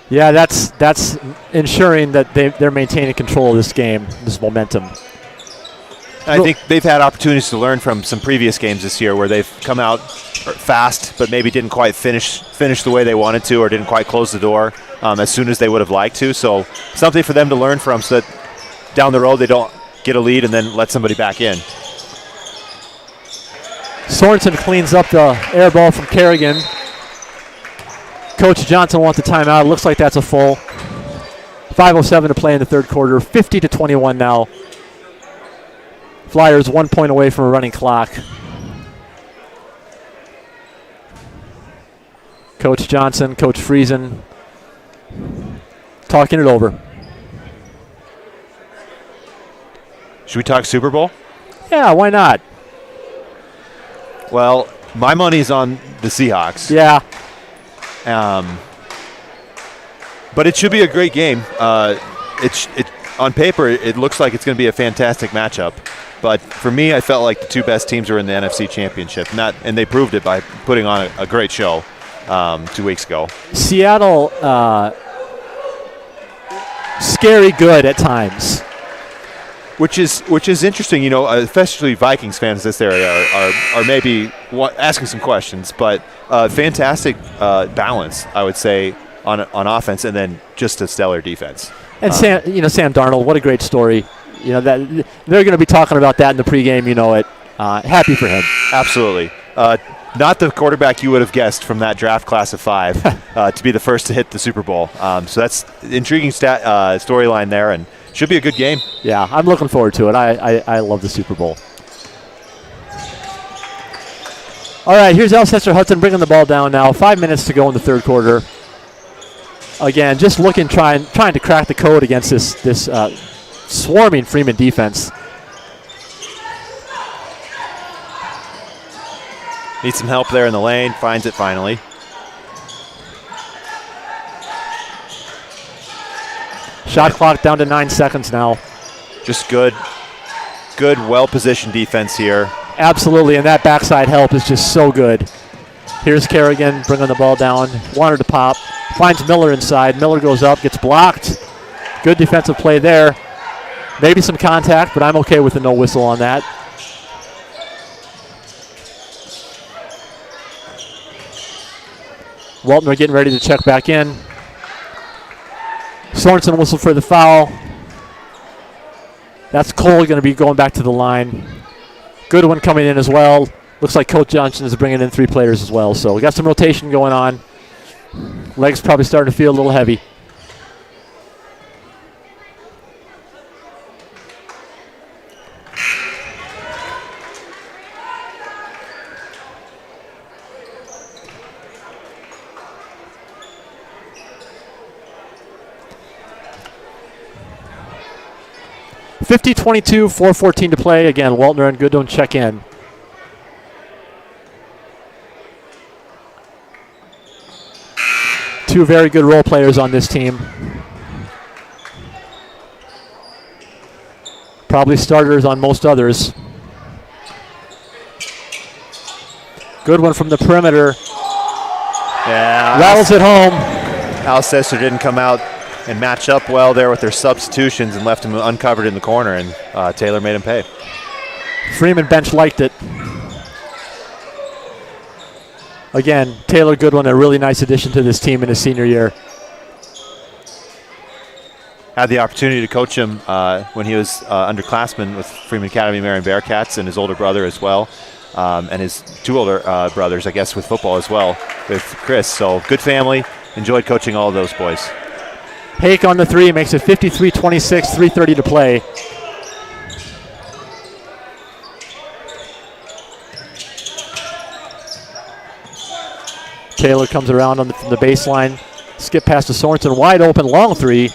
Yeah, that's ensuring that they're maintaining control of this game, this momentum. I think they've had opportunities to learn from some previous games this year where they've come out fast but maybe didn't quite finish the way they wanted to or didn't quite close the door as soon as they would have liked to. So something for them to learn from so that down the road they don't get a lead and then let somebody back in. Sorensen cleans up the air ball from Kerrigan. Coach Johnson wants the timeout. Looks like that's a full. 5:07 to play in the third quarter. 50-21 now. Flyers 1 point away from a running clock. Coach Johnson, Coach Friesen talking it over. Should we talk Super Bowl? Yeah, why not? Well, my money's on the Seahawks. Yeah. But it should be a great game. on paper, it looks like it's going to be a fantastic matchup. But for me, I felt like the two best teams were in the NFC Championship, and they proved it by putting on a great show 2 weeks ago. Seattle, scary good at times. Which is interesting, you know, especially Vikings fans this area are maybe asking some questions, but fantastic balance, I would say, on offense, and then just a stellar defense. And Sam Darnold, what a great story. You know, that they're going to be talking about that in the pregame. You know it. Happy for him. Absolutely. Not the quarterback you would have guessed from that draft class of 5 to be the first to hit the Super Bowl. So that's intriguing storyline there, and should be a good game. Yeah, I'm looking forward to it. I love the Super Bowl. All right, here's Alcester-Hudson bringing the ball down now. 5 minutes to go in the third quarter. Again, just trying to crack the code against this swarming Freeman defense. Needs some help there in the lane. Finds it finally. Shot clock down to 9 seconds now. Just good, well-positioned defense here. Absolutely, and that backside help is just so good. Here's Kerrigan bringing the ball down. Wanted to pop. Finds Miller inside. Miller goes up, gets blocked. Good defensive play there. Maybe some contact, but I'm okay with the no whistle on that. Waltner getting ready to check back in. Sorensen whistled for the foul. That's Cole going to be going back to the line. Good one coming in as well. Looks like Coach Johnson is bringing in 3 players as well. So we got some rotation going on. Legs probably starting to feel a little heavy. (50-22), 4:14 to play. Again, Waltner and Goodwin check in. Two very good role players on this team. Probably starters on most others. Good one from the perimeter. Yeah. Rattles it home. Alcester didn't come out and match up well there with their substitutions and left him uncovered in the corner, and Taylor made him pay. Freeman bench liked it. Again, Taylor Goodwin, a really nice addition to this team in his senior year. Had the opportunity to coach him when he was underclassman with Freeman Academy Marion Bearcats, and his older brother as well, and his 2 older brothers, I guess, with football as well, with Chris. So good family. Enjoyed coaching all of those boys. Hake on the 3 makes it 53-26, 3:30 to play. Taylor comes around from the baseline. Skip past to Sorensen. Wide open, long 3.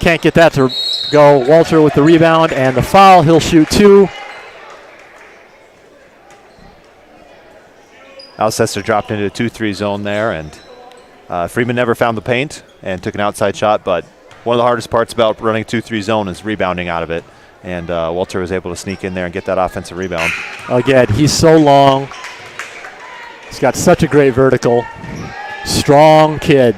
Can't get that to go. Walter with the rebound and the foul. He'll shoot 2. Alcester dropped into a 2-3 zone there, and Freeman never found the paint and took an outside shot, but one of the hardest parts about running a 2-3 zone is rebounding out of it, and Walter was able to sneak in there and get that offensive rebound. Again, he's so long. He's got such a great vertical. Strong kid.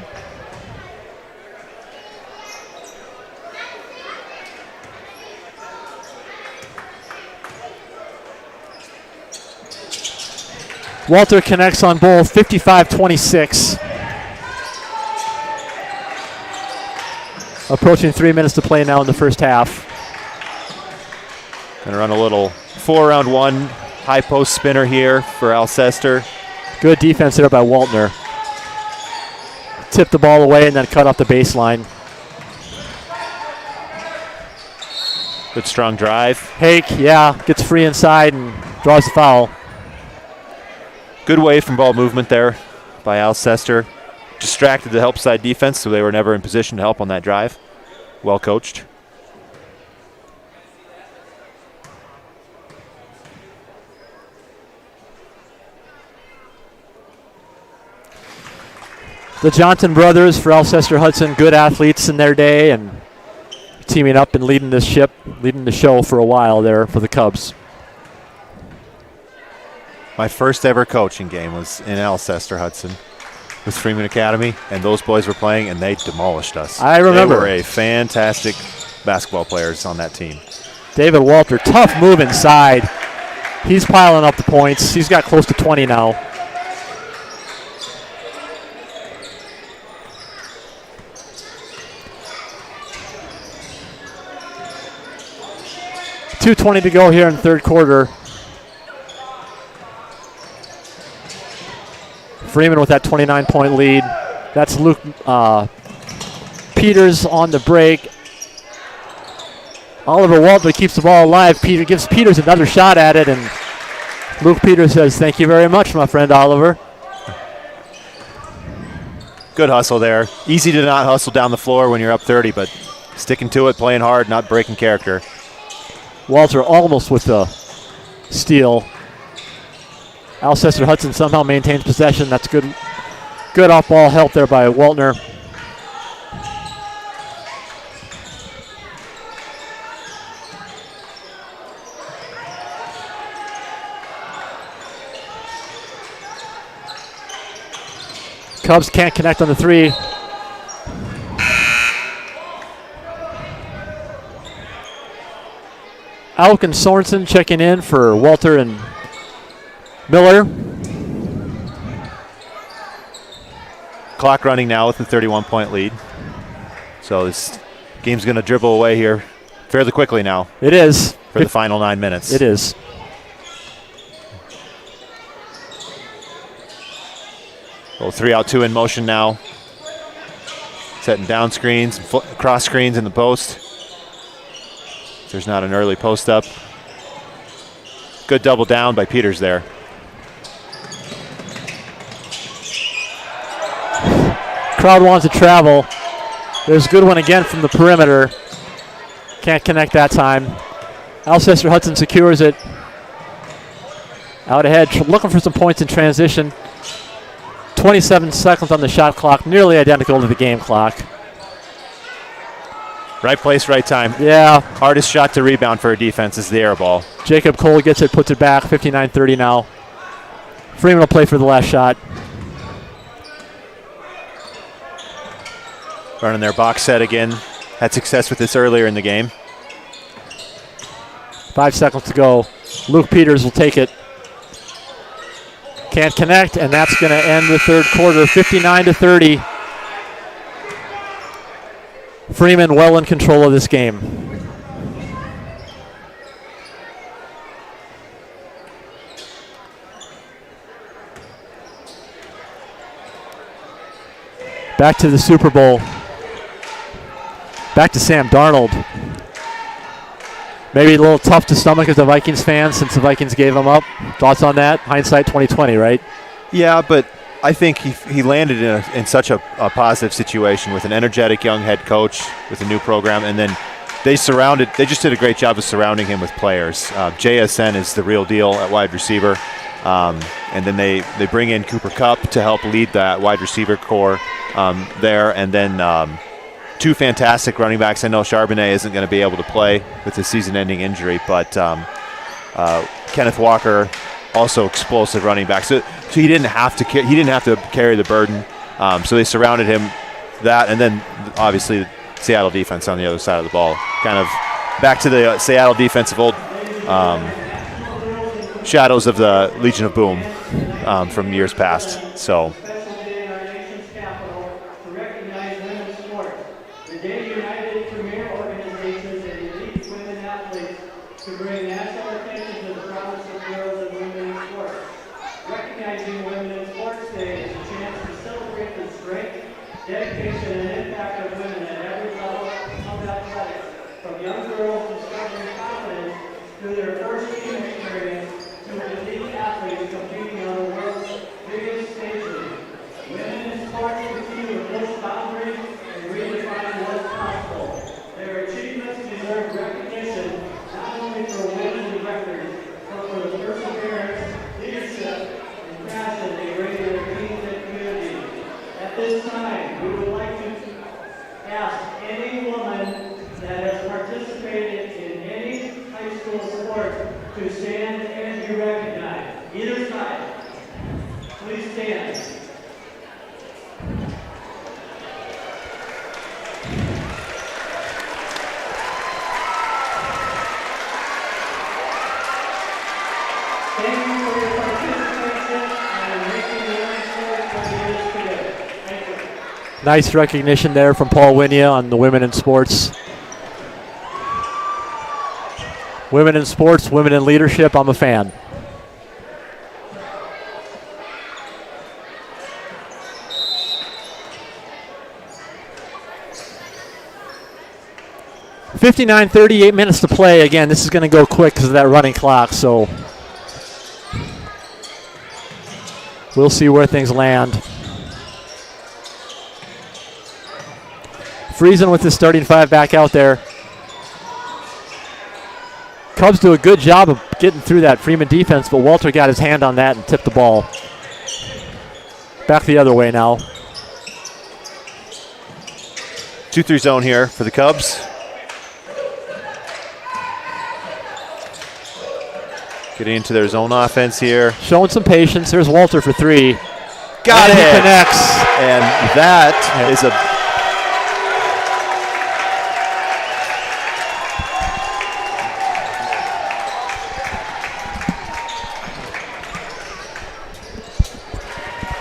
Walter connects on both, 55-26. Approaching 3 minutes to play now in the first half. Gonna run a little 4-round-1 high post spinner here for Alcester. Good defense there by Waltner. Tipped the ball away and then cut off the baseline. Good strong drive. Hake, yeah, gets free inside and draws the foul. Good wave from ball movement there by Alcester. Distracted the help side defense, so they were never in position to help on that drive. Well coached. The Johnson brothers for Alcester-Hudson, good athletes in their day, and teaming up and leading this ship, leading the show for a while there for the Cubs. My first ever coaching game was in Alcester-Hudson with Freeman Academy, and those boys were playing, and they demolished us. I remember. They were a fantastic basketball players on that team. David Walter, tough move inside. He's piling up the points. He's got close to 20 now. .220 to go here in the third quarter. Freeman with that 29-point lead. That's Luke Peters on the break. Oliver Walter keeps the ball alive. Peter gives Peters another shot at it, and Luke Peters says, "Thank you very much, my friend Oliver." Good hustle there. Easy to not hustle down the floor when you're up 30, but sticking to it, playing hard, not breaking character. Walter almost with the steal. Alcester-Hudson somehow maintains possession. That's good off-ball help there by Waltner. Cubs can't connect on the three. Alk and Sorensen checking in for Walter and Miller. Clock running now with a 31-point lead. So this game's going to dribble away here fairly quickly now. It is. For the final 9 minutes. It is. Little 3-out-2 in motion now. Setting down screens, cross screens in the post. There's not an early post up. Good double down by Peters there. Crowd wants to travel. There's a good one again from the perimeter. Can't connect that time. Alcester-Hudson secures it. Out ahead, looking for some points in transition. 27 seconds on the shot clock, nearly identical to the game clock. Right place, right time. Yeah. Hardest shot to rebound for a defense is the air ball. Jacob Cole gets it, puts it back, 59-30 now. Freeman will play for the last shot. Running their box set again. Had success with this earlier in the game. 5 seconds to go. Luke Peters will take it. Can't connect, and that's going to end the third quarter, 59-30. Freeman well in control of this game. Back to the Super Bowl. Back to Sam Darnold. Maybe a little tough to stomach as a Vikings fan since the Vikings gave him up. Thoughts on that? Hindsight 2020, right? Yeah, but I think he landed in such a positive situation with an energetic young head coach with a new program, and then they just did a great job of surrounding him with players. JSN is the real deal at wide receiver, and then they bring in Cooper Kupp to help lead that wide receiver core there, and then two fantastic running backs. I know Charbonnet isn't going to be able to play with his season-ending injury, but Kenneth Walker, also explosive running back. So he didn't have to carry the burden. So they surrounded him that, and then obviously the Seattle defense on the other side of the ball. Kind of back to the Seattle defense of old shadows of the Legion of Boom from years past. So. This time, we would like to ask any woman that has Nice recognition there from Paul Winia on the women in sports. Women in sports, women in leadership, I'm a fan. .59, 38 minutes to play. Again, this is going to go quick because of that running clock, so we'll see where things land. Friesen with his starting 5 back out there. Cubs do a good job of getting through that Freeman defense, but Walter got his hand on that and tipped the ball. Back the other way now. 2-3 zone here for the Cubs. Getting into their zone offense here. Showing some patience. Here's Walter for 3. Got it. He connects. And that is a...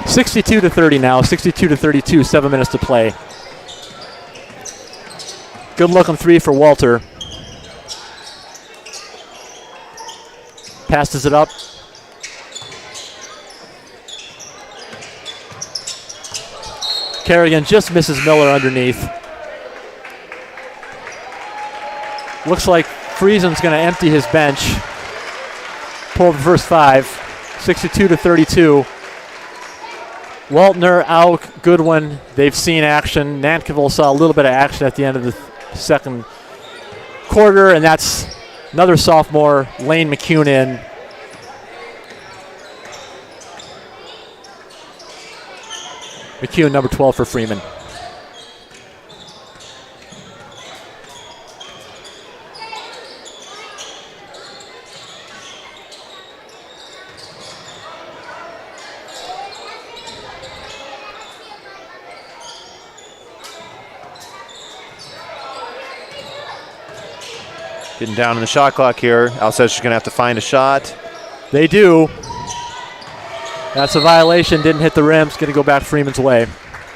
.62-30 now. 62-32. 7 minutes to play. Good looking 3 for Walter. Passes it up. Kerrigan just misses Miller underneath. Looks like Friesen's going to empty his bench. Pull the first 5. 62-32. Waltner, Auk, Goodwin, they've seen action. Nankerville saw a little bit of action at the end of the second quarter, and that's another sophomore, Lane McCune in. McCune, number 12 for Freeman. Getting down in the shot clock here. Alcester's going to have to find a shot. They do. That's a violation. Didn't hit the rim. It's going to go back Freeman's way.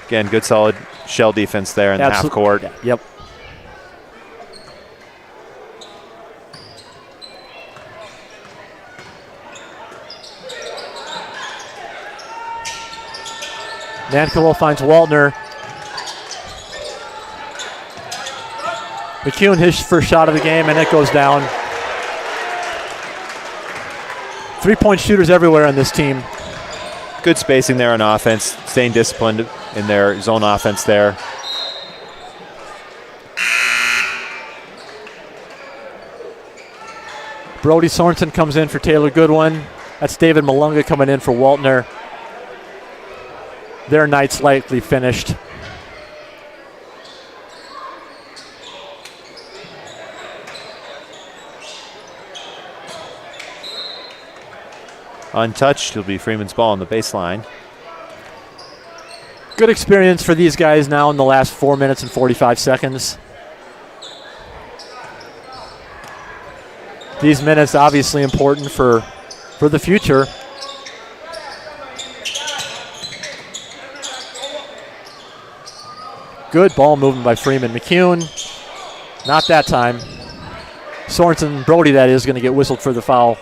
Again, good solid shell defense there in the half court. Yep. Nankerville finds Waltner. McCune, his first shot of the game, and it goes down. 3-point shooters everywhere on this team. Good spacing there on offense, staying disciplined in their zone offense there. Brody Sorensen comes in for Taylor Goodwin. That's David Malunga coming in for Waltner. Their night's likely finished. Untouched, it'll be Freeman's ball on the baseline. Good experience for these guys now in the last 4 minutes and 45 seconds. These minutes obviously important for the future. Good ball movement by Freeman. McCune, not that time. Sorensen, Brody that is, going to get whistled for the foul.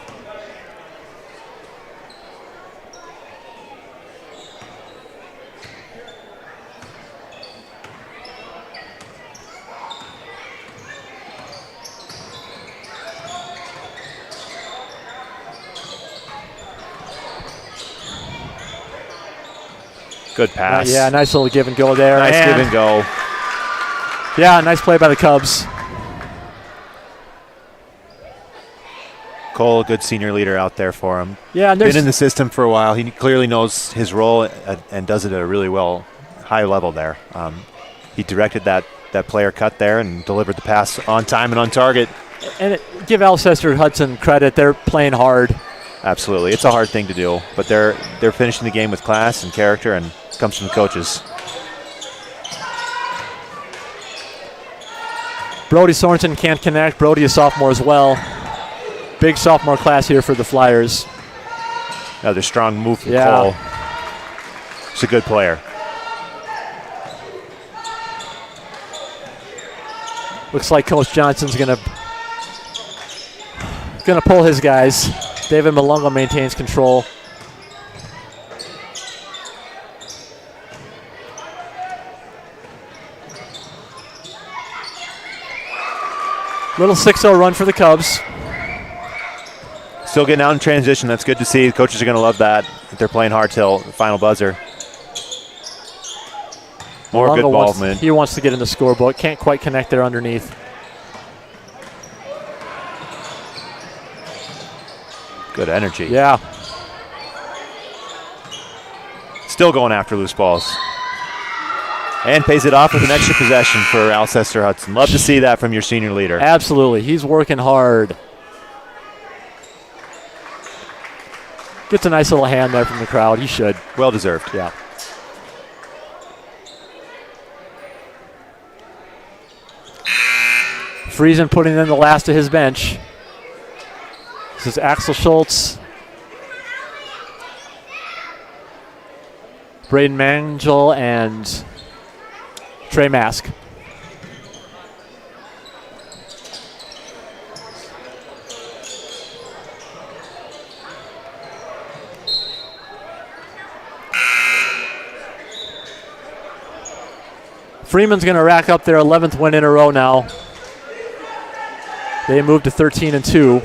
Good pass. Yeah, nice little give and go there. Nice give and go. Yeah, nice play by the Cubs. Cole, a good senior leader out there for him. Yeah, and been in the system for a while. He clearly knows his role and does it at a really high level there. He directed that player cut there and delivered the pass on time and on target. And give Alcester-Hudson credit. They're playing hard. Absolutely. It's a hard thing to do, but they're finishing the game with class and character, and it comes from the coaches. Brody Sorensen can't connect. Brody is sophomore as well. Big sophomore class here for the Flyers. Another strong move from Cole. He's a good player. Looks like Coach Johnson's gonna pull his guys. David Malunga maintains control. Little 6-0 run for the Cubs. Still getting out in transition. That's good to see. The coaches are going to love that. They're playing hard till the final buzzer. More good ball movement. He wants to get in the scorebook. Can't quite connect there underneath. Good energy. Yeah. Still going after loose balls. And pays it off with an extra possession for Alcester-Hudson. Love to see that from your senior leader. Absolutely. He's working hard. Gets a nice little hand there from the crowd. He should. Well deserved. Yeah. Friesen putting in the last of his bench. This is Axel Schultz, Braden Mangel, and Trey Mask. Freeman's going to rack up their 11th win in a row now. They moved to 13-2.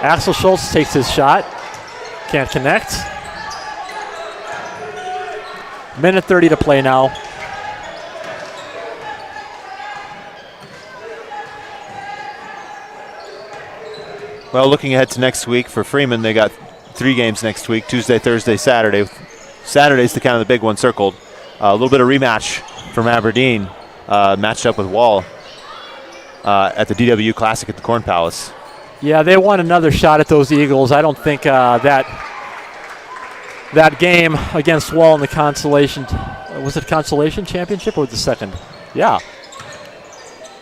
Axel Schultz takes his shot. Can't connect. Minute 30 to play now. Well, looking ahead to next week for Freeman, they got 3 games next week, Tuesday, Thursday, Saturday. Saturday's the kind of the big one circled. A little bit of rematch from Aberdeen, matched up with Wall at the DW Classic at the Corn Palace. Yeah, they want another shot at those Eagles. I don't think that game against Wall in the consolation, was it consolation championship or was it the second? Yeah.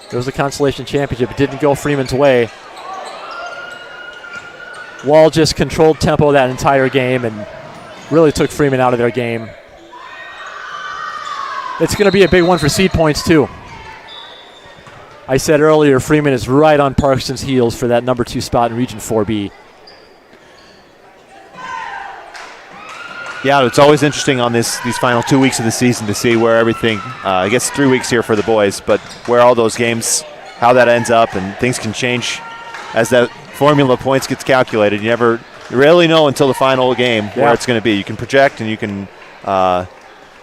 It was the consolation championship. It didn't go Freeman's way. Wall just controlled tempo that entire game and really took Freeman out of their game. It's going to be a big one for seed points, too. I said earlier, Freeman is right on Parkston's heels for that number 2 spot in Region 4B. Yeah, it's always interesting on these final 2 weeks of the season to see where everything, I guess 3 weeks here for the boys, but where all those games, how that ends up, and things can change as that formula points gets calculated. You rarely know until the final game where it's going to be. You can project and you can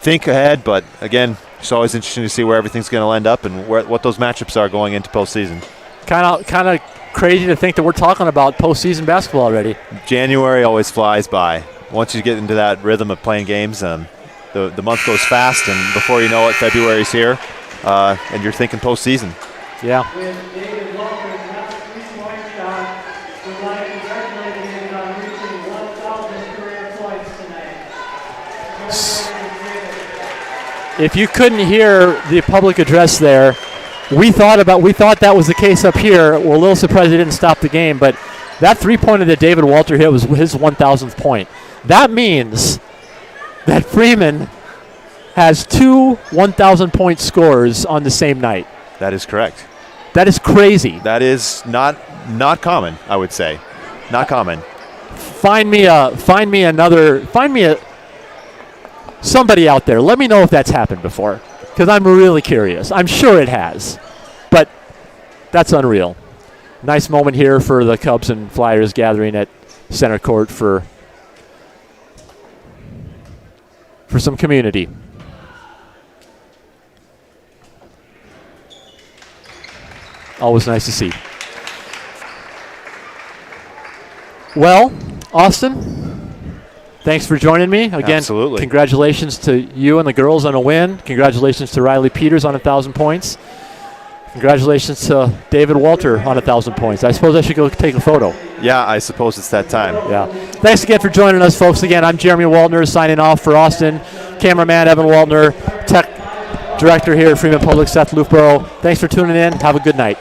think ahead, but again, it's always interesting to see where everything's going to end up and what those matchups are going into postseason. Kind of crazy to think that we're talking about postseason basketball already. January always flies by. Once you get into that rhythm of playing games, the month goes fast, and before you know it, February's here, and you're thinking postseason. Yeah. With David Walker's last 3-point shot, we'd like to congratulate him on reaching 1,000 career points tonight. If you couldn't hear the public address there, we thought that was the case up here. We're a little surprised he didn't stop the game, but that 3-pointer that David Walter hit was his 1,000th point. That means that Freeman has 2 1,000-point scores on the same night. That is correct. That is crazy. That is not common, I would say. Not common. Find me somebody out there. Let me know if that's happened before, because I'm really curious. I'm sure it has, but that's unreal. Nice moment here for the Cubs and Flyers gathering at center court for some community. Always nice to see. Well, Austin, thanks for joining me. Again, absolutely. Congratulations to you and the girls on a win. Congratulations to Riley Peters on 1,000 points. Congratulations to David Walter on 1,000 points. I suppose I should go take a photo. Yeah, I suppose it's that time. Yeah. Thanks again for joining us, folks. Again, I'm Jeremy Waldner signing off for Austin. Cameraman Evan Waldner, tech director here at Freeman Public, Seth Loofborough. Thanks for tuning in. Have a good night.